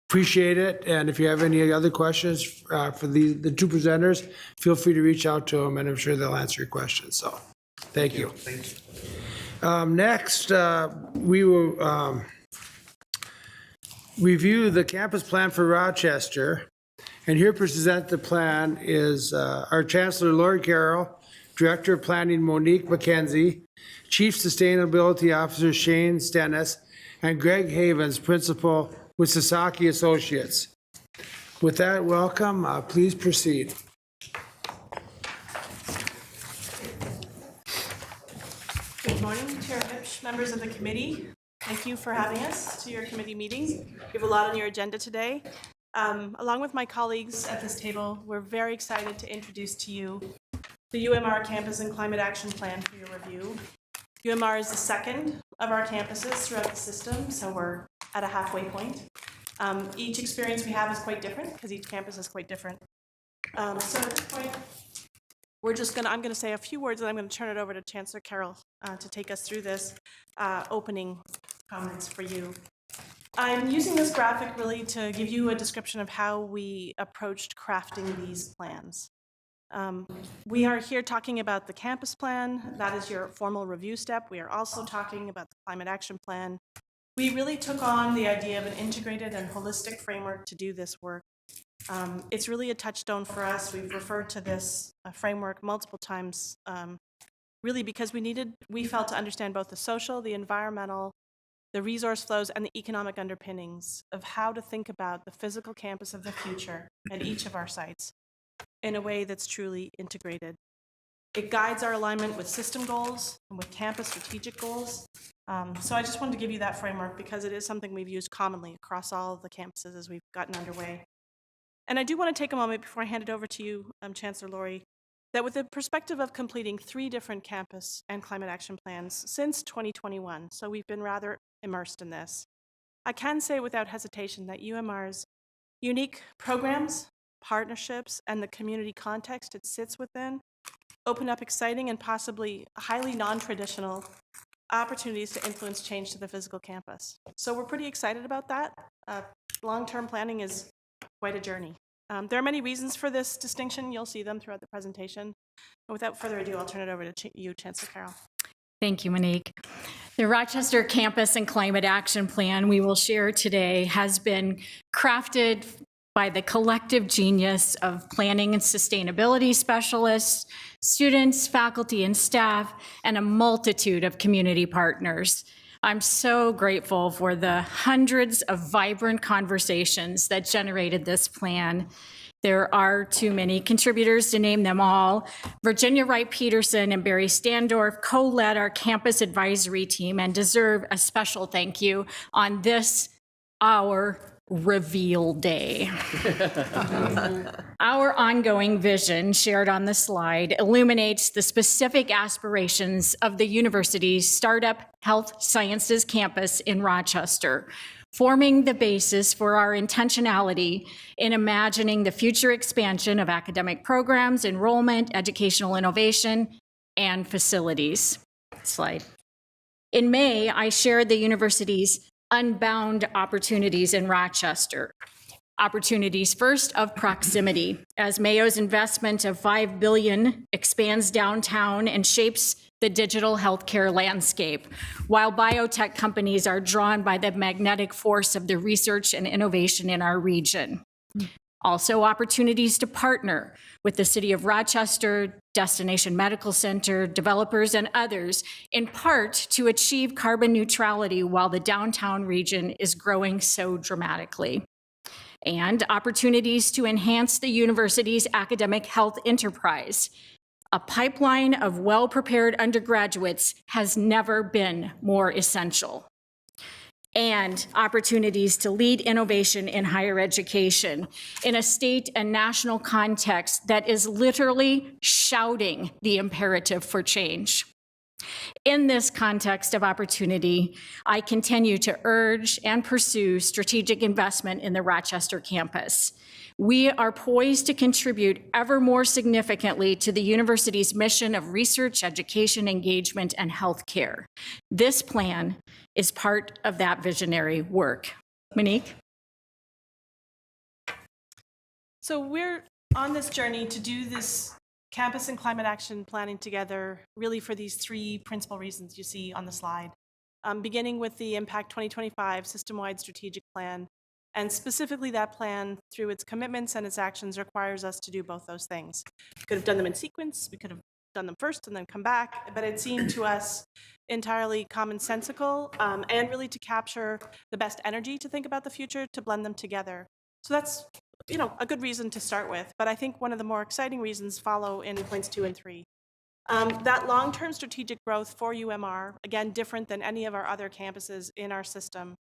appreciate it. And if you have any other questions for the two presenters, feel free to reach out to them, and I'm sure they'll answer your questions. So thank you. Thank you. Next, we will review the campus plan for Rochester. And here to present the plan is our Chancellor Lori Carroll, Director of Planning Monique McKenzie, Chief Sustainability Officer Shane Stennis, and Greg Havens, Principal with Sasaki Associates. With that, welcome. Please proceed. Good morning, Chair Hipsch, members of the committee. Thank you for having us to your committee meetings. You have a lot on your agenda today. Along with my colleagues at this table, we're very excited to introduce to you the UMR Campus and Climate Action Plan for your review. UMR is the second of our campuses throughout the system, so we're at a halfway point. Each experience we have is quite different because each campus is quite different. So at this point, I'm going to say a few words, and I'm going to turn it over to Chancellor Carroll to take us through this opening comments for you. I'm using this graphic really to give you a description of how we approached crafting these plans. We are here talking about the campus plan. That is your formal review step. We are also talking about the climate action plan. We really took on the idea of an integrated and holistic framework to do this work. It's really a touchstone for us. We've referred to this framework multiple times, really because we felt to understand both the social, the environmental, the resource flows, and the economic underpinnings of how to think about the physical campus of the future at each of our sites in a way that's truly integrated. It guides our alignment with system goals and with campus strategic goals. So I just wanted to give you that framework because it is something we've used commonly across all of the campuses as we've gotten underway. And I do want to take a moment before I hand it over to you, Chancellor Lori, that with the perspective of completing 3 different campus and climate action plans since 2021, so we've been rather immersed in this, I can say without hesitation that UMR's unique programs, partnerships, and the community context it sits within open up exciting and possibly highly non-traditional opportunities to influence change to the physical campus. So we're pretty excited about that. Long-term planning is quite a journey. There are many reasons for this distinction. You'll see them throughout the presentation. But without further ado, I'll turn it over to you, Chancellor Carroll. Thank you, Monique. The Rochester Campus and Climate Action Plan we will share today has been crafted by the collective genius of planning and sustainability specialists, students, faculty, and staff, and a multitude of community partners. I'm so grateful for the hundreds of vibrant conversations that generated this plan. There are too many contributors to name them all. Virginia Wright Peterson and Barry Standorf co-led our campus advisory team and deserve a special thank you on this, our reveal day. Our ongoing vision, shared on the slide, illuminates the specific aspirations of the university's Startup Health Sciences campus in Rochester, forming the basis for our intentionality in imagining the future expansion of academic programs, enrollment, educational innovation, and facilities. Slide. In May, I shared the university's unbound opportunities in Rochester. Opportunities first of proximity, as Mayo's investment of $5 billion expands downtown and shapes the digital healthcare landscape, while biotech companies are drawn by the magnetic force of the research and innovation in our region. Also, opportunities to partner with the City of Rochester, Destination Medical Center, developers, and others, in part to achieve carbon neutrality while the downtown region is growing so dramatically. And opportunities to enhance the university's academic health enterprise. A pipeline of well-prepared undergraduates has never been more essential. and opportunities to lead innovation in higher education in a state and national context that is literally shouting the imperative for change. In this context of opportunity, I continue to urge and pursue strategic investment in the Rochester campus. We are poised to contribute ever more significantly to the university's mission of research, education, engagement, and healthcare. This plan is part of that visionary work. Monique? So we're on this journey to do this campus and climate action planning together, really for these three principal reasons you see on the slide. Beginning with the Impact 2025 system-wide strategic plan, and specifically that plan through its commitments and its actions requires us to do both those things. We could have done them in sequence, we could have done them first and then come back, but it seemed to us entirely commonsensical and really to capture the best energy to think about the future, to blend them together. So that's a good reason to start with, but I think one of the more exciting reasons follow in points 2 and 3. That long-term strategic growth for UMR, again, different than any of our other campuses in our system,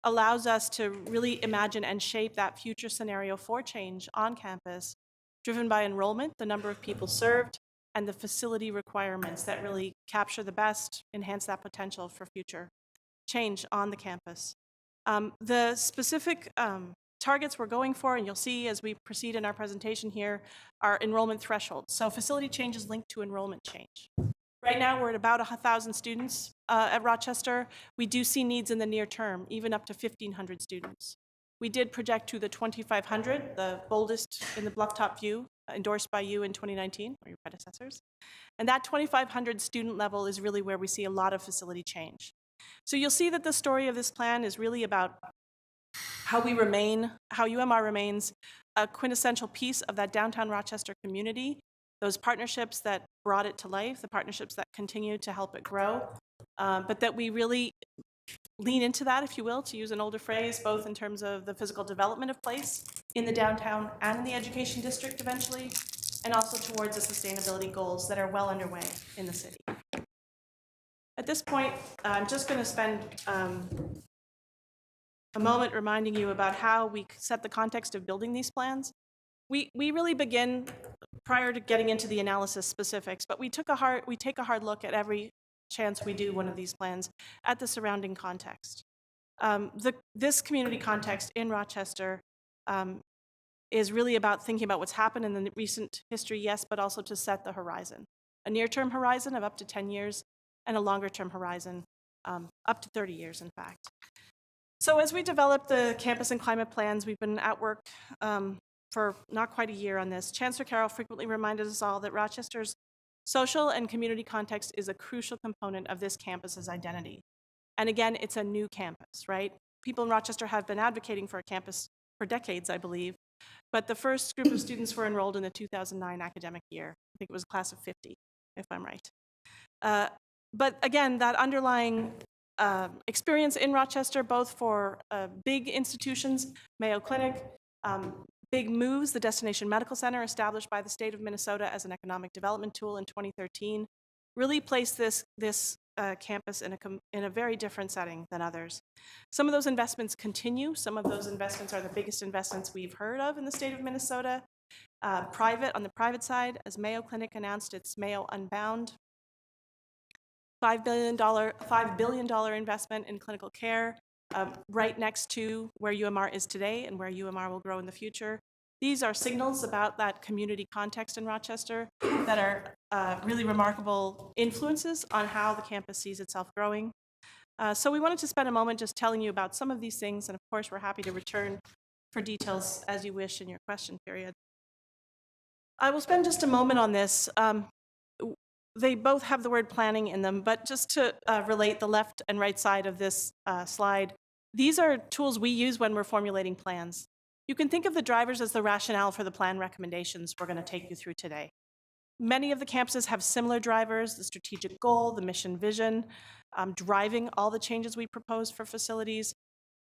allows us to really imagine and shape that future scenario for change on campus, driven by enrollment, the number of people served, and the facility requirements that really capture the best, enhance that potential for future change on the campus. The specific targets we're going for, and you'll see as we proceed in our presentation here, are enrollment thresholds. So facility change is linked to enrollment change. Right now, we're at about 1,000 students at Rochester. We do see needs in the near term, even up to 1,500 students. We did project to the 2,500, the boldest in the blacktop view, endorsed by you in 2019, or your predecessors. And that 2,500 student level is really where we see a lot of facility change. So you'll see that the story of this plan is really about how UMR remains a quintessential piece of that downtown Rochester community, those partnerships that brought it to life, the partnerships that continue to help it grow, but that we really lean into that, if you will, to use an older phrase, both in terms of the physical development of place in the downtown and in the education district eventually, and also towards the sustainability goals that are well underway in the city. At this point, I'm just going to spend a moment reminding you about how we set the context of building these plans. We really begin, prior to getting into the analysis specifics, but we take a hard look at every chance we do one of these plans at the surrounding context. This community context in Rochester is really about thinking about what's happened in the recent history, yes, but also to set the horizon. A near-term horizon of up to 10 years and a longer-term horizon up to 30 years, in fact. So as we develop the campus and climate plans, we've been at work for not quite a year on this. Chancellor Carroll frequently reminded us all that Rochester's social and community context is a crucial component of this campus's identity. And again, it's a new campus, right? People in Rochester have been advocating for a campus for decades, I believe, but the first group of students were enrolled in the 2009 academic year. I think it was a class of 50, if I'm right. But again, that underlying experience in Rochester, both for big institutions, Mayo Clinic, big moves, the Destination Medical Center established by the state of Minnesota as an economic development tool in 2013, really placed this campus in a very different setting than others. Some of those investments continue. Some of those investments are the biggest investments we've heard of in the state of Minnesota. On the private side, as Mayo Clinic announced its Mayo Unbound, $5 billion investment in clinical care, right next to where UMR is today and where UMR will grow in the future. These are signals about that community context in Rochester that are really remarkable influences on how the campus sees itself growing. So we wanted to spend a moment just telling you about some of these things, and of course we're happy to return for details as you wish in your question period. I will spend just a moment on this. They both have the word planning in them, but just to relate the left and right side of this slide, these are tools we use when we're formulating plans. You can think of the drivers as the rationale for the plan recommendations we're going to take you through today. Many of the campuses have similar drivers, the strategic goal, the mission vision, driving all the changes we propose for facilities.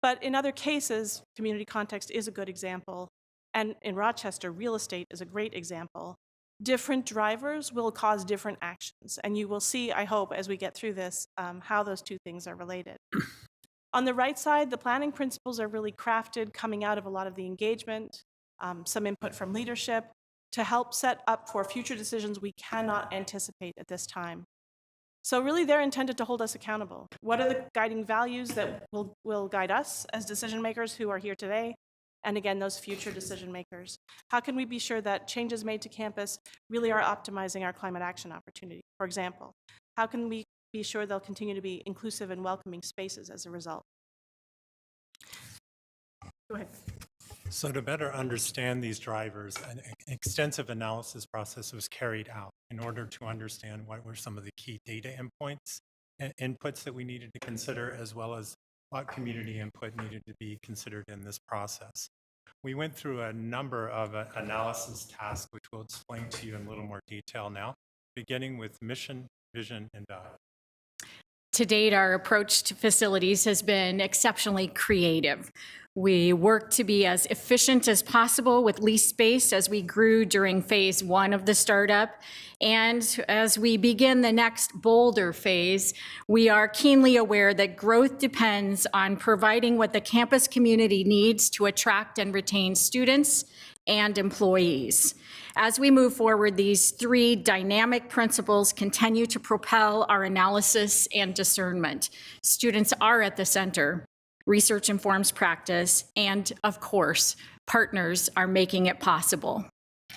But in other cases, community context is a good example. And in Rochester, real estate is a great example. Different drivers will cause different actions. And you will see, I hope, as we get through this, how those two things are related. On the right side, the planning principles are really crafted coming out of a lot of the engagement, some input from leadership to help set up for future decisions we cannot anticipate at this time. So really, they're intended to hold us accountable. What are the guiding values that will guide us as decision makers who are here today? And again, those future decision makers. How can we be sure that changes made to campus really are optimizing our climate action opportunity? For example, how can we be sure they'll continue to be inclusive and welcoming spaces as a result? Go ahead. So to better understand these drivers, an extensive analysis process was carried out in order to understand what were some of the key data inputs that we needed to consider, as well as what community input needed to be considered in this process. We went through a number of analysis tasks, which we'll explain to you in a little more detail now, beginning with mission, vision, and value. To date, our approach to facilities has been exceptionally creative. We worked to be as efficient as possible with lease space as we grew during phase 1 of the startup. And as we begin the next bolder phase, we are keenly aware that growth depends on providing what the campus community needs to attract and retain students and employees. As we move forward, these 3 dynamic principles continue to propel our analysis and discernment. Students are at the center. Research informs practice, and of course, partners are making it possible.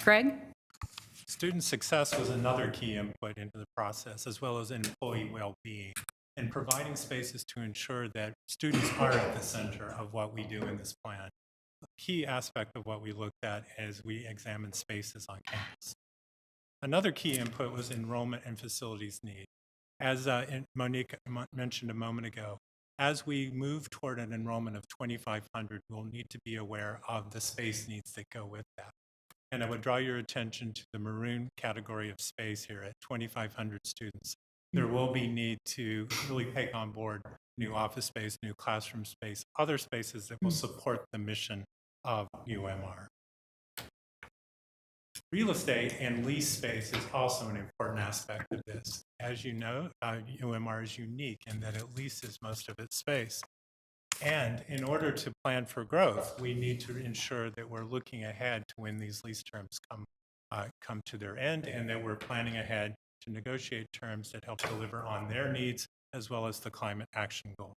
Greg? Student success was another key input into the process, as well as employee well-being, and providing spaces to ensure that students are at the center of what we do in this plan. A key aspect of what we looked at as we examined spaces on campus. Another key input was enrollment and facilities need. As Monique mentioned a moment ago, as we move toward an enrollment of 2,500, we'll need to be aware of the space needs that go with that. And I would draw your attention to the maroon category of space here at 2,500 students. There will be need to really take on board new office space, new classroom space, other spaces that will support the mission of UMR. Real estate and lease space is also an important aspect of this. As you know, UMR is unique in that it leases most of its space. And in order to plan for growth, we need to ensure that we're looking ahead to when these lease terms come to their end, and that we're planning ahead to negotiate terms that help deliver on their needs as well as the climate action goals.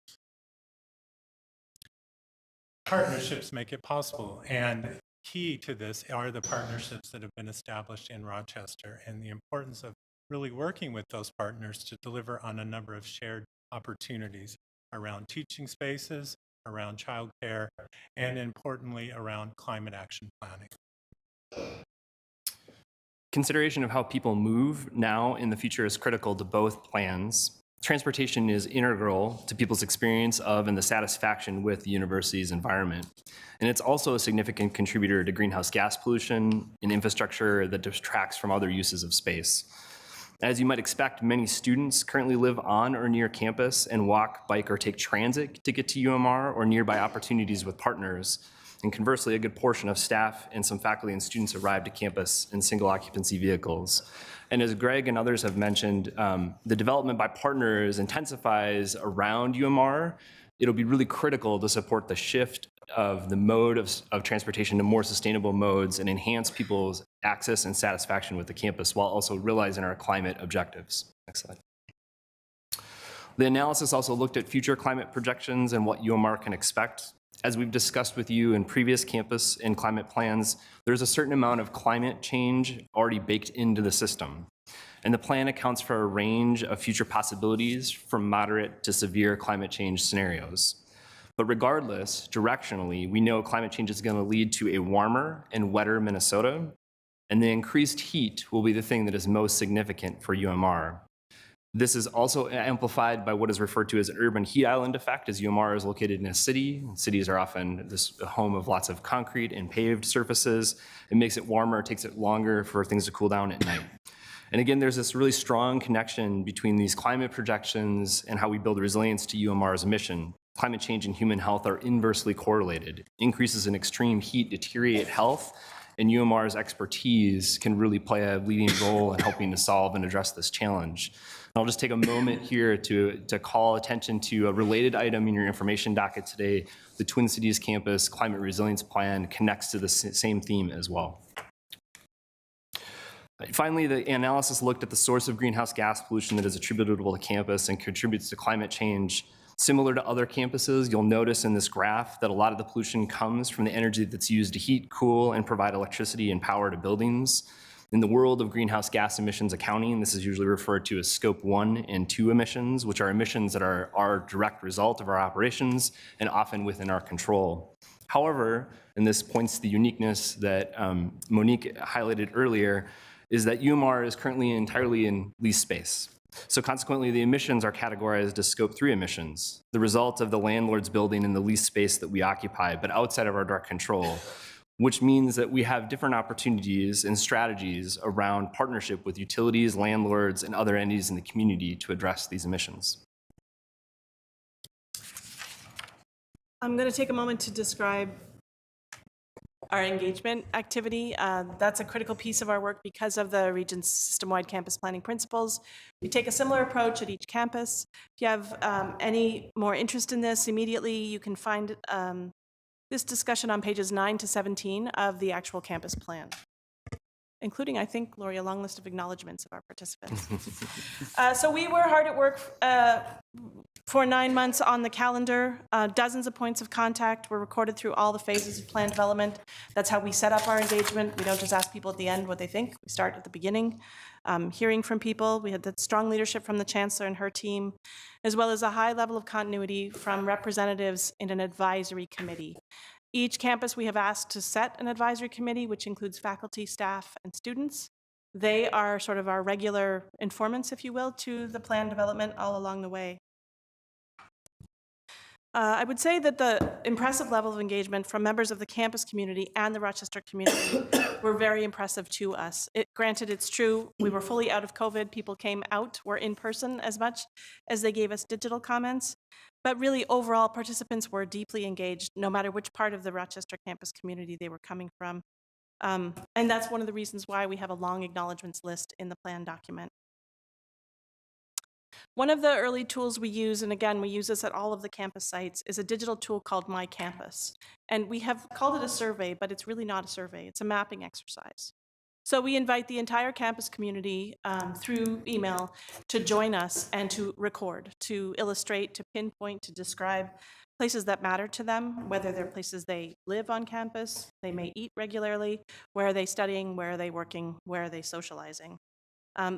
Partnerships make it possible, and key to this are the partnerships that have been established in Rochester and the importance of really working with those partners to deliver on a number of shared opportunities around teaching spaces, around childcare, and importantly around climate action planning. Consideration of how people move now in the future is critical to both plans. Transportation is integral to people's experience of and the satisfaction with the university's environment. And it's also a significant contributor to greenhouse gas pollution and infrastructure that detracts from other uses of space. As you might expect, many students currently live on or near campus and walk, bike, or take transit to get to UMR or nearby opportunities with partners. And conversely, a good portion of staff and some faculty and students arrive to campus in single occupancy vehicles. And as Greg and others have mentioned, the development by partners intensifies around UMR. It'll be really critical to support the shift of the mode of transportation to more sustainable modes and enhance people's access and satisfaction with the campus while also realizing our climate objectives. Next slide. The analysis also looked at future climate projections and what UMR can expect. As we've discussed with you in previous campus and climate plans, there's a certain amount of climate change already baked into the system. And the plan accounts for a range of future possibilities from moderate to severe climate change scenarios. But regardless, directionally, we know climate change is going to lead to a warmer and wetter Minnesota, and the increased heat will be the thing that is most significant for UMR. This is also amplified by what is referred to as an urban heat island effect, as UMR is located in a city. Cities are often this home of lots of concrete and paved surfaces. It makes it warmer, it takes it longer for things to cool down at night. And again, there's this really strong connection between these climate projections and how we build resilience to UMR's mission. Climate change and human health are inversely correlated. Increases in extreme heat deteriorate health, and UMR's expertise can really play a leading role in helping to solve and address this challenge. I'll just take a moment here to call attention to a related item in your information docket today. The Twin Cities Campus Climate Resilience Plan connects to the same theme as well. Finally, the analysis looked at the source of greenhouse gas pollution that is attributable to campus and contributes to climate change. Similar to other campuses, you'll notice in this graph that a lot of the pollution comes from the energy that's used to heat, cool, and provide electricity and power to buildings. In the world of greenhouse gas emissions accounting, this is usually referred to as scope 1 and 2 emissions, which are emissions that are our direct result of our operations and often within our control. However, and this points to the uniqueness that Monique highlighted earlier, is that UMR is currently entirely in lease space. So consequently, the emissions are categorized as scope 3 emissions, the result of the landlord's building in the lease space that we occupy, but outside of our direct control, which means that we have different opportunities and strategies around partnership with utilities, landlords, and other entities in the community to address these emissions. I'm going to take a moment to describe our engagement activity. That's a critical piece of our work because of the Regents system-wide campus planning principles. We take a similar approach at each campus. If you have any more interest in this, immediately you can find this discussion on pages 9 to 17 of the actual campus plan, including, I think, Lori, a long list of acknowledgements of our participants. So we were hard at work for 9 months on the calendar. Dozens of points of contact were recorded through all the phases of plan development. That's how we set up our engagement. We don't just ask people at the end what they think. We start at the beginning, hearing from people. We had that strong leadership from the chancellor and her team, as well as a high level of continuity from representatives in an advisory committee. Each campus we have asked to set an advisory committee, which includes faculty, staff, and students. They are sort of our regular informants, if you will, to the plan development all along the way. I would say that the impressive level of engagement from members of the campus community and the Rochester community were very impressive to us. Granted, it's true, we were fully out of COVID. People came out, were in person as much as they gave us digital comments. But really, overall, participants were deeply engaged, no matter which part of the Rochester campus community they were coming from. And that's one of the reasons why we have a long acknowledgements list in the plan document. One of the early tools we use, and again, we use this at all of the campus sites, is a digital tool called My Campus. And we have called it a survey, but it's really not a survey. It's a mapping exercise. So we invite the entire campus community through email to join us and to record, to illustrate, to pinpoint, to describe places that matter to them, whether they're places they live on campus, they may eat regularly, where are they studying, where are they working, where are they socializing.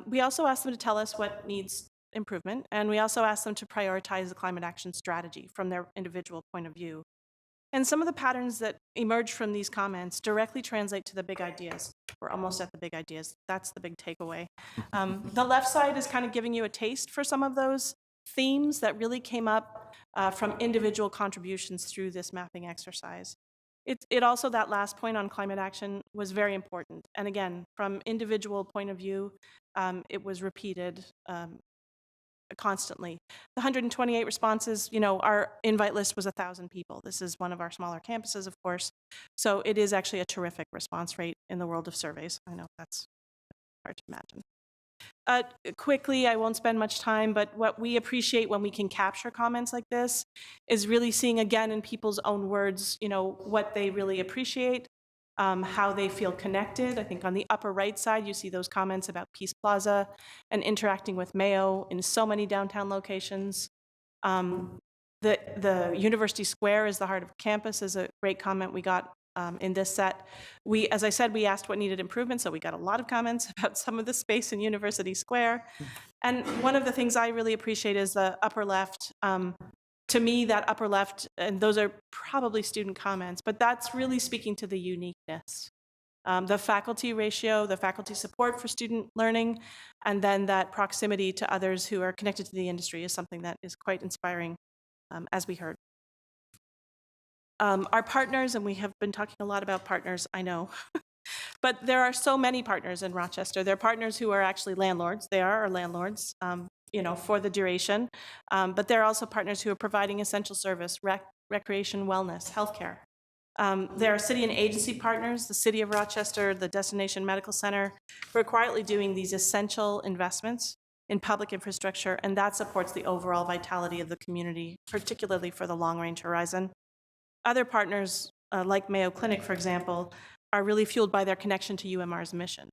We also ask them to tell us what needs improvement, and we also ask them to prioritize the climate action strategy from their individual point of view. And some of the patterns that emerge from these comments directly translate to the big ideas. We're almost at the big ideas. That's the big takeaway. The left side is kind of giving you a taste for some of those themes that really came up from individual contributions through this mapping exercise. It also, that last point on climate action was very important. And again, from individual point of view, it was repeated constantly. The 128 responses, you know, our invite list was 1,000 people. This is one of our smaller campuses, of course. So it is actually a terrific response rate in the world of surveys. I know that's hard to imagine. Quickly, I won't spend much time, but what we appreciate when we can capture comments like this is really seeing again in people's own words, you know, what they really appreciate, how they feel connected. I think on the upper right side, you see those comments about Peace Plaza and interacting with Mayo in so many downtown locations. The University Square is the heart of campus is a great comment we got in this set. As I said, we asked what needed improvement, so we got a lot of comments about some of the space in University Square. And one of the things I really appreciate is the upper left. To me, that upper left, and those are probably student comments, but that's really speaking to the uniqueness. The faculty ratio, the faculty support for student learning, and then that proximity to others who are connected to the industry is something that is quite inspiring, as we heard. Our partners, and we have been talking a lot about partners, I know, but there are so many partners in Rochester. There are partners who are actually landlords. They are our landlords, you know, for the duration, but there are also partners who are providing essential service, recreation, wellness, healthcare. There are city and agency partners, the City of Rochester, the Destination Medical Center, who are quietly doing these essential investments in public infrastructure, and that supports the overall vitality of the community, particularly for the long-range horizon. Other partners, like Mayo Clinic, for example, are really fueled by their connection to UMR's mission.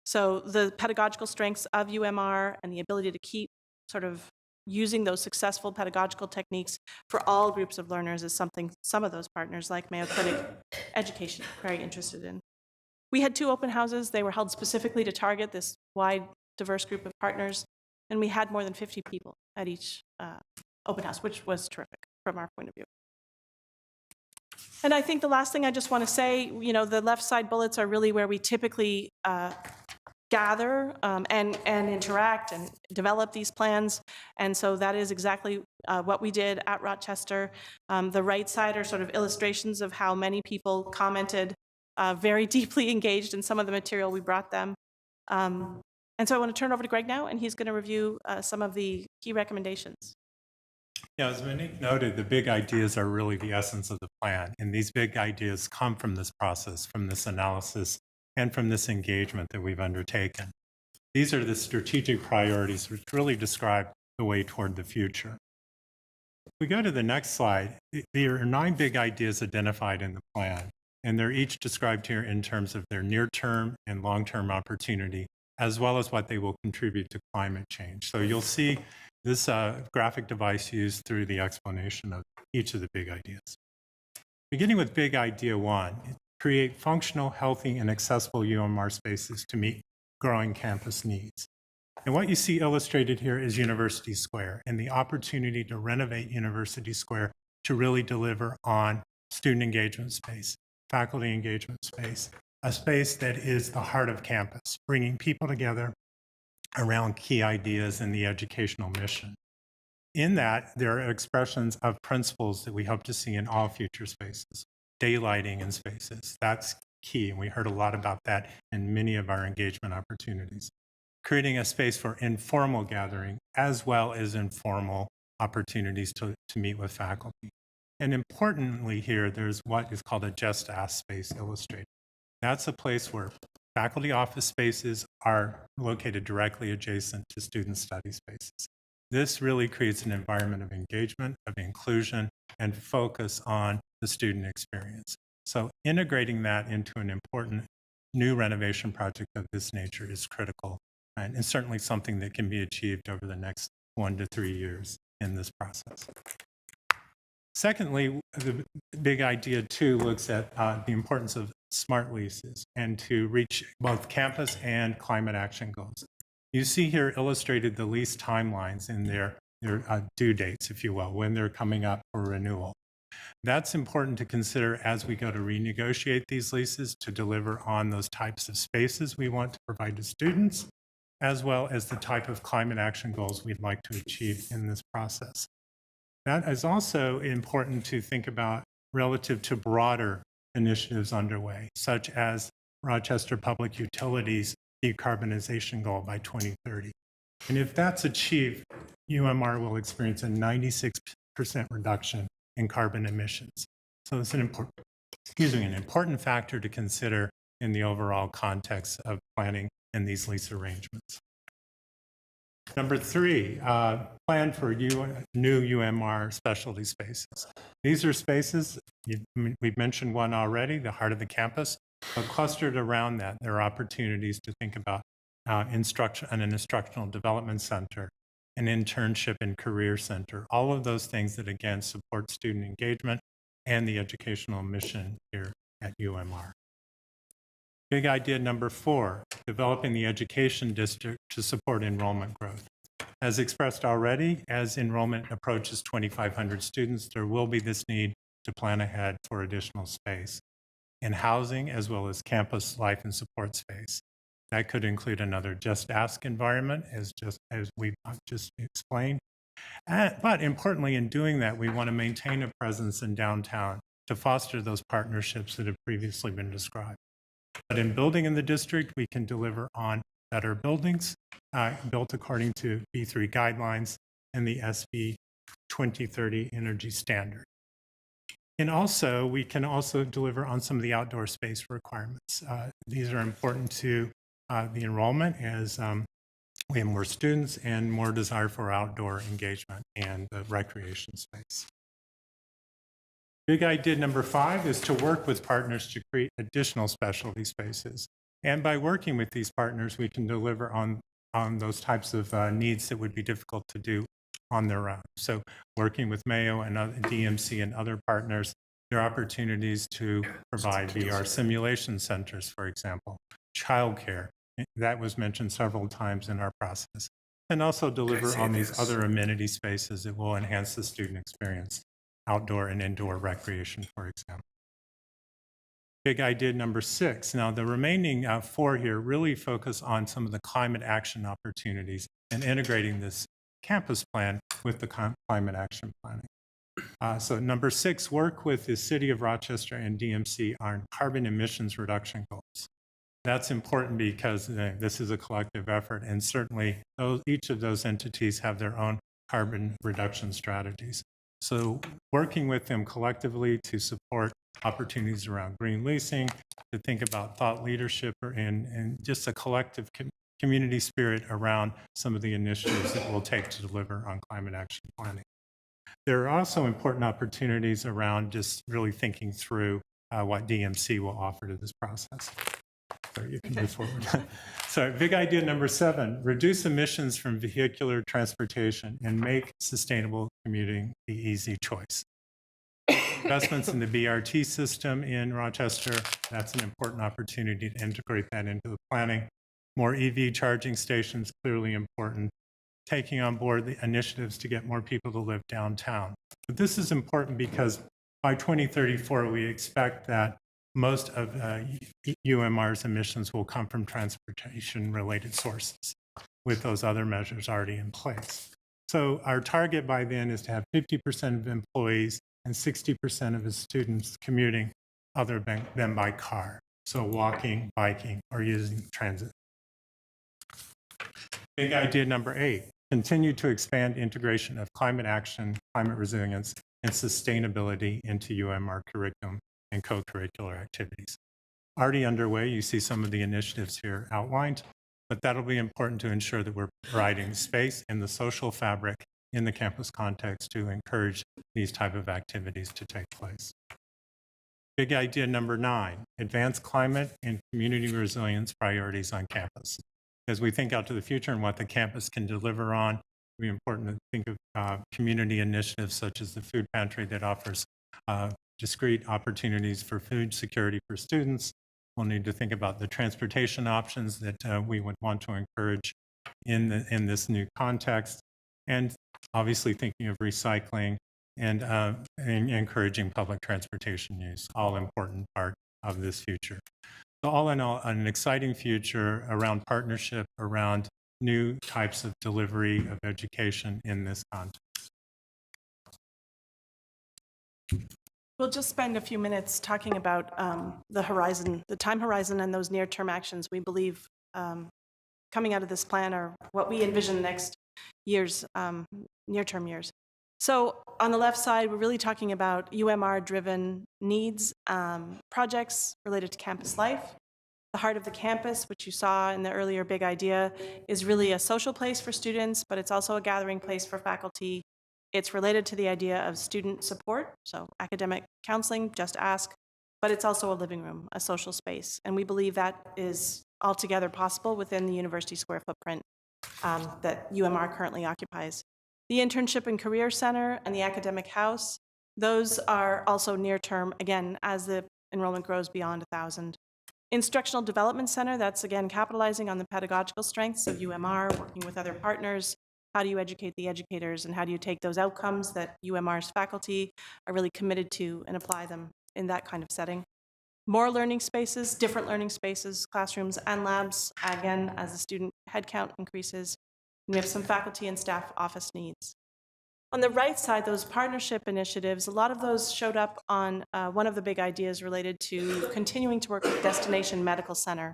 So the pedagogical strengths of UMR and the ability to keep sort of using those successful pedagogical techniques for all groups of learners is something some of those partners, like Mayo Clinic Education, are very interested in. We had 2 open houses. They were held specifically to target this wide, diverse group of partners, and we had more than 50 people at each open house, which was terrific from our point of view. And I think the last thing I just want to say, the left side bullets are really where we typically gather and interact and develop these plans. And so that is exactly what we did at Rochester. The right side are sort of illustrations of how many people commented, very deeply engaged in some of the material we brought them. And so I want to turn it over to Greg now, and he's going to review some of the key recommendations. Yeah, as Monique noted, the big ideas are really the essence of the plan. And these big ideas come from this process, from this analysis, and from this engagement that we've undertaken. These are the strategic priorities which really describe the way toward the future. If we go to the next slide, there are 9 big ideas identified in the plan, and they're each described here in terms of their near-term and long-term opportunity, as well as what they will contribute to climate change. So you'll see this graphic device used through the explanation of each of the big ideas. Beginning with big idea 1, create functional, healthy, and accessible UMR spaces to meet growing campus needs. And what you see illustrated here is University Square and the opportunity to renovate University Square to really deliver on student engagement space, faculty engagement space, a space that is the heart of campus, bringing people together around key ideas in the educational mission. In that, there are expressions of principles that we hope to see in all future spaces. Daylighting in spaces, that's key, and we heard a lot about that in many of our engagement opportunities. Creating a space for informal gathering as well as informal opportunities to meet with faculty. And importantly here, there's what is called a Just Ask space illustrated. That's a place where faculty office spaces are located directly adjacent to student study spaces. This really creates an environment of engagement, of inclusion, and focus on the student experience. So integrating that into an important new renovation project of this nature is critical, and it's certainly something that can be achieved over the next 1 to 3 years in this process. Secondly, the big idea 2 looks at the importance of smart leases and to reach both campus and climate action goals. You see here illustrated the lease timelines in their due dates, if you will, when they're coming up for renewal. That's important to consider as we go to renegotiate these leases to deliver on those types of spaces we want to provide to students, as well as the type of climate action goals we'd like to achieve in this process. That is also important to think about relative to broader initiatives underway, such as Rochester Public Utilities decarbonization goal by 2030. And if that's achieved, UMR will experience a 96% reduction in carbon emissions. So it's an important factor to consider in the overall context of planning and these lease arrangements. Number 3, plan for new UMR specialty spaces. These are spaces, we've mentioned one already, the heart of the campus, but clustered around that, there are opportunities to think about an instructional development center, an internship and career center, all of those things that, again, support student engagement and the educational mission here at UMR. Big idea number 4, developing the education district to support enrollment growth. As expressed already, as enrollment approaches 2,500 students, there will be this need to plan ahead for additional space in housing as well as campus life and support space. That could include another Just Ask environment, as we've just explained. But importantly, in doing that, we want to maintain a presence in downtown to foster those partnerships that have previously been described. But in building in the district, we can deliver on better buildings built according to B3 guidelines and the SB 2030 energy standard. And also, we can also deliver on some of the outdoor space requirements. These are important to the enrollment as we have more students and more desire for outdoor engagement and recreation space. Big idea number 5 is to work with partners to create additional specialty spaces. And by working with these partners, we can deliver on those types of needs that would be difficult to do on their own. So working with Mayo and DMC and other partners, there are opportunities to provide VR simulation centers, for example, childcare. That was mentioned several times in our process. And also deliver on these other amenity spaces that will enhance the student experience, outdoor and indoor recreation, for example. Big idea number 6. Now, the remaining 4 here really focus on some of the climate action opportunities and integrating this campus plan with the climate action planning. So number 6, work with the City of Rochester and DMC on carbon emissions reduction goals. That's important because this is a collective effort, and certainly each of those entities have their own carbon reduction strategies. So working with them collectively to support opportunities around green leasing, to think about thought leadership and just a collective community spirit around some of the initiatives that we'll take to deliver on climate action planning. There are also important opportunities around just really thinking through what DMC will offer to this process. So you can move forward. So big idea number 7, reduce emissions from vehicular transportation and make sustainable commuting the easy choice. Investments in the BRT system in Rochester, that's an important opportunity to integrate that into the planning. More EV charging stations, clearly important. Taking on board the initiatives to get more people to live downtown. But this is important because by 2034, we expect that most of UMR's emissions will come from transportation-related sources, with those other measures already in place. So our target by then is to have 50% of employees and 60% of the students commuting other than by car. So walking, biking, or using transit. Big idea number 8, continue to expand integration of climate action, climate resilience, and sustainability into UMR curriculum and co-curricular activities. Already underway, you see some of the initiatives here outlined, but that'll be important to ensure that we're providing space in the social fabric in the campus context to encourage these type of activities to take place. Big idea number 9, advance climate and community resilience priorities on campus. As we think out to the future and what the campus can deliver on, it'll be important to think of community initiatives such as the food pantry that offers discrete opportunities for food security for students. We'll need to think about the transportation options that we would want to encourage in this new context, and obviously thinking of recycling and encouraging public transportation use, all important part of this future. So all in all, an exciting future around partnership, around new types of delivery of education in this context. We'll just spend a few minutes talking about the time horizon and those near-term actions we believe coming out of this plan are what we envision next year's, near-term years. So on the left side, we're really talking about UMR-driven needs, projects related to campus life. The heart of the campus, which you saw in the earlier big idea, is really a social place for students, but it's also a gathering place for faculty. It's related to the idea of student support, so academic counseling, just ask, but it's also a living room, a social space. And we believe that is altogether possible within the University Square footprint that UMR currently occupies. The Internship and Career Center and the Academic House, those are also near term, again, as the enrollment grows beyond 1,000. Instructional Development Center, that's again capitalizing on the pedagogical strengths of UMR, working with other partners. How do you educate the educators, and how do you take those outcomes that UMR's faculty are really committed to and apply them in that kind of setting? More learning spaces, different learning spaces, classrooms and labs, again, as the student headcount increases. And we have some faculty and staff office needs. On the right side, those partnership initiatives, a lot of those showed up on one of the big ideas related to continuing to work with Destination Medical Center.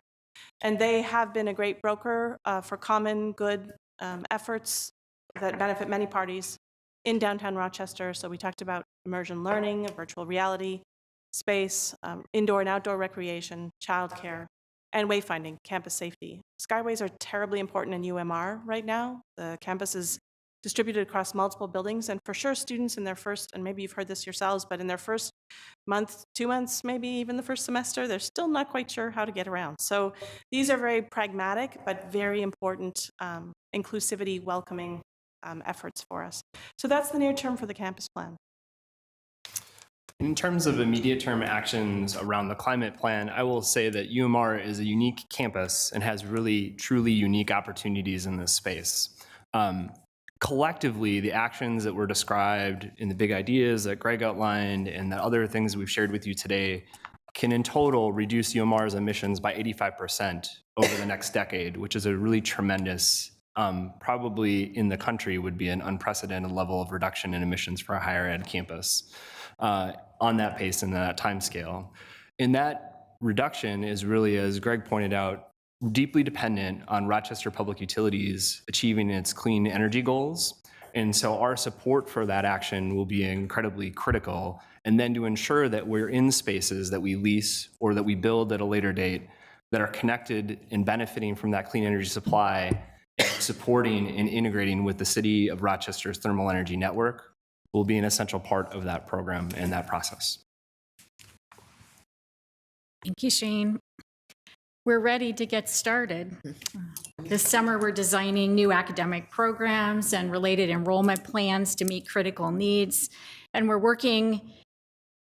And they have been a great broker for common good efforts that benefit many parties. in downtown Rochester. So we talked about immersion learning, virtual reality space, indoor and outdoor recreation, childcare, and wayfinding, campus safety. Skyways are terribly important in UMR right now. The campus is distributed across multiple buildings, and for sure students in their first, and maybe you've heard this yourselves, but in their first month, 2 months, maybe even the first semester, they're still not quite sure how to get around. So these are very pragmatic, but very important inclusivity, welcoming efforts for us. So that's the near term for the campus plan. In terms of immediate term actions around the climate plan, I will say that UMR is a unique campus and has really, truly unique opportunities in this space. Collectively, the actions that were described in the big ideas that Greg outlined and the other things we've shared with you today can in total reduce UMR's emissions by 85% over the next decade, which is a really tremendous, probably in the country would be an unprecedented level of reduction in emissions for a higher ed campus on that pace and that time scale. And that reduction is really, as Greg pointed out, deeply dependent on Rochester Public Utilities achieving its clean energy goals. And so our support for that action will be incredibly critical. And then to ensure that we're in spaces that we lease or that we build at a later date that are connected and benefiting from that clean energy supply, supporting and integrating with the City of Rochester's thermal energy network will be an essential part of that program and that process. Thank you, Shane. We're ready to get started. This summer, we're designing new academic programs and related enrollment plans to meet critical needs. And we're working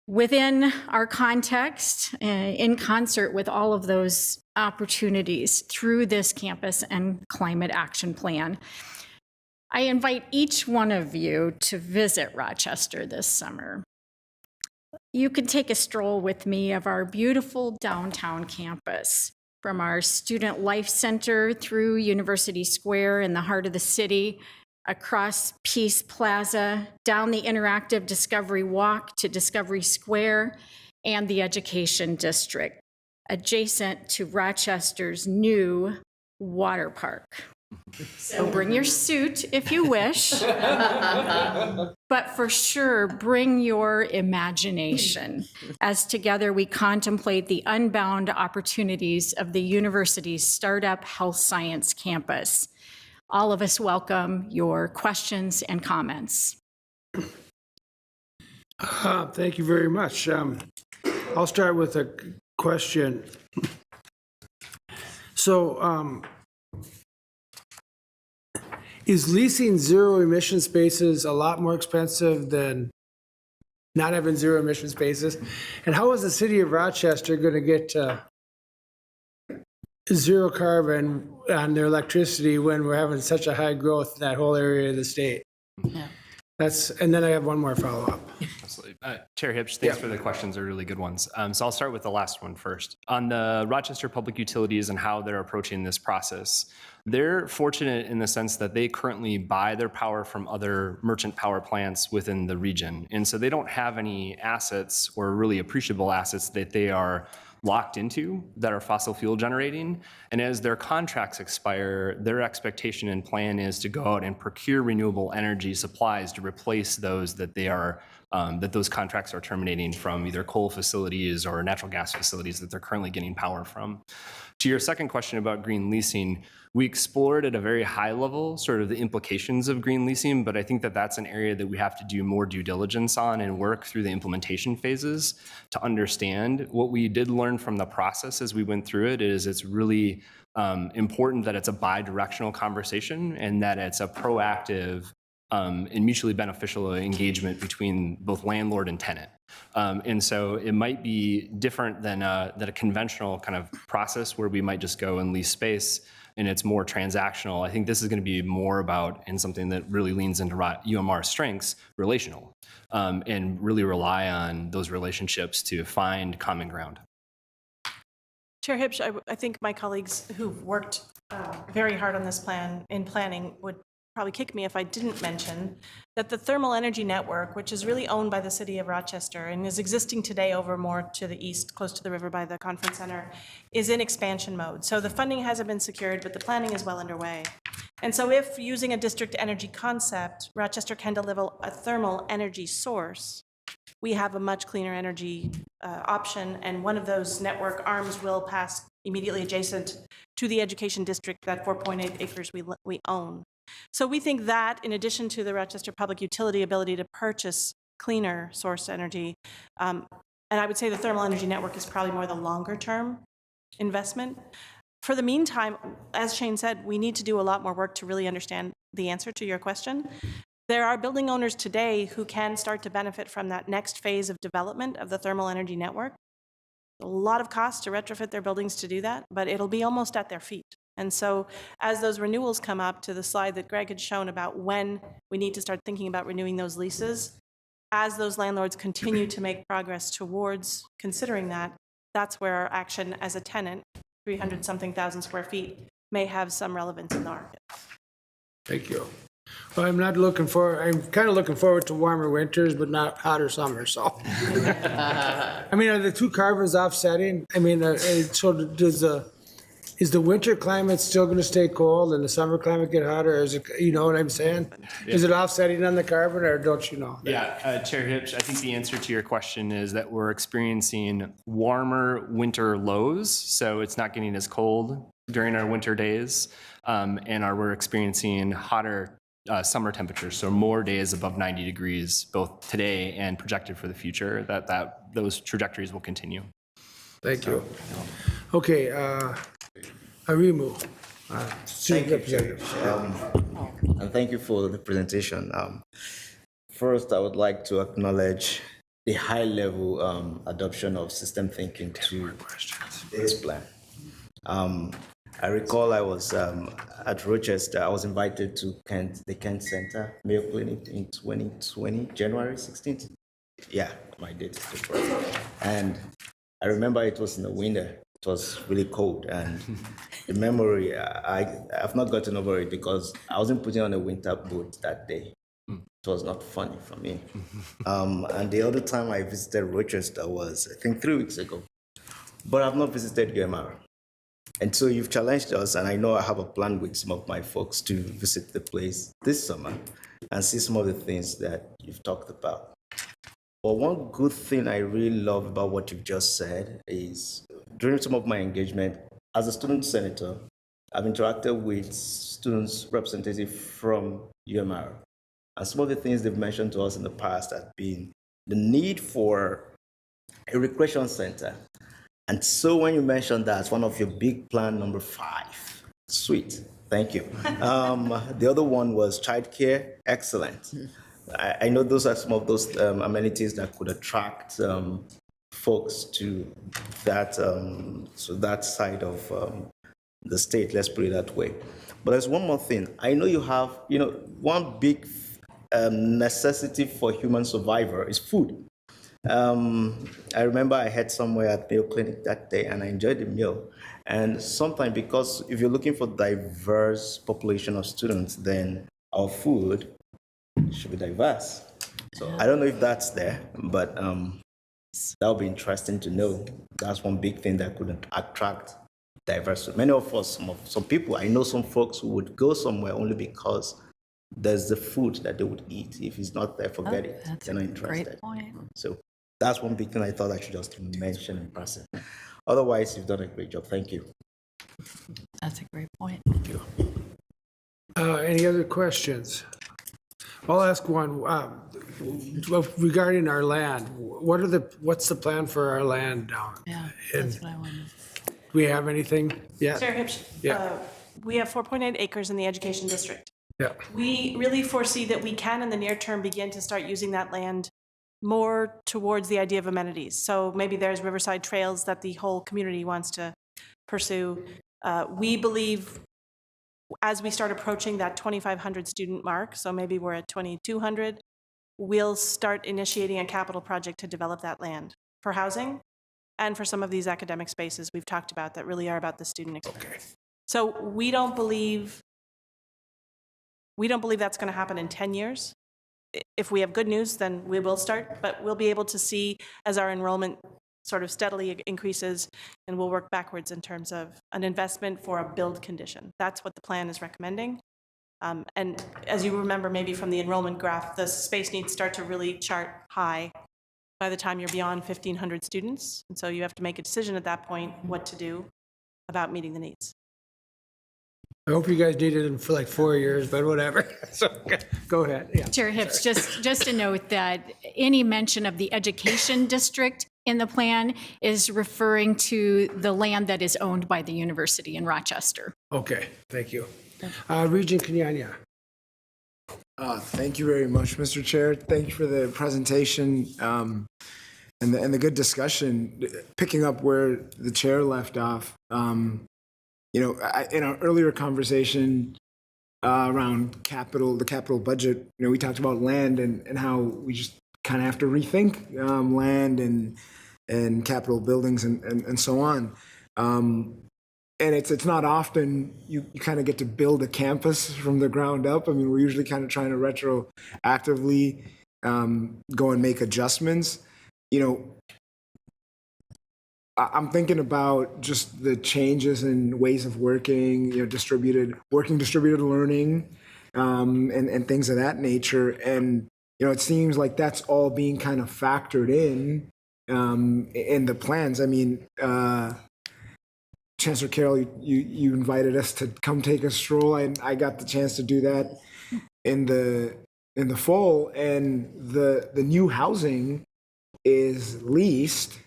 within our context in concert with all of those opportunities through this campus and climate action plan. I invite each one of you to visit Rochester this summer. You can take a stroll with me of our beautiful downtown campus, from our Student Life Center through University Square in the heart of the city, across Peace Plaza, down the interactive Discovery Walk to Discovery Square and the Education District, adjacent to Rochester's new water park. So bring your suit if you wish, but for sure, bring your imagination as together we contemplate the unbound opportunities of the university's startup health science campus. All of us welcome your questions and comments. Thank you very much. I'll start with a question. So, is leasing zero emission spaces a lot more expensive than not having zero emission spaces? And how is the city of Rochester going to get zero carbon on their electricity when we're having such a high growth in that whole area of the state? Yeah. And then I have one more follow-up. Absolutely. Chair Hipsch, thanks for the questions. They're really good ones. So I'll start with the last one first. On the Rochester Public Utilities and how they're approaching this process, they're fortunate in the sense that they currently buy their power from other merchant power plants within the region. And so they don't have any assets or really appreciable assets that they are locked into that are fossil fuel generating. And as their contracts expire, their expectation and plan is to go out and procure renewable energy supplies to replace those that they are that those contracts are terminating from either coal facilities or natural gas facilities that they're currently getting power from. To your second question about green leasing, we explored at a very high level sort of the implications of green leasing, but I think that that's an area that we have to do more due diligence on and work through the implementation phases to understand. What we did learn from the process as we went through it is it's really important that it's a bi-directional conversation and that it's a proactive and mutually beneficial engagement between both landlord and tenant. And so it might be different than a conventional kind of process where we might just go and lease space and it's more transactional. I think this is going to be more about, and something that really leans into UMR strengths, relational, and really rely on those relationships to find common ground. Chair Hipsch, I think my colleagues who've worked very hard on this plan in planning would probably kick me if I didn't mention that the thermal energy network, which is really owned by the city of Rochester and is existing today over more to the east, close to the river by the conference center, is in expansion mode. So the funding hasn't been secured, but the planning is well underway. And so if using a district energy concept, Rochester can deliver a thermal energy source, we have a much cleaner energy option, and one of those network arms will pass immediately adjacent to the education district, that 4.8 acres we own. So we think that, in addition to the Rochester Public Utility ability to purchase cleaner source energy, and I would say the thermal energy network is probably more the longer term investment. For the meantime, as Shane said, we need to do a lot more work to really understand the answer to your question. There are building owners today who can start to benefit from that next phase of development of the thermal energy network. A lot of cost to retrofit their buildings to do that, but it'll be almost at their feet. And so as those renewals come up, to the slide that Greg had shown about when we need to start thinking about renewing those leases, as those landlords continue to make progress towards considering that, that's where our action as a tenant, 300-something thousand square feet, may have some relevance in the market. Thank you. Well, I'm kind of looking forward to warmer winters, but not hotter summers, so. I mean, are the two carbons offsetting? I mean, so is the winter climate still going to stay cold and the summer climate get hotter? Or is it, you know what I'm saying? Yeah. Is it offsetting on the carbon, or don't you know? Yeah, Chair Hipsch, I think the answer to your question is that we're experiencing warmer winter lows, so it's not getting as cold during our winter days, and we're experiencing hotter summer temperatures, so more days above 90 degrees, both today and projected for the future, that those trajectories will continue. Thank you. Okay, Arimu, student representative. And thank you for the presentation. First, I would like to acknowledge the high-level adoption of system thinking to this plan. I recall I was at Rochester. I was invited to the Kent Center Mayo Clinic in 2020, January 16th. Yeah, my date is different. And I remember it was in the winter. It was really cold, and the memory, I've not gotten over it because I wasn't putting on a winter boot that day. It was not funny for me. And the other time I visited Rochester was, I think, 3 weeks ago. But I've not visited UMR. And so you've challenged us, and I know I have a plan with some of my folks to visit the place this summer and see some of the things that you've talked about. But one good thing I really love about what you've just said is during some of my engagement as a student senator, I've interacted with students representatives from UMR. And some of the things they've mentioned to us in the past have been the need for a recreation center. And so when you mentioned that, one of your big plan number 5, sweet, thank you. The other one was childcare, excellent. I know those are some of those amenities that could attract folks to that, that side of the state, let's put it that way. But there's one more thing. I know you have, one big necessity for human survivor is food. I remember I had somewhere at Mayo Clinic that day, and I enjoyed the meal. And sometimes, because if you're looking for diverse population of students, then our food should be diverse. So I don't know if that's there, but that would be interesting to know. That's one big thing that could attract diversity. Many of us, some people, I know some folks who would go somewhere only because there's the food that they would eat. If it's not there, forget it. They're not interested. Great point. So that's one big thing I thought I should just mention in passing. Otherwise, you've done a great job. Thank you. That's a great point. Thank you. Any other questions? I'll ask one regarding our land. What's the plan for our land down? Yeah, that's what I wanted. Do we have anything yet? Chair Hipsch, Yeah. we have 4.8 acres in the education district. Yeah. We really foresee that we can, in the near term, begin to start using that land more towards the idea of amenities. So maybe there's riverside trails that the whole community wants to pursue. We believe as we start approaching that 2,500 student mark, so maybe we're at 2,200, we'll start initiating a capital project to develop that land for housing and for some of these academic spaces we've talked about that really are about the student experience. Okay. So we don't believe that's going to happen in 10 years. If we have good news, then we will start, but we'll be able to see as our enrollment sort of steadily increases, and we'll work backwards in terms of an investment for a build condition. That's what the plan is recommending. And as you remember maybe from the enrollment graph, the space needs start to really chart high by the time you're beyond 1,500 students. And so you have to make a decision at that point what to do about meeting the needs. I hope you guys needed them for like 4 years, but whatever. So, go ahead. Yeah. Chair Hips, just a note that any mention of the education district in the plan is referring to the land that is owned by the university in Rochester. Okay, thank you. Regent Kenyanya. Thank you very much, Mr. Chair. Thank you for the presentation and the good discussion. Picking up where the chair left off, in our earlier conversation around the capital budget, we talked about land and how we just kind of have to rethink land and capital buildings and so on. And it's not often you kind of get to build a campus from the ground up. I mean, we're usually kind of trying to retroactively go and make adjustments. I'm thinking about just the changes in ways of working, distributed learning, and things of that nature. And it seems like that's all being kind of factored in the plans. I mean, Chancellor Carroll, you invited us to come take a stroll. I got the chance to do that in the fall, and the new housing is leased,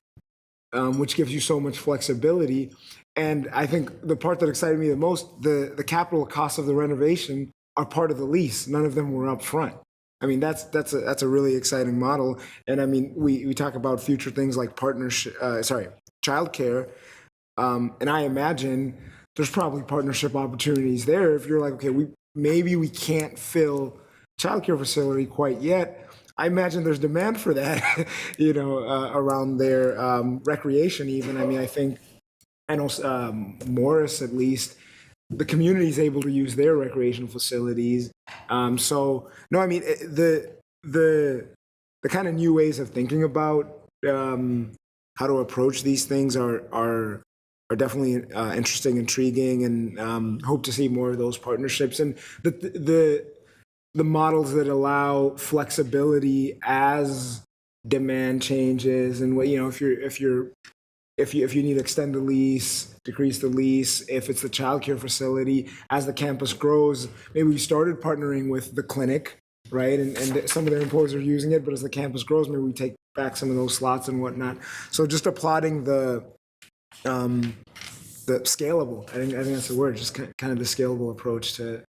which gives you so much flexibility. And I think the part that excited me the most, the capital costs of the renovation are part of the lease. None of them were up front. I mean, that's a really exciting model. And I mean, we talk about future things like childcare. And I imagine there's probably partnership opportunities there if you're like, okay, maybe we can't fill childcare facility quite yet. I imagine there's demand for that, around their recreation even. I mean, I know Morris, at least, the community is able to use their recreational facilities. So, no, I mean, the kind of new ways of thinking about how to approach these things are definitely interesting, intriguing, and hope to see more of those partnerships and the models that allow flexibility as demand changes, and if you need to extend the lease, decrease the lease, if it's the childcare facility, as the campus grows, maybe we started partnering with the clinic, right? And some of their employees are using it, but as the campus grows, maybe we take back some of those slots and whatnot. So just applauding the scalable, I think that's the word, just kind of the scalable approach to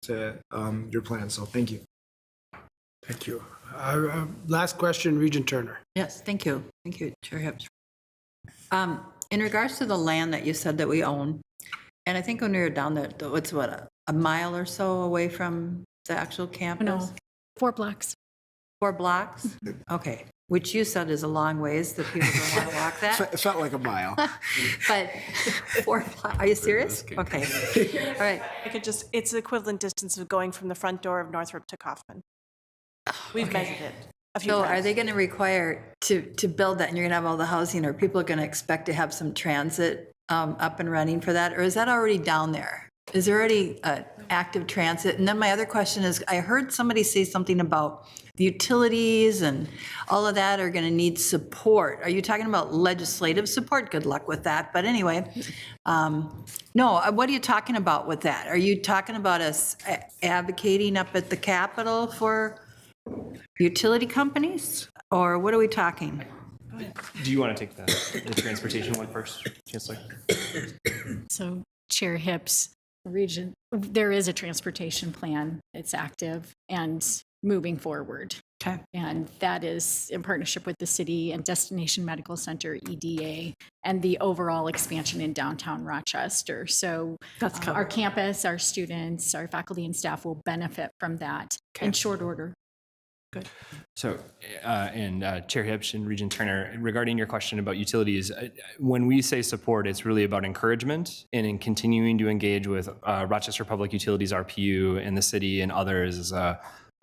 your plan. So thank you. Thank you. Last question, Regent Turner. Yes, thank you. Thank you, Chair Hips. In regards to the land that you said that we own, and I think when we were down there, it's what, a mile or so away from the actual campus? No, 4 blocks. 4 blocks? Okay, which you said is a long ways, that people don't want to walk that. It felt like a mile. But 4 blocks, are you serious? Okay, all right. It's the equivalent distance of going from the front door of Northrop to Kaufman. We've measured it a few So times. are they going to require to build that, and you're going to have all the housing, or people are going to expect to have some transit up and running for that? Or is that already down there? Is there already active transit? And then my other question is, I heard somebody say something about the utilities and all of that are going to need support. Are you talking about legislative support? Good luck with that. But anyway, no, what are you talking about with that? Are you talking about us advocating up at the Capitol for utility companies? Or what are we talking? Do you want to take the transportation one first, Chancellor? So Chair Hips, Regent, there is a transportation plan. It's active and moving forward. Okay. And that is in partnership with the city and Destination Medical Center, EDA, and the overall expansion in downtown Rochester. So our campus, our students, our faculty and staff will benefit from that in short order. Good. So, Chair Hips and Regent Turner, regarding your question about utilities, when we say support, it's really about encouragement and in continuing to engage with Rochester Public Utilities, RPU, and the city and others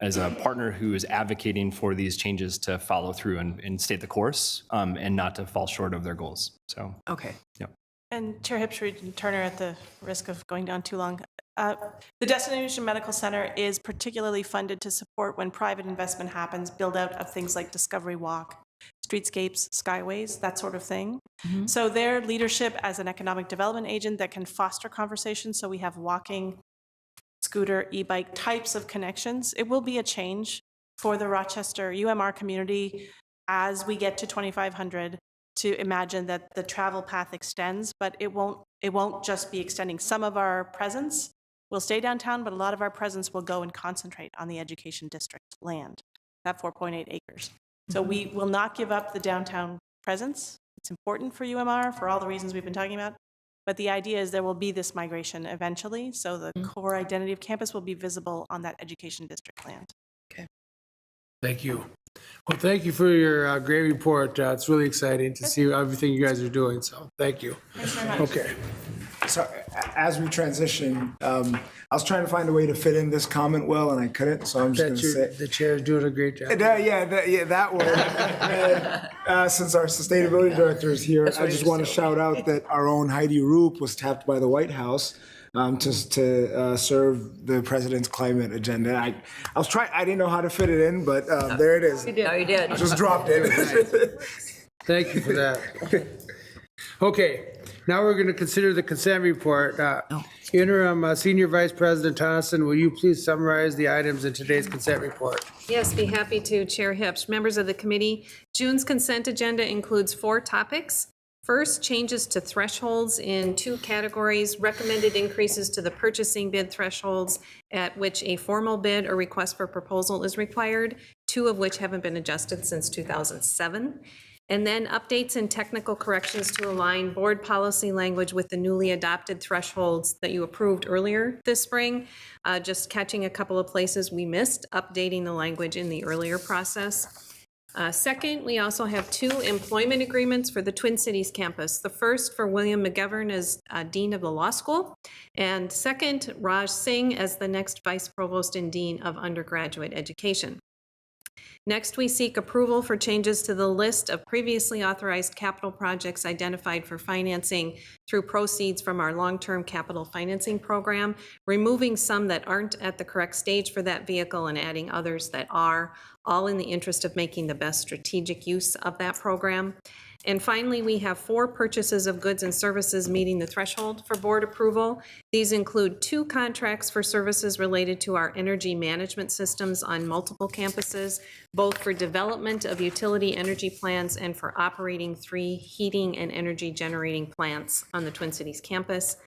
as a partner who is advocating for these changes to follow through and stay the course and not to fall short of their goals. So, okay. Yeah. And Chair Hips, Regent Turner, at the risk of going down too long, The Destination Medical Center is particularly funded to support when private investment happens, build out of things like Discovery Walk, streetscapes, skyways, that sort of thing. So their leadership as an economic development agent that can foster conversations, so we have walking, scooter, e-bike types of connections. It will be a change for the Rochester UMR community as we get to 2,500 to imagine that the travel path extends, but it won't just be extending. Some of our presence will stay downtown, but a lot of our presence will go and concentrate on the education district land, that 4.8 acres. So we will not give up the downtown presence. It's important for UMR for all the reasons we've been talking about. But the idea is there will be this migration eventually, so the core identity of campus will be visible on that education district land. Thank you. Well, thank you for your great report. It's really exciting to see everything you guys are doing, so thank you. Thanks very much. Okay. So as we transition, I was trying to find a way to fit in this comment well, and I couldn't, so I'm just going to say. The chair's doing a great job. That one. Since our sustainability director is here, I just want to shout out that our own Heidi Roop was tapped by the White House to serve the president's climate agenda. I was trying. I didn't know how to fit it in, but there it is. You did. No, you did. I just dropped it. Thank you for that. Okay, now we're going to consider the consent report. Interim Senior Vice President Tonneson, will you please summarize the items in today's consent report? Yes, be happy to, Chair Hipsch. Members of the committee, June's consent agenda includes 4 topics. First, changes to thresholds in 2 categories, recommended increases to the purchasing bid thresholds at which a formal bid or request for proposal is required, 2 of which haven't been adjusted since 2007. And then updates and technical corrections to align board policy language with the newly adopted thresholds that you approved earlier this spring. Just catching a couple of places we missed, updating the language in the earlier process. Second, we also have 2 employment agreements for the Twin Cities campus. The first for William McGovern as Dean of the Law School, and second, Raj Singh as the next Vice Provost and Dean of Undergraduate Education. Next, we seek approval for changes to the list of previously authorized capital projects identified for financing through proceeds from our long-term capital financing program, removing some that aren't at the correct stage for that vehicle and adding others that are, all in the interest of making the best strategic use of that program. And finally, we have 4 purchases of goods and services meeting the threshold for board approval. These include 2 contracts for services related to our energy management systems on multiple campuses, both for development of utility energy plans and for operating 3 heating and energy generating plants on the Twin Cities campus.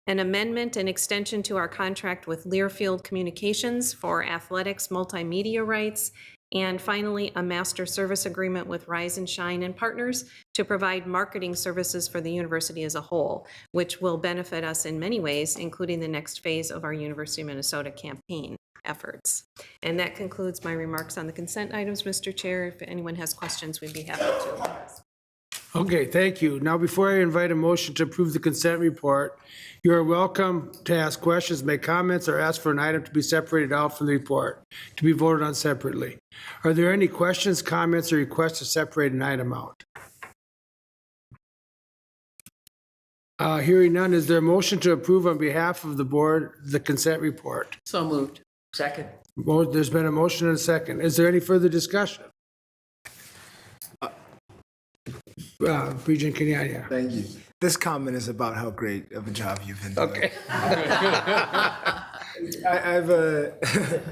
An amendment and extension to our contract with Learfield Communications for athletics multimedia rights. And finally, a master service agreement with Rise and Shine and Partners to provide marketing services for the university as a whole, which will benefit us in many ways, including the next phase of our University of Minnesota campaign efforts. And that concludes my remarks on the consent items, Mr. Chair. If anyone has questions, we'd be happy to. Okay, thank you. Now, before I invite a motion to approve the consent report, you are welcome to ask questions, make comments, or ask for an item to be separated out from the report, to be voted on separately. Are there any questions, comments, or requests to separate an item out? Hearing none, is there a motion to approve on behalf of the board the consent report? So moved. Second. There's been a motion and a second. Is there any further discussion? Regent Kenyanya. Thank you. This comment is about how great of a job you've been doing. Okay. I have a,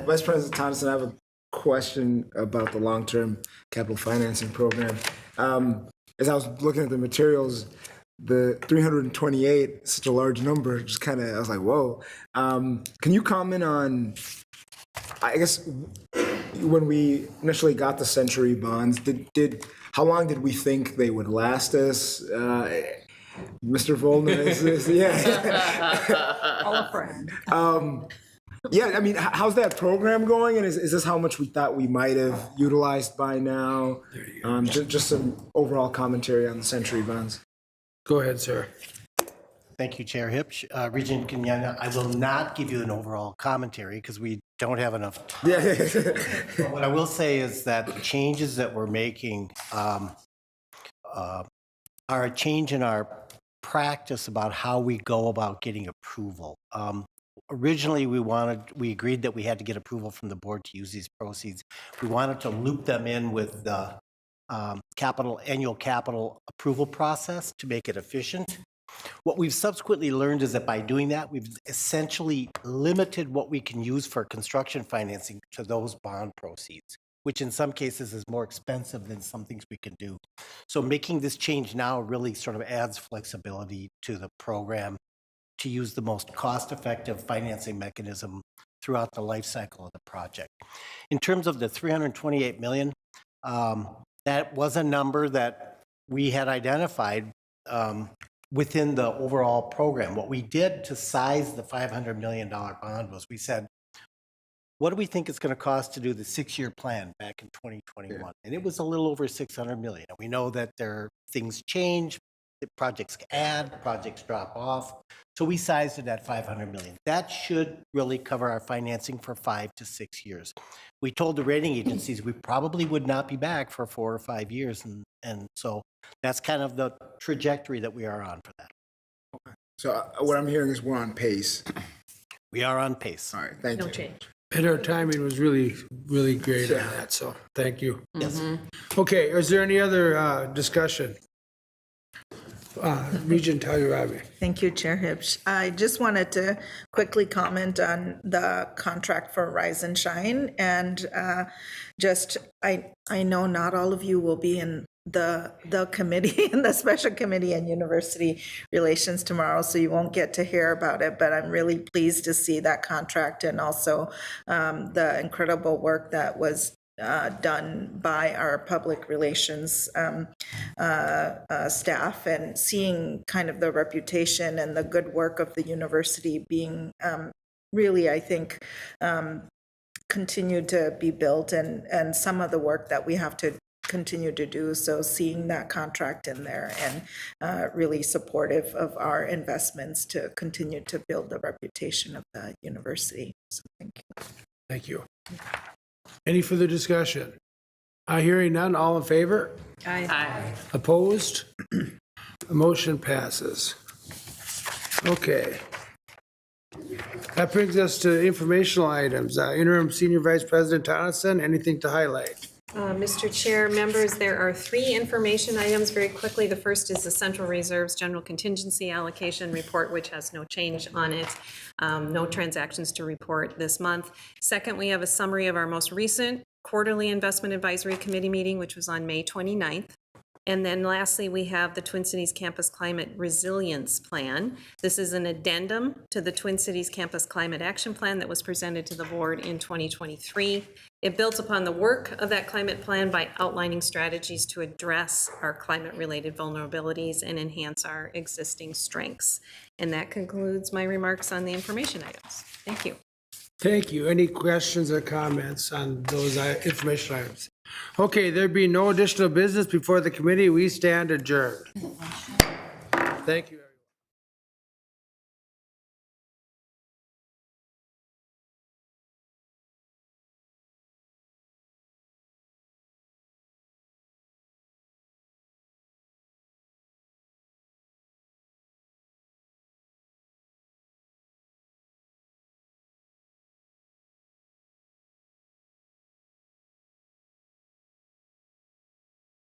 Vice President Thompson, I have a question about the long-term capital financing program. As I was looking at the materials, the 328, such a large number, just kind of, I was like, whoa. Can you comment on, I guess, when we initially got the Century bonds, how long did we think they would last us? Mr. Volner is yeah. All a friend. Yeah, I mean, how's that program going? And is this how much we thought we might have utilized by now? Just some overall commentary on the Century bonds. Go ahead, sir. Thank you, Chair Hipsch. Regent Kenyanya, I will not give you an overall commentary because we don't have enough time. But what I will say is that the changes that we're making are a change in our practice about how we go about getting approval. originally we agreed that we had to get approval from the board to use these proceeds. We wanted to loop them in with the annual capital approval process to make it efficient. What we've subsequently learned is that by doing that, we've essentially limited what we can use for construction financing to those bond proceeds, which in some cases is more expensive than some things we can do. So making this change now really sort of adds flexibility to the program to use the most cost-effective financing mechanism throughout the life cycle of the project. In terms of the $328 million, that was a number that we had identified within the overall program. What we did to size the $500 million bond was we said, what do we think it's going to cost to do the 6-year plan back in 2021? Yeah. And it was a little over $600 million. We know that things change, projects add, projects drop off. So we sized it at $500 million. That should really cover our financing for 5 to 6 years. We told the rating agencies we probably would not be back for 4 or 5 years. And so that's kind of the trajectory that we are on for that. Okay. So what I'm hearing is we're on pace. We are on pace. All right, thank you. No change. And our timing was really, really great on that, so thank you. Yes. Okay, is there any other discussion? Regent Talurabi. Thank you, Chair Hipsch. I just wanted to quickly comment on the contract for Rise and Shine. And I know not all of you will be in the committee, in the special committee on university relations tomorrow, so you won't get to hear about it, but I'm really pleased to see that contract and also the incredible work that was done by our public relations staff, and seeing kind of the reputation and the good work of the university being really, I think, continued to be built, and some of the work that we have to continue to do. So seeing that contract in there and really supportive of our investments to continue to build the reputation of the university. So thank you. Thank you. Any further discussion? Hearing none, all in favor? Aye. Opposed? The motion passes. Okay. That brings us to informational items. Interim Senior Vice President Tonneson, anything to highlight? Mr. Chair, members, there are 3 information items very quickly. The first is the Central Reserves General Contingency Allocation Report, which has no change on it. No transactions to report this month. Second, we have a summary of our most recent quarterly Investment Advisory Committee meeting, which was on May 29th. And then lastly, we have the Twin Cities Campus Climate Resilience Plan. This is an addendum to the Twin Cities Campus Climate Action Plan that was presented to the board in 2023. It builds upon the work of that climate plan by outlining strategies to address our climate-related vulnerabilities and enhance our existing strengths. And that concludes my remarks on the information items. Thank you. Thank you. Any questions or comments on those information items? Okay, there being no additional business before the committee, we stand adjourned. Thank you.